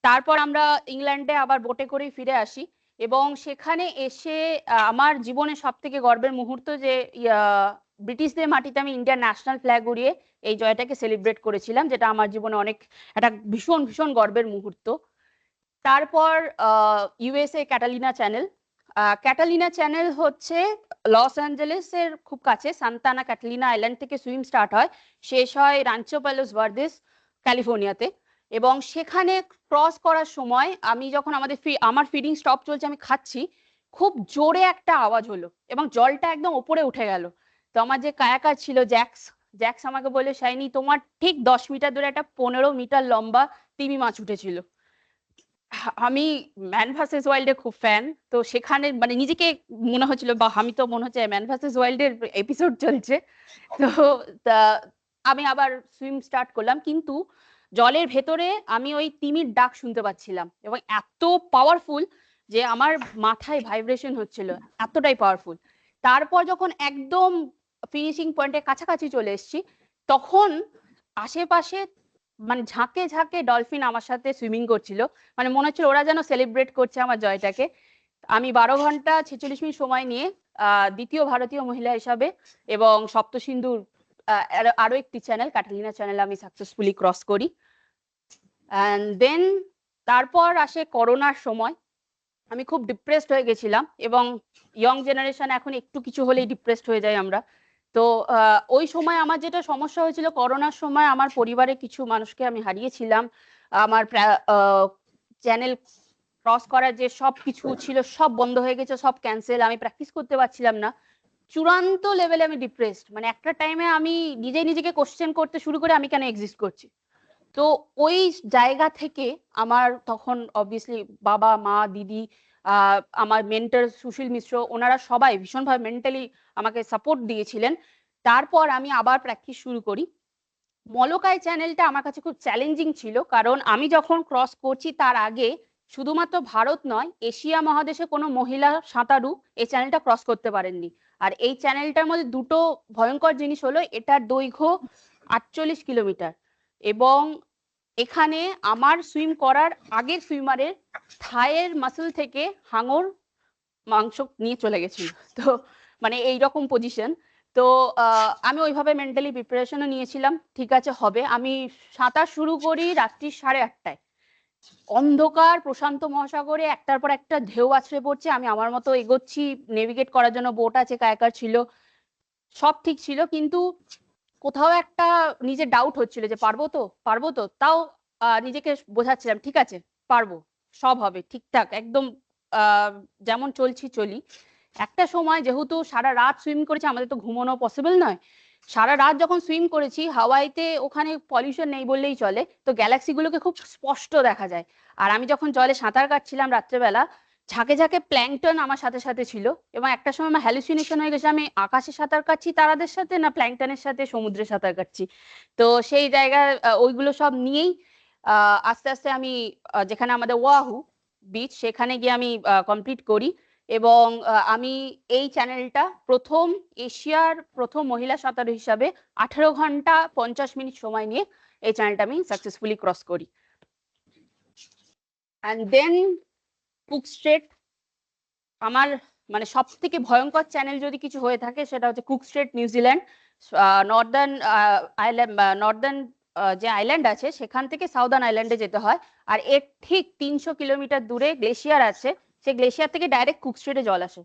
তারপর আমরা ইংল্যান্ডে আবার বোটে করেই ফিরে আসি, এবং সেখানে এসে আমার জীবনে সব থেকে গর্বের মুহূর্ত যে ব্রিটিশদের মাটিতে আমি ইন্ডিয়ান ন্যাশনাল ফ্ল্যাগ উড়িয়ে এই জয়টাকে সেলিব্রেট করেছিলাম, যেটা আমার জীবনে অনেক একটা ভীষণ ভীষণ গর্বের মুহূর্ত। তারপর USA Catalina channel, Catalina channel হচ্ছে লস অ্যাঞ্জেলেসের খুব কাছে, সান্তানা ক্যাটালিনা আইল্যান্ড থেকে সুইম স্টার্ট হয়, শেষ হয় রাঞ্চো প্যালোস ভার্দেস ক্যালিফোর্নিয়াতে। এবং সেখানে ক্রস করার সময় আমি যখন আমার ফিডিং স্টপ চলছে, আমি খাচ্ছি, খুব জোরে একটা আওয়াজ হলো এবং জলটা একদম ওপরে উঠে গেল। তো আমার যে কায়াকার ছিল জ্যাক্স, জ্যাক্স আমাকে বলে শাইনি তোমার ঠিক 10 মিটার দূরে একটা 15 মিটার লম্বা তিমি মাছ উঠেছিল। আমি ম্যান ভার্সেস ওয়াইল্ডের খুব ফ্যান, তো সেখানে মানে নিজেকে মনে হচ্ছিল বা আমি তো মনে হচ্ছে ম্যান ভার্সেস ওয়াইল্ডের এপিসোড চলছে। তো আমি আবার সুইম স্টার্ট করলাম, কিন্তু জলের ভেতরে আমি ওই তিমির ডাক শুনতে পাচ্ছিলাম, এবং এত পাওয়ারফুল যে আমার মাথায় ভাইব্রেশন হচ্ছিল, এতটাই পাওয়ারফুল। তারপর যখন একদম ফিনিশিং পয়েন্টের কাছাকাছি চলে এসেছি, তখন আশেপাশে মানে ঝাঁকে ঝাঁকে ডলফিন আমার সাথে সুইমিং করছিল, মানে মনে হচ্ছিল ওরা যেন সেলিব্রেট করছে আমার জয়টাকে। আমি 12 ঘন্টা 46 মিনিট সময় নিয়ে দ্বিতীয় ভারতীয় মহিলা হিসাবে এবং সপ্তসিন্ধুর আরো একটি চ্যানেল ক্যাটালিনা চ্যানেল আমি সাকসেসফুলি ক্রস করি। অ্যান্ড দেন তারপর আসে করোনার সময়, আমি খুব ডিপ্রেসড হয়ে গেছিলাম, এবং ইয়ং জেনারেশন এখন একটু কিছু হলেই ডিপ্রেসড হয়ে যায় আমরা। তো ওই সময় আমার যেটা সমস্যা হয়েছিল, করোনার সময় আমার পরিবারে কিছু মানুষকে আমি হারিয়েছিলাম, আমার চ্যানেল ক্রস করার যে সব কিছু ছিল সব বন্ধ হয়ে গেছে, সব ক্যান্সেল, আমি প্র্যাকটিস করতে পারছিলাম না, চূড়ান্ত লেভেলে আমি ডিপ্রেসড, মানে একটা টাইমে আমি নিজেকে কোশ্চেন করতে শুরু করে আমি কেন এক্সিস্ট করছি। তো ওই জায়গা থেকে আমার তখন অবভিয়াসলি বাবা মা দিদি আমার মেন্টর সুশীল মিশ্র, ওনারা সবাই ভীষণভাবে মেন্টালি আমাকে সাপোর্ট দিয়েছিলেন। তারপর আমি আবার প্র্যাকটিস শুরু করি। মলকাই চ্যানেলটা আমার কাছে খুব চ্যালেঞ্জিং ছিল, কারণ আমি যখন ক্রস করছি তার আগে শুধুমাত্র ভারত নয়, এশিয়া মহাদেশে কোনো মহিলা সাঁতারু এই চ্যানেলটা ক্রস করতে পারেননি। আর এই চ্যানেলটার মধ্যে দুটো ভয়ঙ্কর জিনিস হলো, এটার দৈর্ঘ্য 48 কিলোমিটার এবং এখানে আমার সুইম করার আগের সুইমারের থায়ের মাসল থেকে হাঙর মাংস নিয়ে চলে গেছিল। তো মানে এইরকম পজিশন। তো আমি ওইভাবে মেন্টালি প্রিপারেশনও নিয়েছিলাম, ঠিক আছে হবে। আমি সাঁতার শুরু করি রাত্রি 8:30টায়, অন্ধকার প্রশান্ত মহাসাগরে একটার পর একটা ঢেউ আছড়ে পড়ছে, আমি আমার মতো এগোচ্ছি, নেভিগেট করার জন্য বোট আছে, কায়াকার ছিল, সব ঠিক ছিল, কিন্তু কোথাও একটা নিজের ডাউট হচ্ছিল যে পারবো তো তাও নিজেকে বোঝাচ্ছিলাম ঠিক আছে পারবো, সব হবে ঠিকঠাক, একদম যেমন চলি। একটা সময় যেহেতু সারা রাত সুইম করেছি, আমাদের তো ঘুমানো পসিবল নয়, সারা রাত যখন সুইম করেছি হাওয়াইতে ওখানে পলিউশন নেই বললেই চলে, তো গ্যালাক্সিগুলোকে খুব স্পষ্ট দেখা যায়। আর আমি যখন জলে সাঁতার কাটছিলাম রাত্রেবেলা, ঝাঁকে ঝাঁকে প্ল্যাঙ্কটন আমার সাথে সাথে ছিল এবং একটা সময় আমার হ্যালুসিনেশন হয়ে গেছে আমি আকাশে সাঁতার কাটছি তারাদের সাথে না প্ল্যাঙ্কটনের সাথে সমুদ্রে সাঁতার কাটছি। তো সেই জায়গায় ওইগুলো সব নিয়েই আস্তে আস্তে আমি যেখানে আমাদের ওয়াহু বিচ সেখানে গিয়ে আমি কমপ্লিট করি এবং আমি এই চ্যানেলটা এশিয়ার প্রথম মহিলা সাঁতারু হিসাবে 18 ঘন্টা 50 মিনিট সময় নিয়ে এই চ্যানেলটা আমি সাকসেসফুলি ক্রস করি। অ্যান্ড দেন কুক স্ট্রেট, আমার মানে সব থেকে ভয়ঙ্কর চ্যানেল যদি কিছু হয়ে থাকে সেটা হচ্ছে কুক স্ট্রেট নিউজিল্যান্ড, নর্দার্ন যে আইল্যান্ড আছে সেখান থেকে সাউদার্ন আইল্যান্ডে যেতে হয়, আর এর ঠিক 300 কিলোমিটার দূরে গ্লেশিয়ার আছে, সেই গ্লেশিয়ার থেকে ডাইরেক্ট কুক স্ট্রেটে জল আসে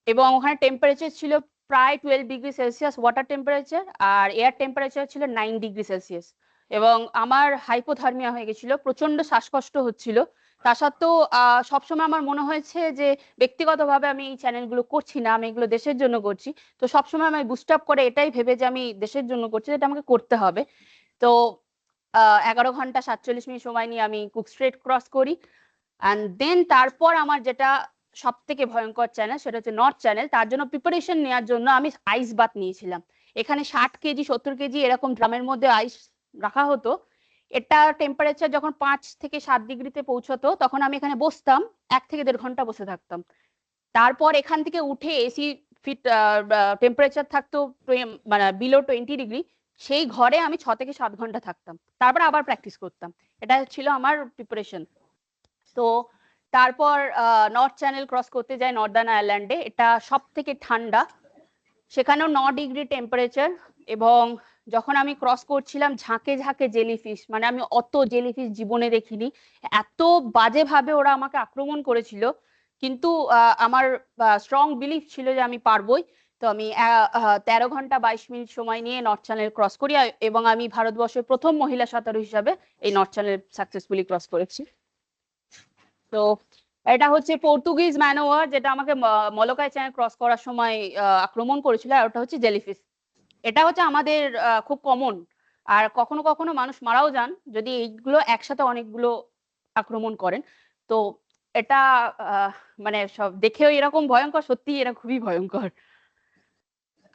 এবং ওখানে টেম্পারেচার ছিল প্রায় 12 ডিগ্রি সেলসিয়াস ওয়াটার টেম্পারেচার, আর এয়ার টেম্পারেচার ছিল 9 ডিগ্রি সেলসিয়াস এবং আমার হাইপোথার্মিয়া হয়ে গেছিল, প্রচন্ড শ্বাসকষ্ট হচ্ছিল। তা সত্ত্বেও সবসময় আমার মনে হয়েছে যে ব্যক্তিগতভাবে আমি এই চ্যানেলগুলো করছি না, আমি এগুলো দেশের জন্য করছি, তো সবসময় আমি বুস্ট আপ করে এটাই ভেবে যে আমি দেশের জন্য করছি, এটা আমাকে করতে হবে। তো 11 ঘন্টা 47 মিনিট সময় নিয়ে আমি কুক স্ট্রেট ক্রস করি। অ্যান্ড দেন তারপর আমার যেটা সব থেকে ভয়ঙ্কর চ্যানেল সেটা হচ্ছে নর্থ চ্যানেল। তার জন্য প্রিপারেশন নেওয়ার জন্য আমি আইস বাথ নিয়েছিলাম। এখানে 60 কেজি 70 কেজি এরকম ড্রামের মধ্যে আইস রাখা হতো, এটা টেম্পারেচার যখন 5 থেকে 7 ডিগ্রিতে পৌঁছতো তখন আমি এখানে বসতাম, 1 থেকে 1.5 ঘন্টা বসে থাকতাম। তারপর এখান থেকে উঠে এসি ফিট টেম্পারেচার থাকতো মানে বিলো 20 ডিগ্রি, সেই ঘরে আমি 6 থেকে 7 ঘন্টা থাকতাম, তারপর আবার প্র্যাকটিস করতাম। এটা ছিল আমার প্রিপারেশন। তো তারপর নর্থ চ্যানেল ক্রস করতে যাই নর্দার্ন আয়ারল্যান্ডে, এটা সব থেকে ঠান্ডা, সেখানেও 9 ডিগ্রি টেম্পারেচার এবং যখন আমি ক্রস করছিলাম ঝাঁকে ঝাঁকে জেলিফিশ, মানে আমি অত জেলিফিশ জীবনে দেখিনি, এত বাজেভাবে ওরা আমাকে আক্রমণ করেছিল, কিন্তু আমার স্ট্রং বিলিফ ছিল যে আমি পারবোই। তো আমি 13 ঘন্টা 22 মিনিট সময় নিয়ে নর্থ চ্যানেল ক্রস করি এবং আমি ভারতবর্ষের প্রথম মহিলা সাঁতারু হিসাবে এই নর্থ চ্যানেল সাকসেসফুলি ক্রস করেছি। তো এটা হচ্ছে পর্তুগিজ ম্যানোয়ার, যেটা আমাকে মলকাই চ্যানেল ক্রস করার সময় আক্রমণ করেছিল, আর ওটা হচ্ছে জেলিফিশ। এটা হচ্ছে আমাদের খুব কমন, আর কখনো কখনো মানুষ মারাও যান যদি এইগুলো একসাথে অনেকগুলো আক্রমণ করেন। তো এটা মানে সব দেখেও এরকম ভয়ঙ্কর, সত্যি এরা খুবই ভয়ঙ্কর।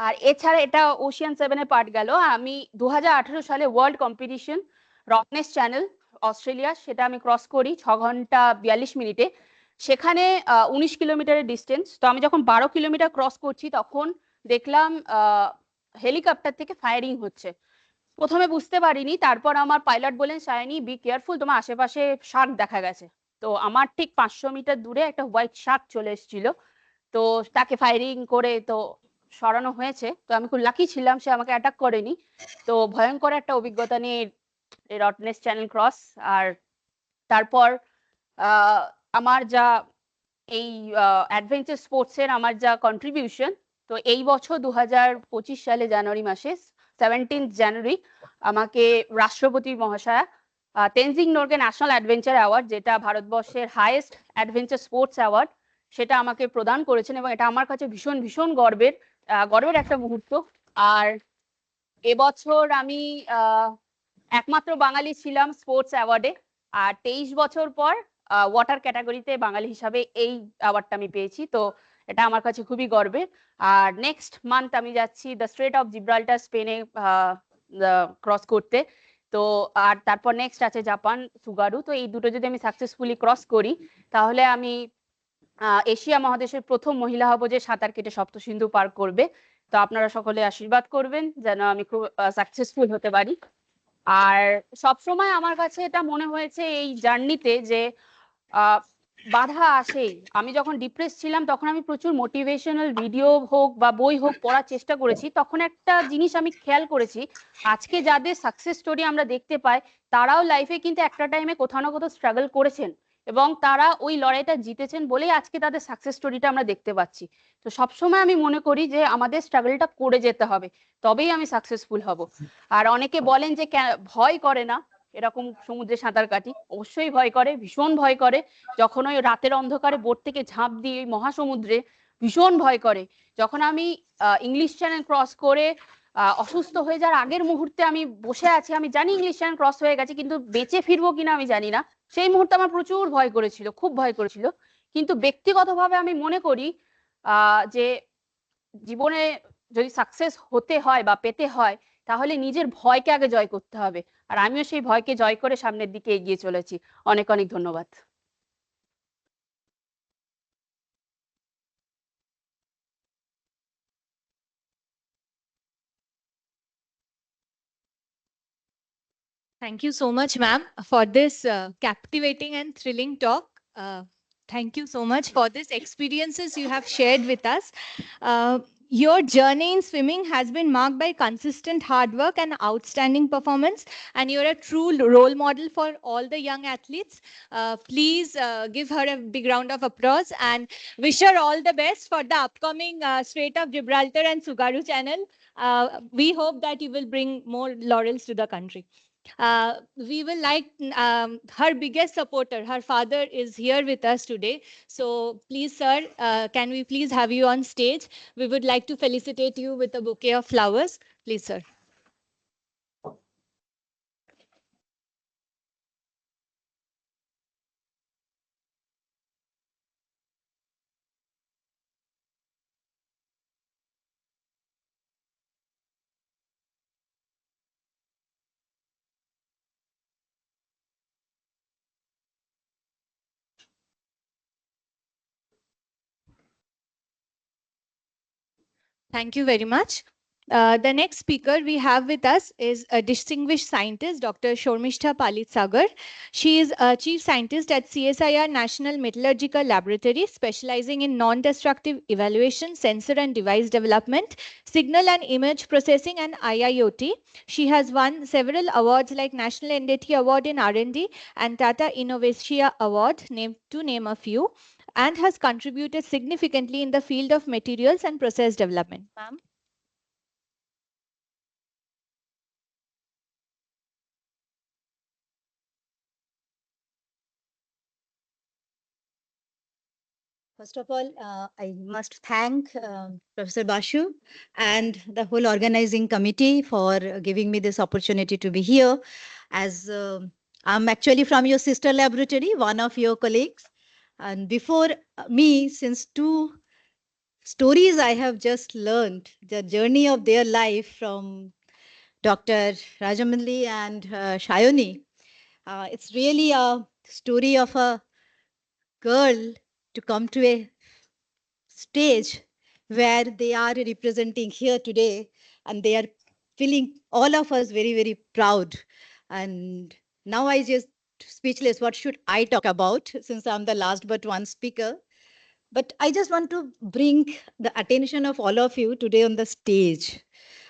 আর এছাড়া এটা ওশিয়ান 7 এর পার্ট গেল। আমি 2018 সালে ওয়ার্ল্ড কম্পিটিশন রকনেস চ্যানেল অস্ট্রেলিয়া, সেটা আমি ক্রস করি 6 ঘন্টা 42 মিনিটে। সেখানে 19 কিলোমিটারের ডিস্টেন্স। তো আমি যখন 12 কিলোমিটার ক্রস করছি তখন দেখলাম হেলিকপ্টার থেকে ফায়ারিং হচ্ছে। প্রথমে বুঝতে পারিনি, তারপর আমার পাইলট বলেন সায়নী বি কেয়ারফুল, তোমার আশেপাশে শার্ক দেখা গেছে। তো আমার ঠিক 500 মিটার দূরে একটা হোয়াইট শার্ক চলে এসেছিল, তো তাকে ফায়ারিং করে তো সরানো হয়েছে। তো আমি খুব লাকি ছিলাম, সে আমাকে অ্যাটাক করেনি। তো ভয়ঙ্কর একটা অভিজ্ঞতা নিয়ে রটনেস চ্যানেল ক্রস। আর তারপর আমার যা এই অ্যাডভেঞ্চার স্পোর্টসের আমার যা কন্ট্রিবিউশন, তো এই বছর 2025 সালে জানুয়ারি মাসে 17 জানুয়ারি আমাকে রাষ্ট্রপতি মহাশয়া Tenzing Norgay National Adventure Award, যেটা ভারতবর্ষের হাইয়েস্ট অ্যাডভেঞ্চার স্পোর্টস অ্যাওয়ার্ড, সেটা আমাকে প্রদান করেছেন এবং এটা আমার কাছে ভীষণ ভীষণ গর্বের একটা মুহূর্ত। আর এবছর আমি একমাত্র বাঙালি ছিলাম স্পোর্টস অ্যাওয়ার্ডে, আর 23 বছর পর ওয়াটার ক্যাটাগরিতে বাঙালি হিসাবে এই অ্যাওয়ার্ডটা আমি পেয়েছি। তো এটা আমার কাছে খুবই গর্বের। আর নেক্সট মান্থ আমি যাচ্ছি দ্য স্ট্রেট অফ জিব্রাল্টার স্পেনে ক্রস করতে। তো আর তারপর নেক্সট আছে জাপান সুগারু। তো এই দুটো যদি আমি সাকসেসফুলি ক্রস করি তাহলে আমি এশিয়া মহাদেশের প্রথম মহিলা হব যে সাঁতার কেটে সপ্তসিন্ধু পার করবে। তো আপনারা সকলে আশীর্বাদ করবেন যেন আমি খুব সাকসেসফুল হতে পারি। আর সবসময় আমার কাছে এটা মনে হয়েছে এই জার্নিতে যে বাধা আসেই। আমি যখন ডিপ্রেস ছিলাম তখন আমি প্রচুর মোটিভেশনাল ভিডিও হোক বা বই হোক পড়ার চেষ্টা করেছি। তখন একটা জিনিস আমি খেয়াল করেছি, আজকে যাদের সাকসেস স্টোরি আমরা দেখতে পাই তারাও লাইফে কিন্তু একটা টাইমে কোথাও না কোথাও স্ট্রাগল করেছেন এবং তারা ওই লড়াইটা জিতেছেন বলেই আজকে তাদের সাকসেস স্টোরিটা আমরা দেখতে পাচ্ছি। তো সবসময় আমি মনে করি যে আমাদের স্ট্রাগলটা করে যেতে হবে, তবেই আমি সাকসেসফুল হব। আর অনেকে বলেন যে ভয় করে না এরকম সমুদ্রে সাঁতার কাটি, অবশ্যই ভয় করে, ভীষণ ভয় করে। যখন ওই রাতের অন্ধকারে বোট থেকে ঝাঁপ দিই ওই মহাসমুদ্রে, ভীষণ ভয় করে। যখন আমি ইংলিশ চ্যানেল ক্রস করে অসুস্থ হয়ে যাওয়ার আগের মুহূর্তে আমি বসে আছি, আমি জানি ইংলিশ চ্যানেল ক্রস হয়ে গেছে কিন্তু বেঁচে ফিরবো কিনা আমি জানি না, সেই মুহূর্তে আমার প্রচুর ভয় করেছিল, খুব ভয় করেছিল। কিন্তু ব্যক্তিগতভাবে আমি মনে করি যে জীবনে যদি সাকসেস হতে হয় বা পেতে হয় তাহলে নিজের ভয়কে আগে জয় করতে হবে। আর আমিও সেই ভয়কে জয় করে সামনের দিকে এগিয়ে চলেছি। অনেক অনেক ধন্যবাদ। Thank you so much, ma'am, for this captivating and thrilling talk. Thank you so much for these experiences you have shared with us. Your journey in swimming has been marked by consistent hard work and outstanding performance, and you're a true role model for all the young athletes. Please give her a big round of applause and wish her all the best for the upcoming Strait of Gibraltar and Sugaru channel. We hope that you will bring more laurels to the country. We will like her biggest supporter, her father is here with us today. So please, sir, can we please have you on stage? We would like to felicitate you with a bouquet of flowers. Please, sir. Thank you very much. The next speaker we have with us is a distinguished scientist, Dr. Shormishtha Palit Sagar. She is a chief scientist at CSIR National Metallurgical Laboratory, specializing in non-destructive evaluation, sensor and device development, signal and image processing, and IIoT. She has won several awards like National Endeti Award in R&D and Tata Innovatia Award, to name a few, and has contributed significantly in the field of materials and process development. Ma'am. First of all, I must thank Professor Bashu and the whole organizing committee for giving me this opportunity to be here. As I'm actually from your sister laboratory, one of your colleagues. And before me, since two stories I have just learned, the journey of their life from Dr. Rajamali and Shayoni. It's really a story of a girl to come to a stage where they are representing here today, and they are feeling all of us very, very proud. And now I just speechless. What should I talk about since I'm the last but one speaker? But I just want to bring the attention of all of you today on the stage.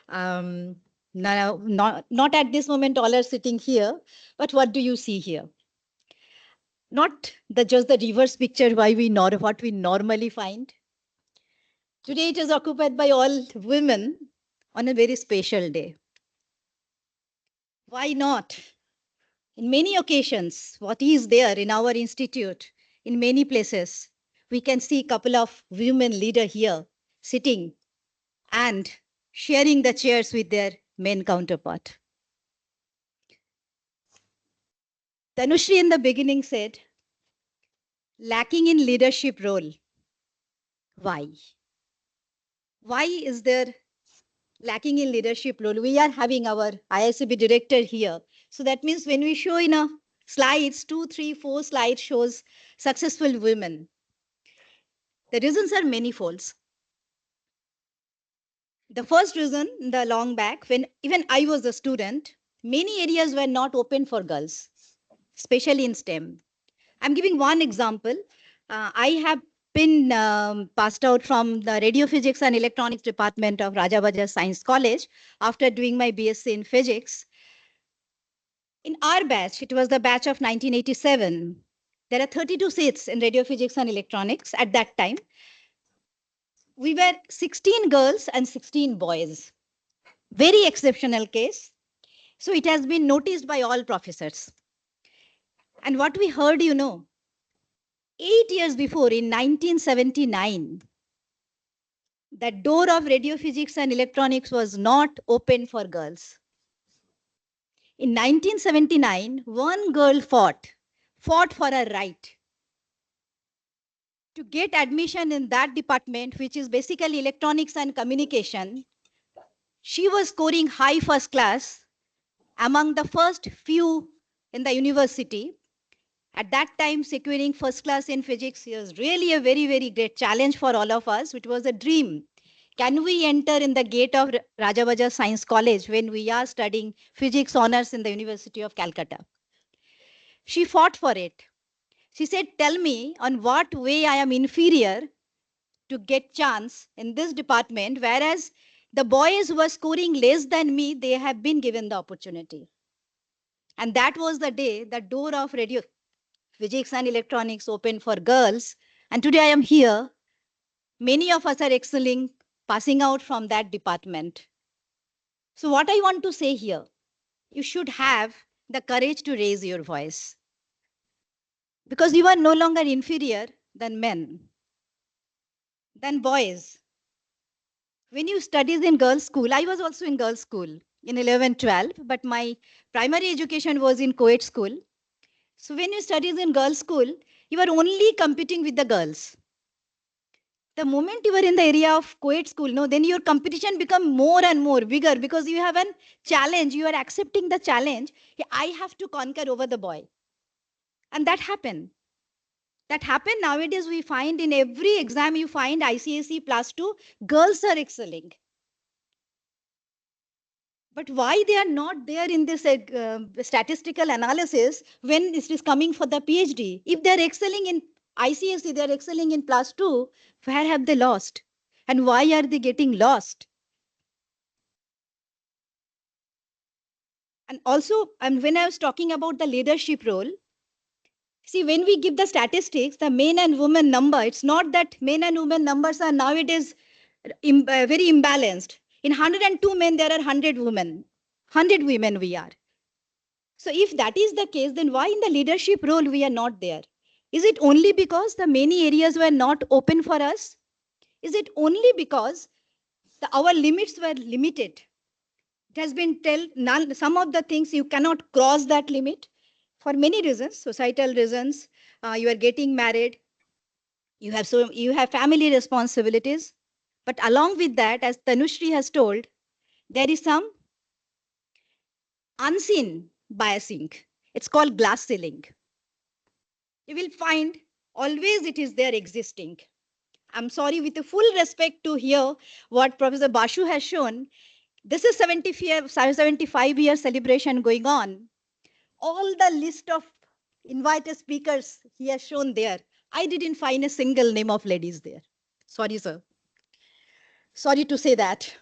Now, not at this moment, all are sitting here, but what do you see here? Not just the reverse picture, what we normally find. Today it is occupied by all women on a very special day. Why not? In many occasions, what is there in our institute, in many places, we can see a couple of women leaders here sitting and sharing the chairs with their men counterpart. Tanushri in the beginning said, lacking in leadership role. Why? Why is there lacking in leadership role? We are having our ISB director here. So that means when we show in a slides, 2, 3, 4 slides shows successful women. The reasons are manifolds. The first reason, the long back, when even I was a student, many areas were not open for girls, especially in STEM. I'm giving one example. I have been passed out from the Radio Physics and Electronics Department of Rajabaja Science College after doing my BSc in Physics. In our batch, it was the batch of 1987. There are 32 seats in Radio Physics and Electronics at that time. We were 16 girls and 16 boys. Very exceptional case. So it has been noticed by all professors. And what we heard, 8 years before, in 1979, the door of radio physics and electronics was not open for girls. In 1979, one girl fought for her right to get admission in that department, which is basically electronics and communication. She was scoring high first class among the first few in the university. At that time, securing first class in physics was really a very, very great challenge for all of us. It was a dream. Can we enter in the gate of Rajabaja Science College when we are studying physics honors in the University of Calcutta? She fought for it. She said, tell me on what way I am inferior to get chance in this department, whereas the boys who were scoring less than me, they have been given the opportunity. And that was the day the door of radio physics and electronics opened for girls. And today I am here. Many of us are excelling, passing out from that department. So what I want to say here, you should have the courage to raise your voice, because you are no longer inferior than men, than boys. When you studied in girls' school, I was also in girls' school in 11, 12, but my primary education was in co-ed school. So when you studied in girls' school, you were only competing with the girls. The moment you are in the area of co-ed school, no, then your competition become more and more bigger because you have a challenge. You are accepting the challenge. I have to conquer over the boy. And that happened. That happened nowadays. We find in every exam, you find ICSE plus 2, girls are excelling. But why they are not there in this statistical analysis when it is coming for the PhD? If they are excelling in ICSE, they are excelling in plus 2, where have they lost? And why are they getting lost? And also, when I was talking about the leadership role, see, when we give the statistics, the men and women number, it's not that men and women numbers are nowadays very imbalanced. In 102 men, there are 100 women. 100 women we are. So if that is the case, then why in the leadership role we are not there? Is it only because the many areas were not open for us? Is it only because our limits were limited? It has been some of the things you cannot cross that limit for many reasons, societal reasons. You are getting married. You have family responsibilities. But along with that, as Tanushri has told, there is some unseen biasing. It's called glass ceiling. You will find always it is there existing. I'm sorry, with the full respect to hear what Professor Bashu has shown, this is 75-year celebration going on. All the list of invited speakers he has shown there, I didn't find a single name of ladies there. Sorry, sir. Sorry to say that.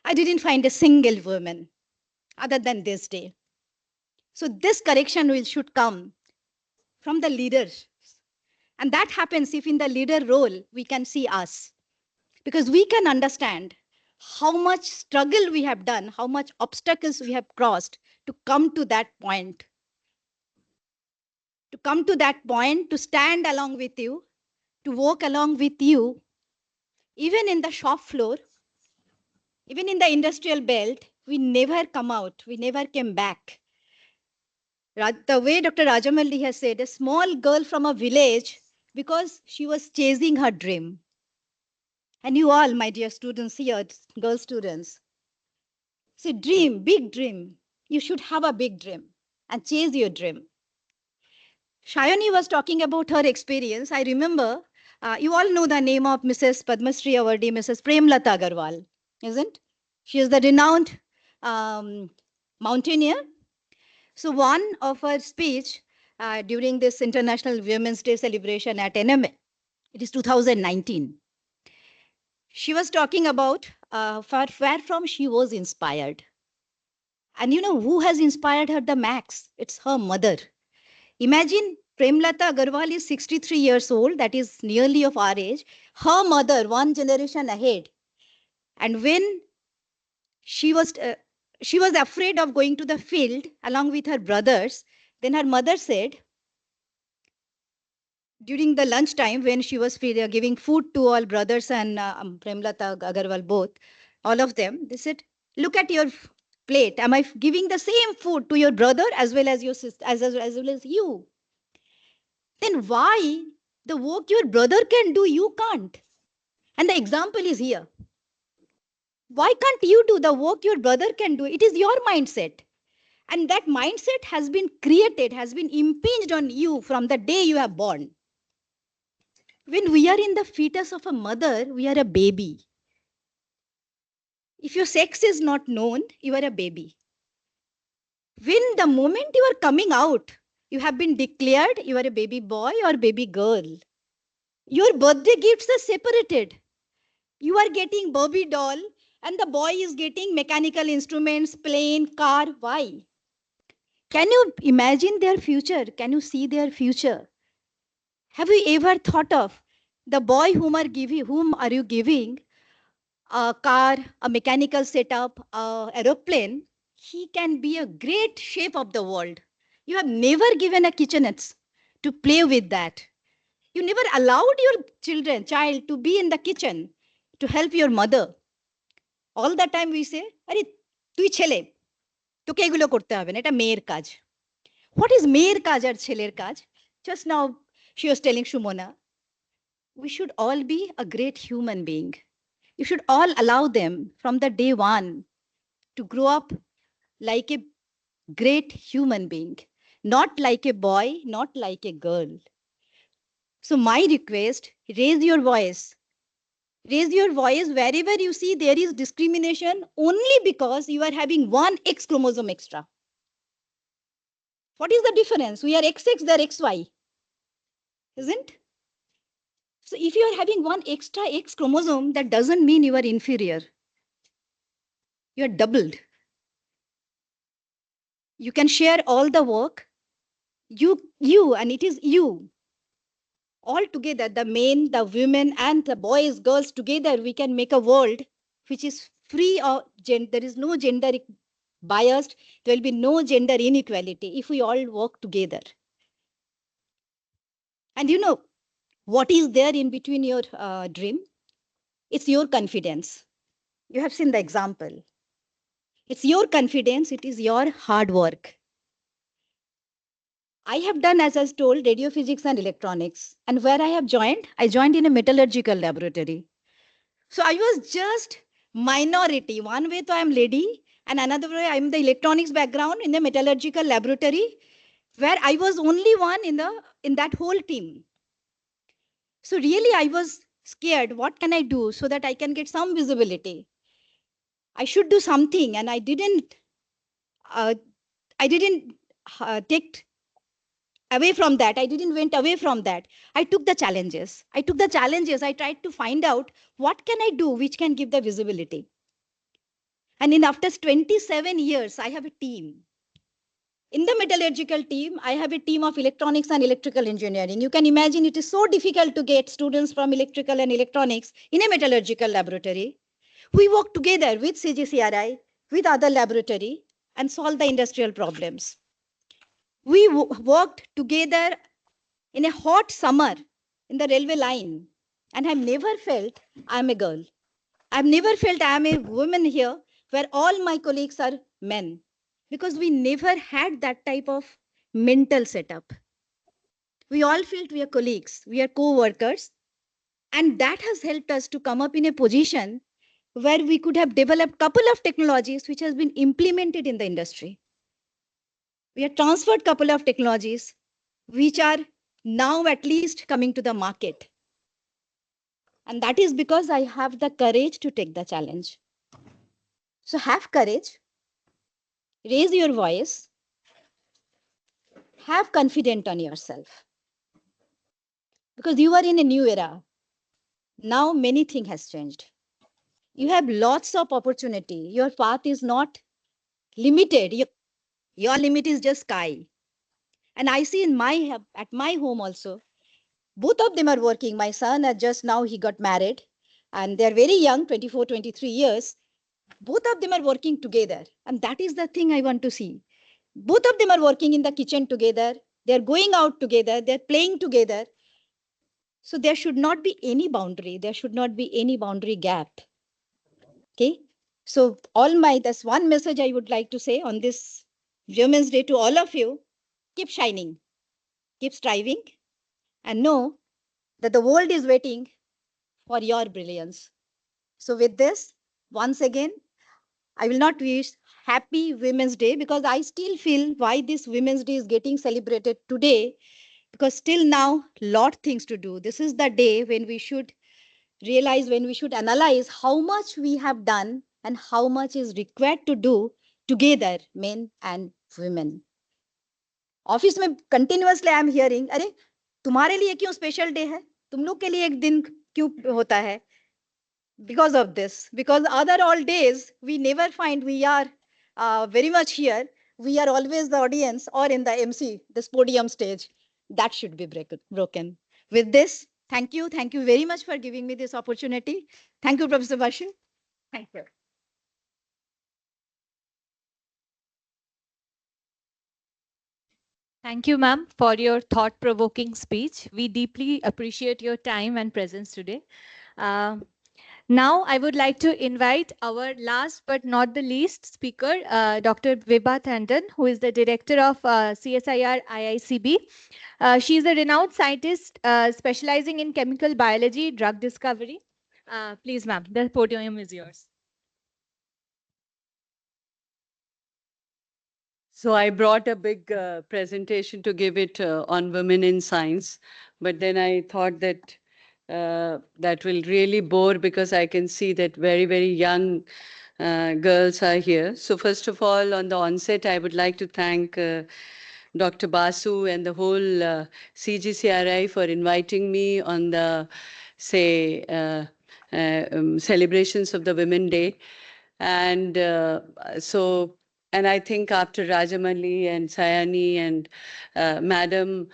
I didn't find a single woman other than this day. So this correction should come from the leaders. And that happens if in the leader role, we can see us. Because we can understand how much struggle we have done, how much obstacles we have crossed to come to that point. To come to that point, to stand along with you, to walk along with you, even in the shop floor, even in the industrial belt, we never come out, we never came back. The way Dr. Rajamalli has said, a small girl from a village, because she was chasing her dream. And you all, my dear students here, girl students, say dream, big dream. You should have a big dream and chase your dream. Shayani was talking about her experience. I remember You all know the name of Mrs. Padma Shri Awardee, Mrs. Premlata Agarwal, isn't? She is the renowned mountaineer. So one of her speech during this International Women's Day celebration at NMA, it is 2019. She was talking about where from she was inspired. And you know who has inspired her the max? It's her mother. Imagine Premlata Agarwal is 63 years old, that is nearly of our age. Her mother, one generation ahead. And when she was afraid of going to the field along with her brothers, then her mother said, during the lunchtime when she was giving food to all brothers and Premlata Agarwal both, all of them, they said, look at your plate. Am I giving the same food to your brother as well as your sister, as well as you? Then why the work your brother can do, you can't? And the example is here. Why can't you do the work your brother can do? It is your mindset. And that mindset has been created, has been impinged on you from the day you are born. When we are in the fetus of a mother, we are a baby. If your sex is not known, you are a baby. When the moment you are coming out, you have been declared you are a baby boy or baby girl. Your birthday gifts are separated. You are getting Barbie doll and the boy is getting mechanical instruments, plane, car. Why? Can you imagine their future? Can you see their future? Have you ever thought of the boy whom are you giving a car, a mechanical setup, a aeroplane? He can be a great shape of the world. You have never given a kitchenette to play with that. You never allowed your child to be in the kitchen to help your mother. All the time we say, "Arey, তুই ছেলে, তোকে এগুলো করতে হবে না, এটা মেয়ের কাজ." What is মেয়ের কাজ আর ছেলের কাজ? Just now she was telling Shumona, we should all be a great human being. You should all allow them from the day one to grow up like a great human being, not like a boy, not like a girl. So my request, raise your voice. Raise your voice wherever you see there is discrimination only because you are having one X chromosome extra. What is the difference? We are XX, they are XY, isn't? So if you are having one extra X chromosome, that doesn't mean you are inferior. You are doubled. You can share all the work. You, and it is you. All together, the men, the women, and the boys, girls together, we can make a world which is free of gender. There is no gender biased. There will be no gender inequality if we all work together. And you know, what is there in between your dream? It's your confidence. You have seen the example. It's your confidence. It is your hard work. I have done, as I was told, radio physics and electronics. And where I joined in a metallurgical laboratory. So I was just minority. One way to I am lady, and another way I am the electronics background in the metallurgical laboratory, where I was only one in that whole team. So really I was scared. What can I do so that I can get some visibility? I should do something, and I didn't take away from that. I didn't went away from that. I took the challenges. I tried to find out what can I do which can give the visibility. And after 27 years, I have a team. In the metallurgical team, I have a team of electronics and electrical engineering. You can imagine it is so difficult to get students from electrical and electronics in a metallurgical laboratory. We work together with CGCRI, with other laboratory, and solve the industrial problems. We worked together in a hot summer in the railway line, and I've never felt I'm a girl. I've never felt I'm a woman here where all my colleagues are men, because we never had that type of mental setup. We all felt we are colleagues, we are co-workers, and that has helped us to come up in a position where we could have developed a couple of technologies which has been implemented in the industry. We have transferred a couple of technologies which are now at least coming to the market. And that is because I have the courage to take the challenge. So have courage, raise your voice, have confidence on yourself. Because you are in a new era. Now many things has changed. You have lots of opportunity. Your path is not limited. Your limit is just sky. And I see in at my home also, both of them are working. My son just now he got married and they're very young, 24, 23 years. Both of them are working together. And that is the thing I want to see. Both of them are working in the kitchen together. They're going out together. They're playing together. So there should not be any boundary. There should not be any boundary gap. Okay. So that's one message I would like to say on this Women's Day to all of you. Keep shining, keep striving, and know that the world is waiting for your brilliance. So with this, once again, I will not wish happy Women's Day because I still feel why this Women's Day is getting celebrated today, because still now lot things to do. This is the day when we should realize, when we should analyze how much we have done and how much is required to do together, men and women. Office में continuously I am hearing, अरे तुम्हारे लिए क्यों special day है, तुम लोग के लिए एक दिन क्यों होता है? Because of this, because other all days we never find we are very much here. We are always the audience or in the MC, this podium stage. That should be broken. With this, thank you very much for giving me this opportunity. Thank you, Professor Bashu. Thank you. Thank you, ma'am, for your thought-provoking speech. We deeply appreciate your time and presence today. Now, I would like to invite our last but not the least speaker, Dr. Vibha Tandon, who is the director of CSIR-IICB. She is a renowned scientist specializing in chemical biology, drug discovery. Please, ma'am, the podium is yours. So I brought a big presentation to give it on women in science, but then I thought that that will really bore because I can see that very, very young girls are here. So first of all, on the onset, I would like to thank Dr. Basu and the whole CGCRI for inviting me on the, say, celebrations of the Women Day. And and I think after Rajamali and Sayani and Madam,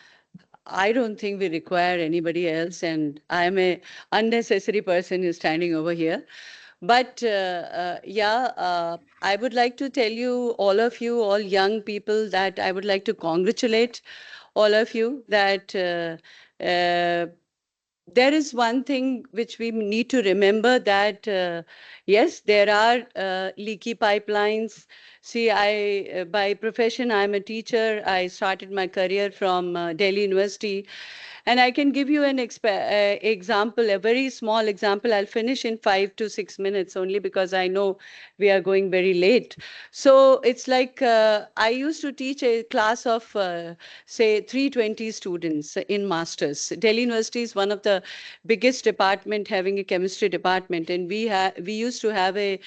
I don't think we require anybody else. And I'm a unnecessary person who's standing over here. But I would like to tell you, all of you, all young people, that I would like to congratulate all of you that there is one thing which we need to remember, that yes, there are leaky pipelines. See, by profession, I'm a teacher. I started my career from Delhi University. And I can give you an example, a very small example. I'll finish in 5 to 6 minutes only because I know we are going very late. So it's like I used to teach a class of, say, 320 students in masters. Delhi University is one of the biggest department having a chemistry department. And we used to have a,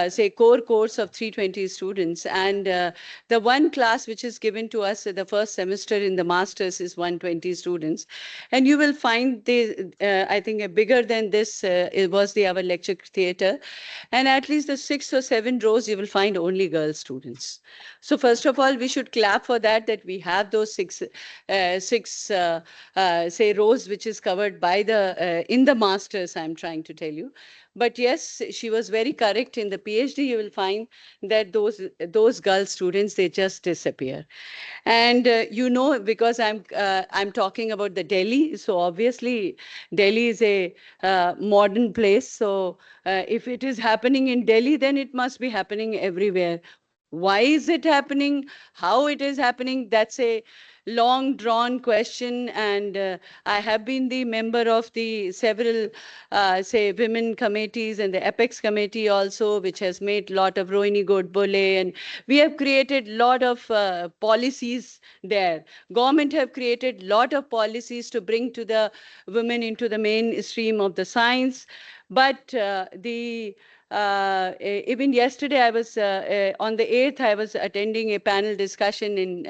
say, core course of 320 students. And the one class which is given to us the first semester in the masters is 120 students. And you will find I think bigger than this, it was our lecture theater. And at least the 6 or 7 rows, you will find only girl students. So first of all, we should clap for that we have those six say, rows, which is covered by in the masters, I'm trying to tell you. But yes, she was very correct. In the PhD, you will find that those girl students, they just disappear. And because I'm talking about the Delhi, so obviously Delhi is a modern place. So if it is happening in Delhi, then it must be happening everywhere. Why is it happening? How it is happening? That's a long drawn question, and I have been the member of the several say women committees and the apex committee also, which has made a lot of Rohini Godbole, and we have created lot of policies there. Government have created lot of policies to bring to the women into the mainstream of the science, but even yesterday, I was on the 8th, I was attending a panel discussion in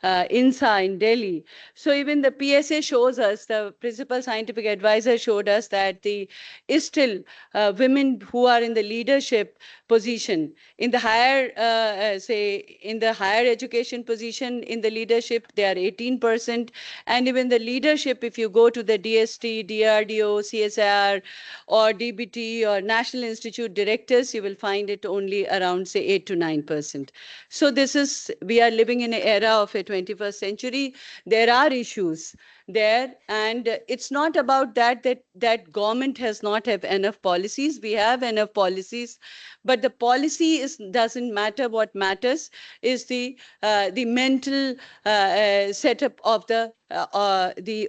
INSA in Delhi. So even the PSA shows us, the principal scientific advisor showed us that the is still women who are in the leadership position, in the higher, say, in the higher education position, in the leadership, they are 18%. And even the leadership, if you go to the DST, DRDO, CSIR, or DBT, or National Institute directors, you will find it only around, say, 8 to 9%. So this is, we are living in an era of a 21st century. There are issues there, and it's not about that government has not have enough policies. We have enough policies, but the policy doesn't matter. What matters is the mental setup of the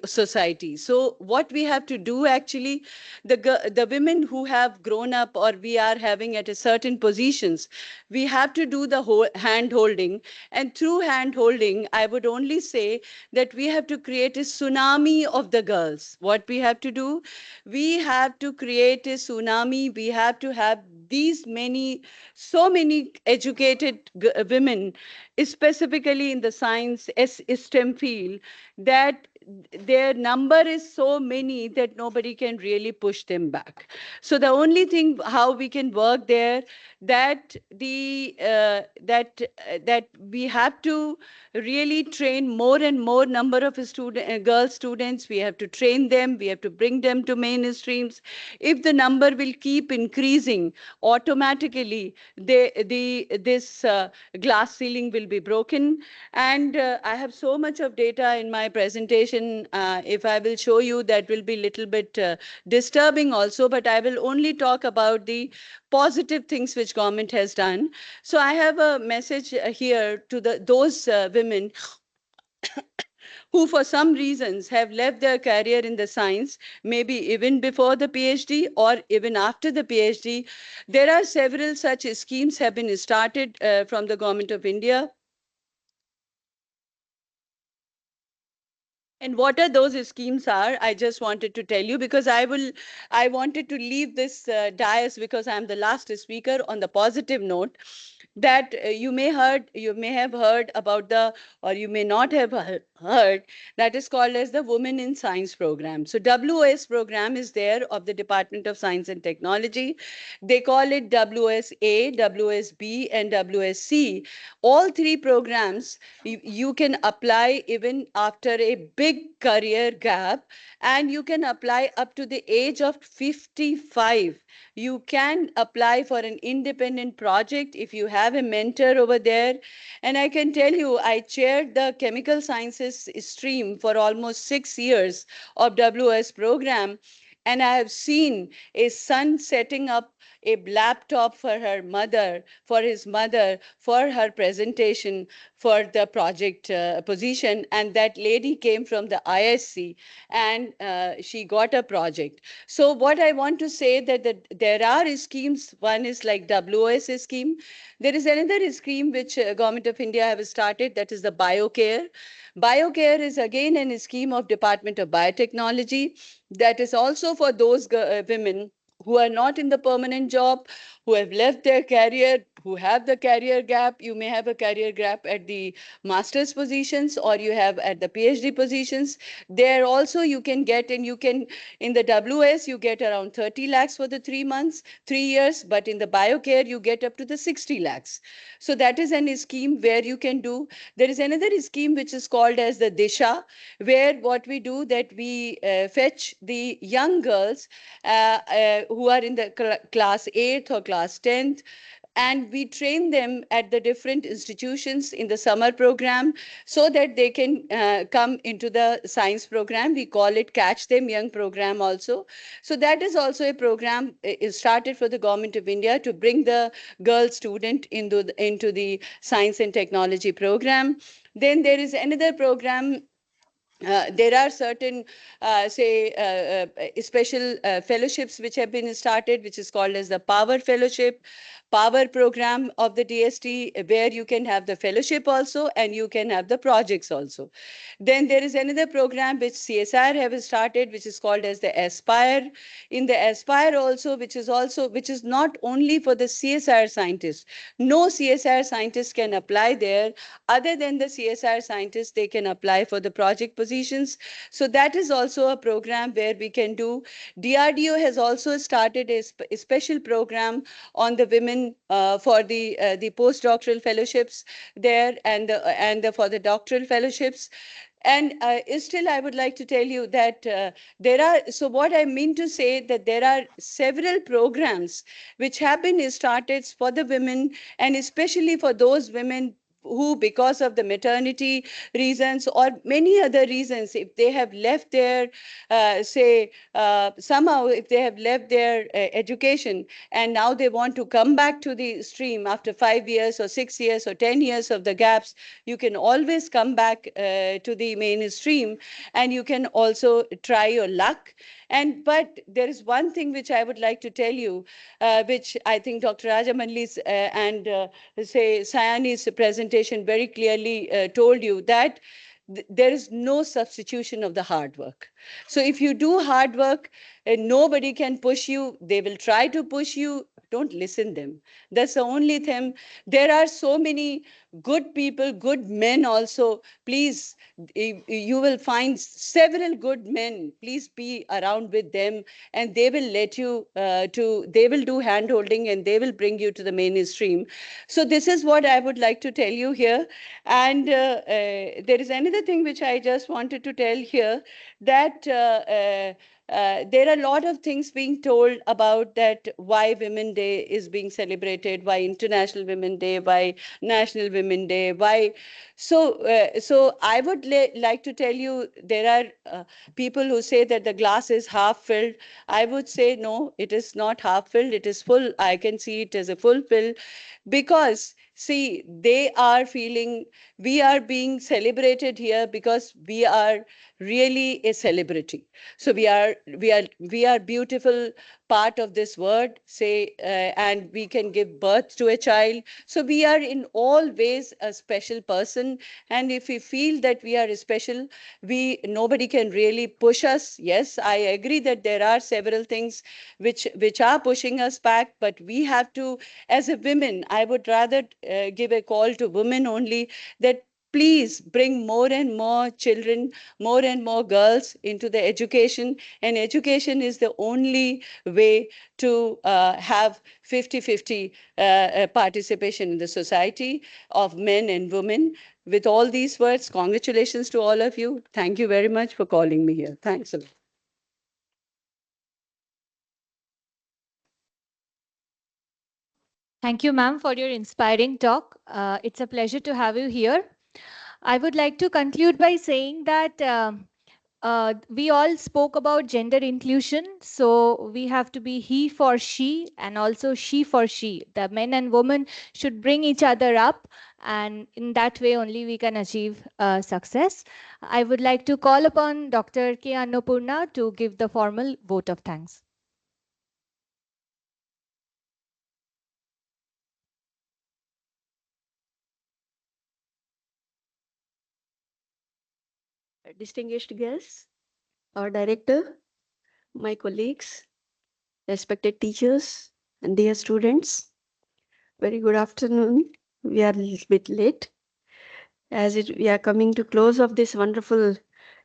society. So what we have to do actually, the women who have grown up, or we are having at a certain positions, we have to do the whole hand holding. And through hand holding, I would only say that we have to create a tsunami of the girls. What we have to do, we have to create a tsunami. We have to have these so many educated women, specifically in the science STEM field, that their number is so many that nobody can really push them back. So the only thing how we can work there, that that we have to really train more and more number of girl students. We have to train them. We have to bring them to mainstreams. If the number will keep increasing, automatically this glass ceiling will be broken. And I have so much of data in my presentation. If I will show you, that will be little bit disturbing also, but I will only talk about the positive things which government has done. So I have a message here to those women who for some reasons have left their career in the science, maybe even before the PhD or even after the PhD. There are several such schemes have been started from the Government of India. And what are those schemes are, I just wanted to tell you, because I wanted to leave this dais, because I'm the last speaker, on the positive note, that you may have heard about or you may not have heard, that is called as the Women in Science program. So WOS program is there of the Department of Science and Technology. They call it WSA, WSB, and WSC. All three programs, you can apply even after a big career gap, and you can apply up to the age of 55. You can apply for an independent project if you have a mentor over there. And I can tell you, I chaired the chemical sciences stream for almost 6 years of WS program, and I have seen a son setting up a laptop for his mother, for her presentation for the project position. And that lady came from the ISC, and she got a project. So what I want to say that there are schemes. One is like WOS scheme. There is another scheme which Government of India have started, that is the BioCare. BioCare is again a scheme of Department of Biotechnology, that is also for those women who are not in the permanent job, who have left their career, who have the career gap. You may have a career gap at the master's positions, or you have at the PhD positions. There also you can get, and you can, in the WS, you get around 30 lakhs for the 3 months, 3 years, but in the BioCare, you get up to the 60 lakhs. So that is an scheme where you can do. There is another scheme which is called as the Disha, where what we do, that we fetch the young girls who are in the class 8th or class 10th, and we train them at the different institutions in the summer program so that they can come into the science program. We call it Catch Them Young program also. So that is also a program is started for the Government of India to bring the girl student into the science and technology program. Then there is another program. There are certain, special fellowships which have been started, which is called as the Power Fellowship, Power Program of the DST, where you can have the fellowship also and you can have the projects also. Then there is another program which CSIR have started, which is called as the Aspire. In the Aspire also, which is not only for the CSIR scientists. No CSIR scientist can apply there. Other than the CSIR scientists, they can apply for the project positions. So that is also a program where we can do. DRDO has also started a special program on the women for the postdoctoral fellowships there, and for the doctoral fellowships. And still, I would like to tell you that so what I mean to say that there are several programs which have been started for the women, and especially for those women who, because of the maternity reasons or many other reasons, if they have left their, somehow if they have left their education and now they want to come back to the stream after 5 years or 6 years or 10 years of the gaps, you can always come back to the mainstream, and you can also try your luck. But there is one thing which I would like to tell you, which I think Dr. Rajamanli's and Sayani's presentation very clearly told you, that there is no substitution of the hard work. So if you do hard work, nobody can push you. They will try to push you. Don't listen them. That's the only thing. There are so many good people, good men also. Please, you will find several good men. Please be around with them, and they will let you they will do hand holding, and they will bring you to the mainstream. So this is what I would like to tell you here. And there is another thing which I just wanted to tell here, that there are a lot of things being told about that, why Women Day is being celebrated, why International Women Day, why National Women Day, why. So I would like to tell you, there are people who say that the glass is half filled. I would say no, it is not half filled, it is full. I can see it as a full fill, because see, they are feeling we are being celebrated here because we are really a celebrity. So we are beautiful part of this world, and we can give birth to a child. So we are in all ways a special person, and if we feel that we are special, nobody can really push us. Yes, I agree that there are several things which are pushing us back, but we have to, as a women, I would rather give a call to women only, that please bring more and more children, more and more girls into the education. And education is the only way to have 50-50 participation in the society of men and women. With all these words, congratulations to all of you. Thank you very much for calling me here. Thanks a lot. Thank you, ma'am, for your inspiring talk. It's a pleasure to have you here. I would like to conclude by saying that we all spoke about gender inclusion. So we have to be he for she and also she for she. The men and women should bring each other up, and in that way only we can achieve success. I would like to call upon Dr. K. Annapurna to give the formal vote of thanks. Distinguished guests, our director, my colleagues, respected teachers, and dear students, very good afternoon. We are a little bit late as we are coming to close of this wonderful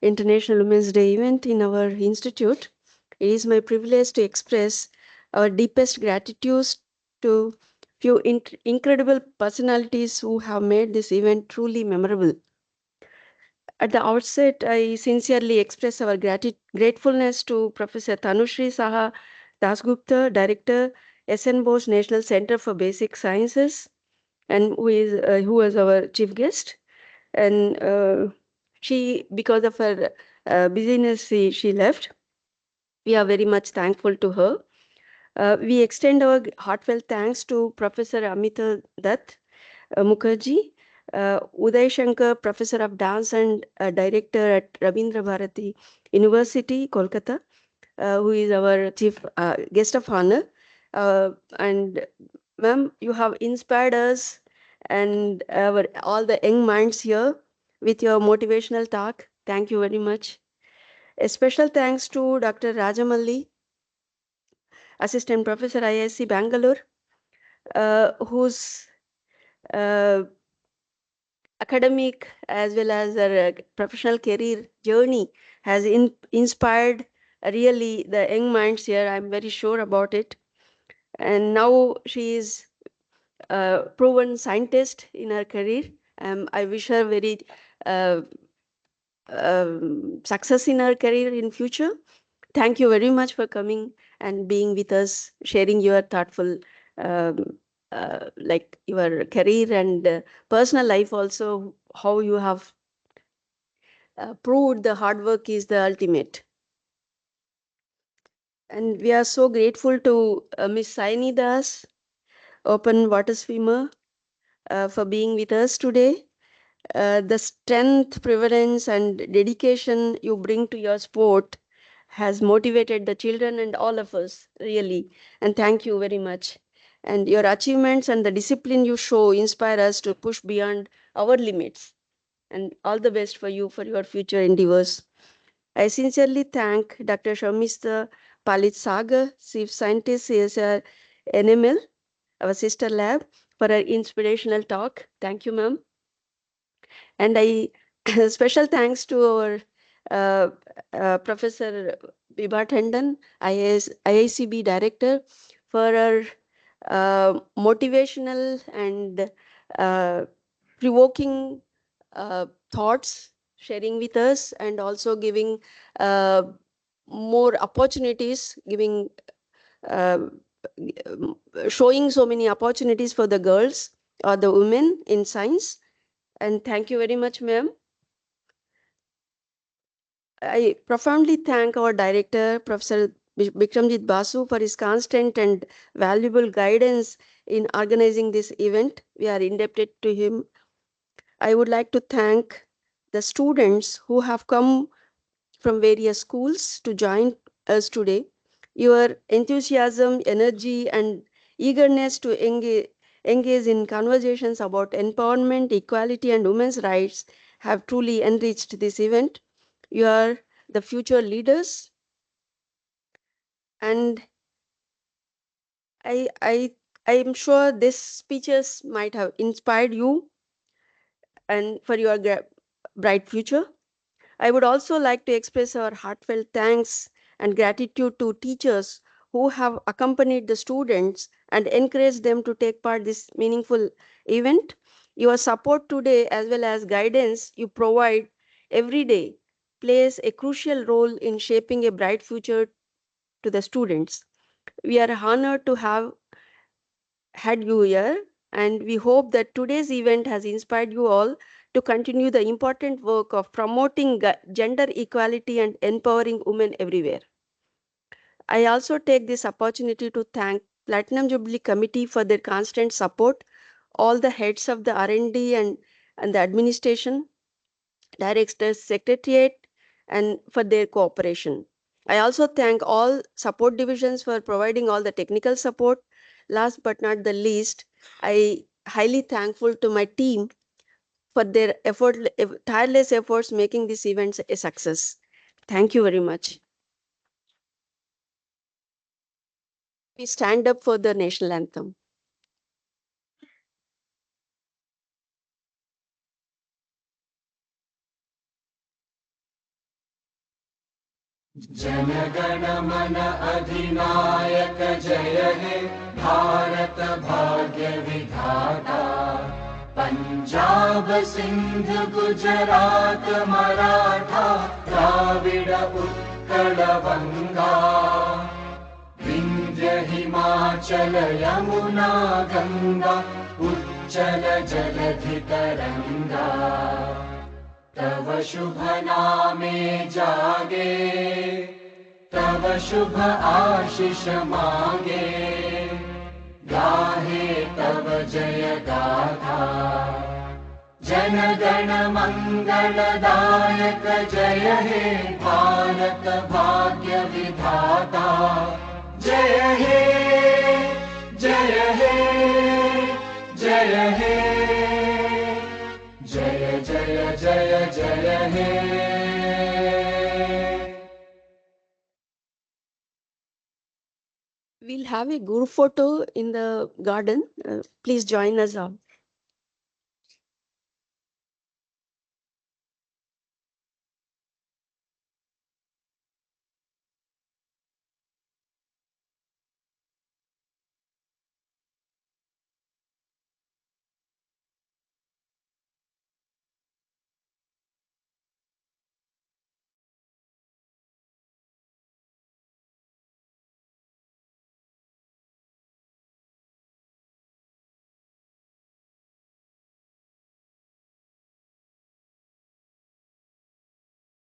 International Women's Day event in our institute. It is my privilege to express our deepest gratitude to few incredible personalities who have made this event truly memorable. At the outset, I sincerely express our gratefulness to Professor Tanushri Saha Dasgupta, Director, SN Bose National Center for Basic Sciences, and who was our chief guest. And she, because of her busyness, she left. We are very much thankful to her. We extend our heartfelt thanks to Professor Amita Dutt Mukherjee, Uday Shankar, Professor of Dance and Director at Rabindra Bharati University, Kolkata, who is our chief guest of honor. And ma'am, you have inspired us and all the young minds here with your motivational talk. Thank you very much. A special thanks to Dr. Rajamalli, Assistant Professor IISc Bangalore, whose academic as well as her professional career journey has inspired really the young minds here. I'm very sure about it. And now she is a proven scientist in her career. I wish her very uh, success in her career in future. Thank you very much for coming and being with us, sharing your thoughtful, like your career and personal life also, how you have proved the hard work is the ultimate. And we are so grateful to Miss Saini Das, open water swimmer, for being with us today. The strength, prevalence, and dedication you bring to your sport has motivated the children and all of us, really. And thank you very much. And your achievements and the discipline you show inspire us to push beyond our limits. And all the best for you for your future endeavors. I sincerely thank Dr. Shamista Palit Sagar, Chief Scientist, CSIR NML, our sister lab, for her inspirational talk. Thank you, ma'am. And I special thanks to our Professor Bibha Tandon, IICB Director, for her motivational and provoking thoughts, sharing with us, and also giving more opportunities, giving showing so many opportunities for the girls or the women in science. And thank you very much, ma'am. I profoundly thank our director, Professor Bikramjit Basu, for his constant and valuable guidance in organizing this event. We are indebted to him. I would like to thank the students who have come from various schools to join us today. Your enthusiasm, energy, and eagerness to engage in conversations about empowerment, equality, and women's rights have truly enriched this event. You are the future leaders, and I am sure these speeches might have inspired you and for your bright future. I would also like to express our heartfelt thanks and gratitude to teachers who have accompanied the students and encouraged them to take part in this meaningful event. Your support today as well as guidance you provide every day plays a crucial role in shaping a bright future to the students. We are honored to have had you here, and we hope that today's event has inspired you all to continue the important work of promoting gender equality and empowering women everywhere. I also take this opportunity to thank Platinum Jubilee Committee for their constant support, all the heads of the R&D and the administration, directors, secretariat, and for their cooperation. I also thank all support divisions for providing all the technical support. Last but not the least, I highly thankful to my team for their tireless efforts making this event a success. Thank you very much. We stand up for the national anthem. जनगण मन अधिनायक जय हे भारत भाग्य विधाता पंजाब सिंध गुजरात मराठा द्राविड उत्कल बंगा विंध्य हिमाचल यमुना गंगा उच्चल जलधि तरंगा तव शुभ नामे जागे तव शुभ आशीष मांगे गाहे तव जय गाथा जन गण मंगलदायक जय हे भारत भाग्य विधाता जय हे जय हे जय हे जय जय जय जय हे We'll have a group photo in the garden. Please join us all.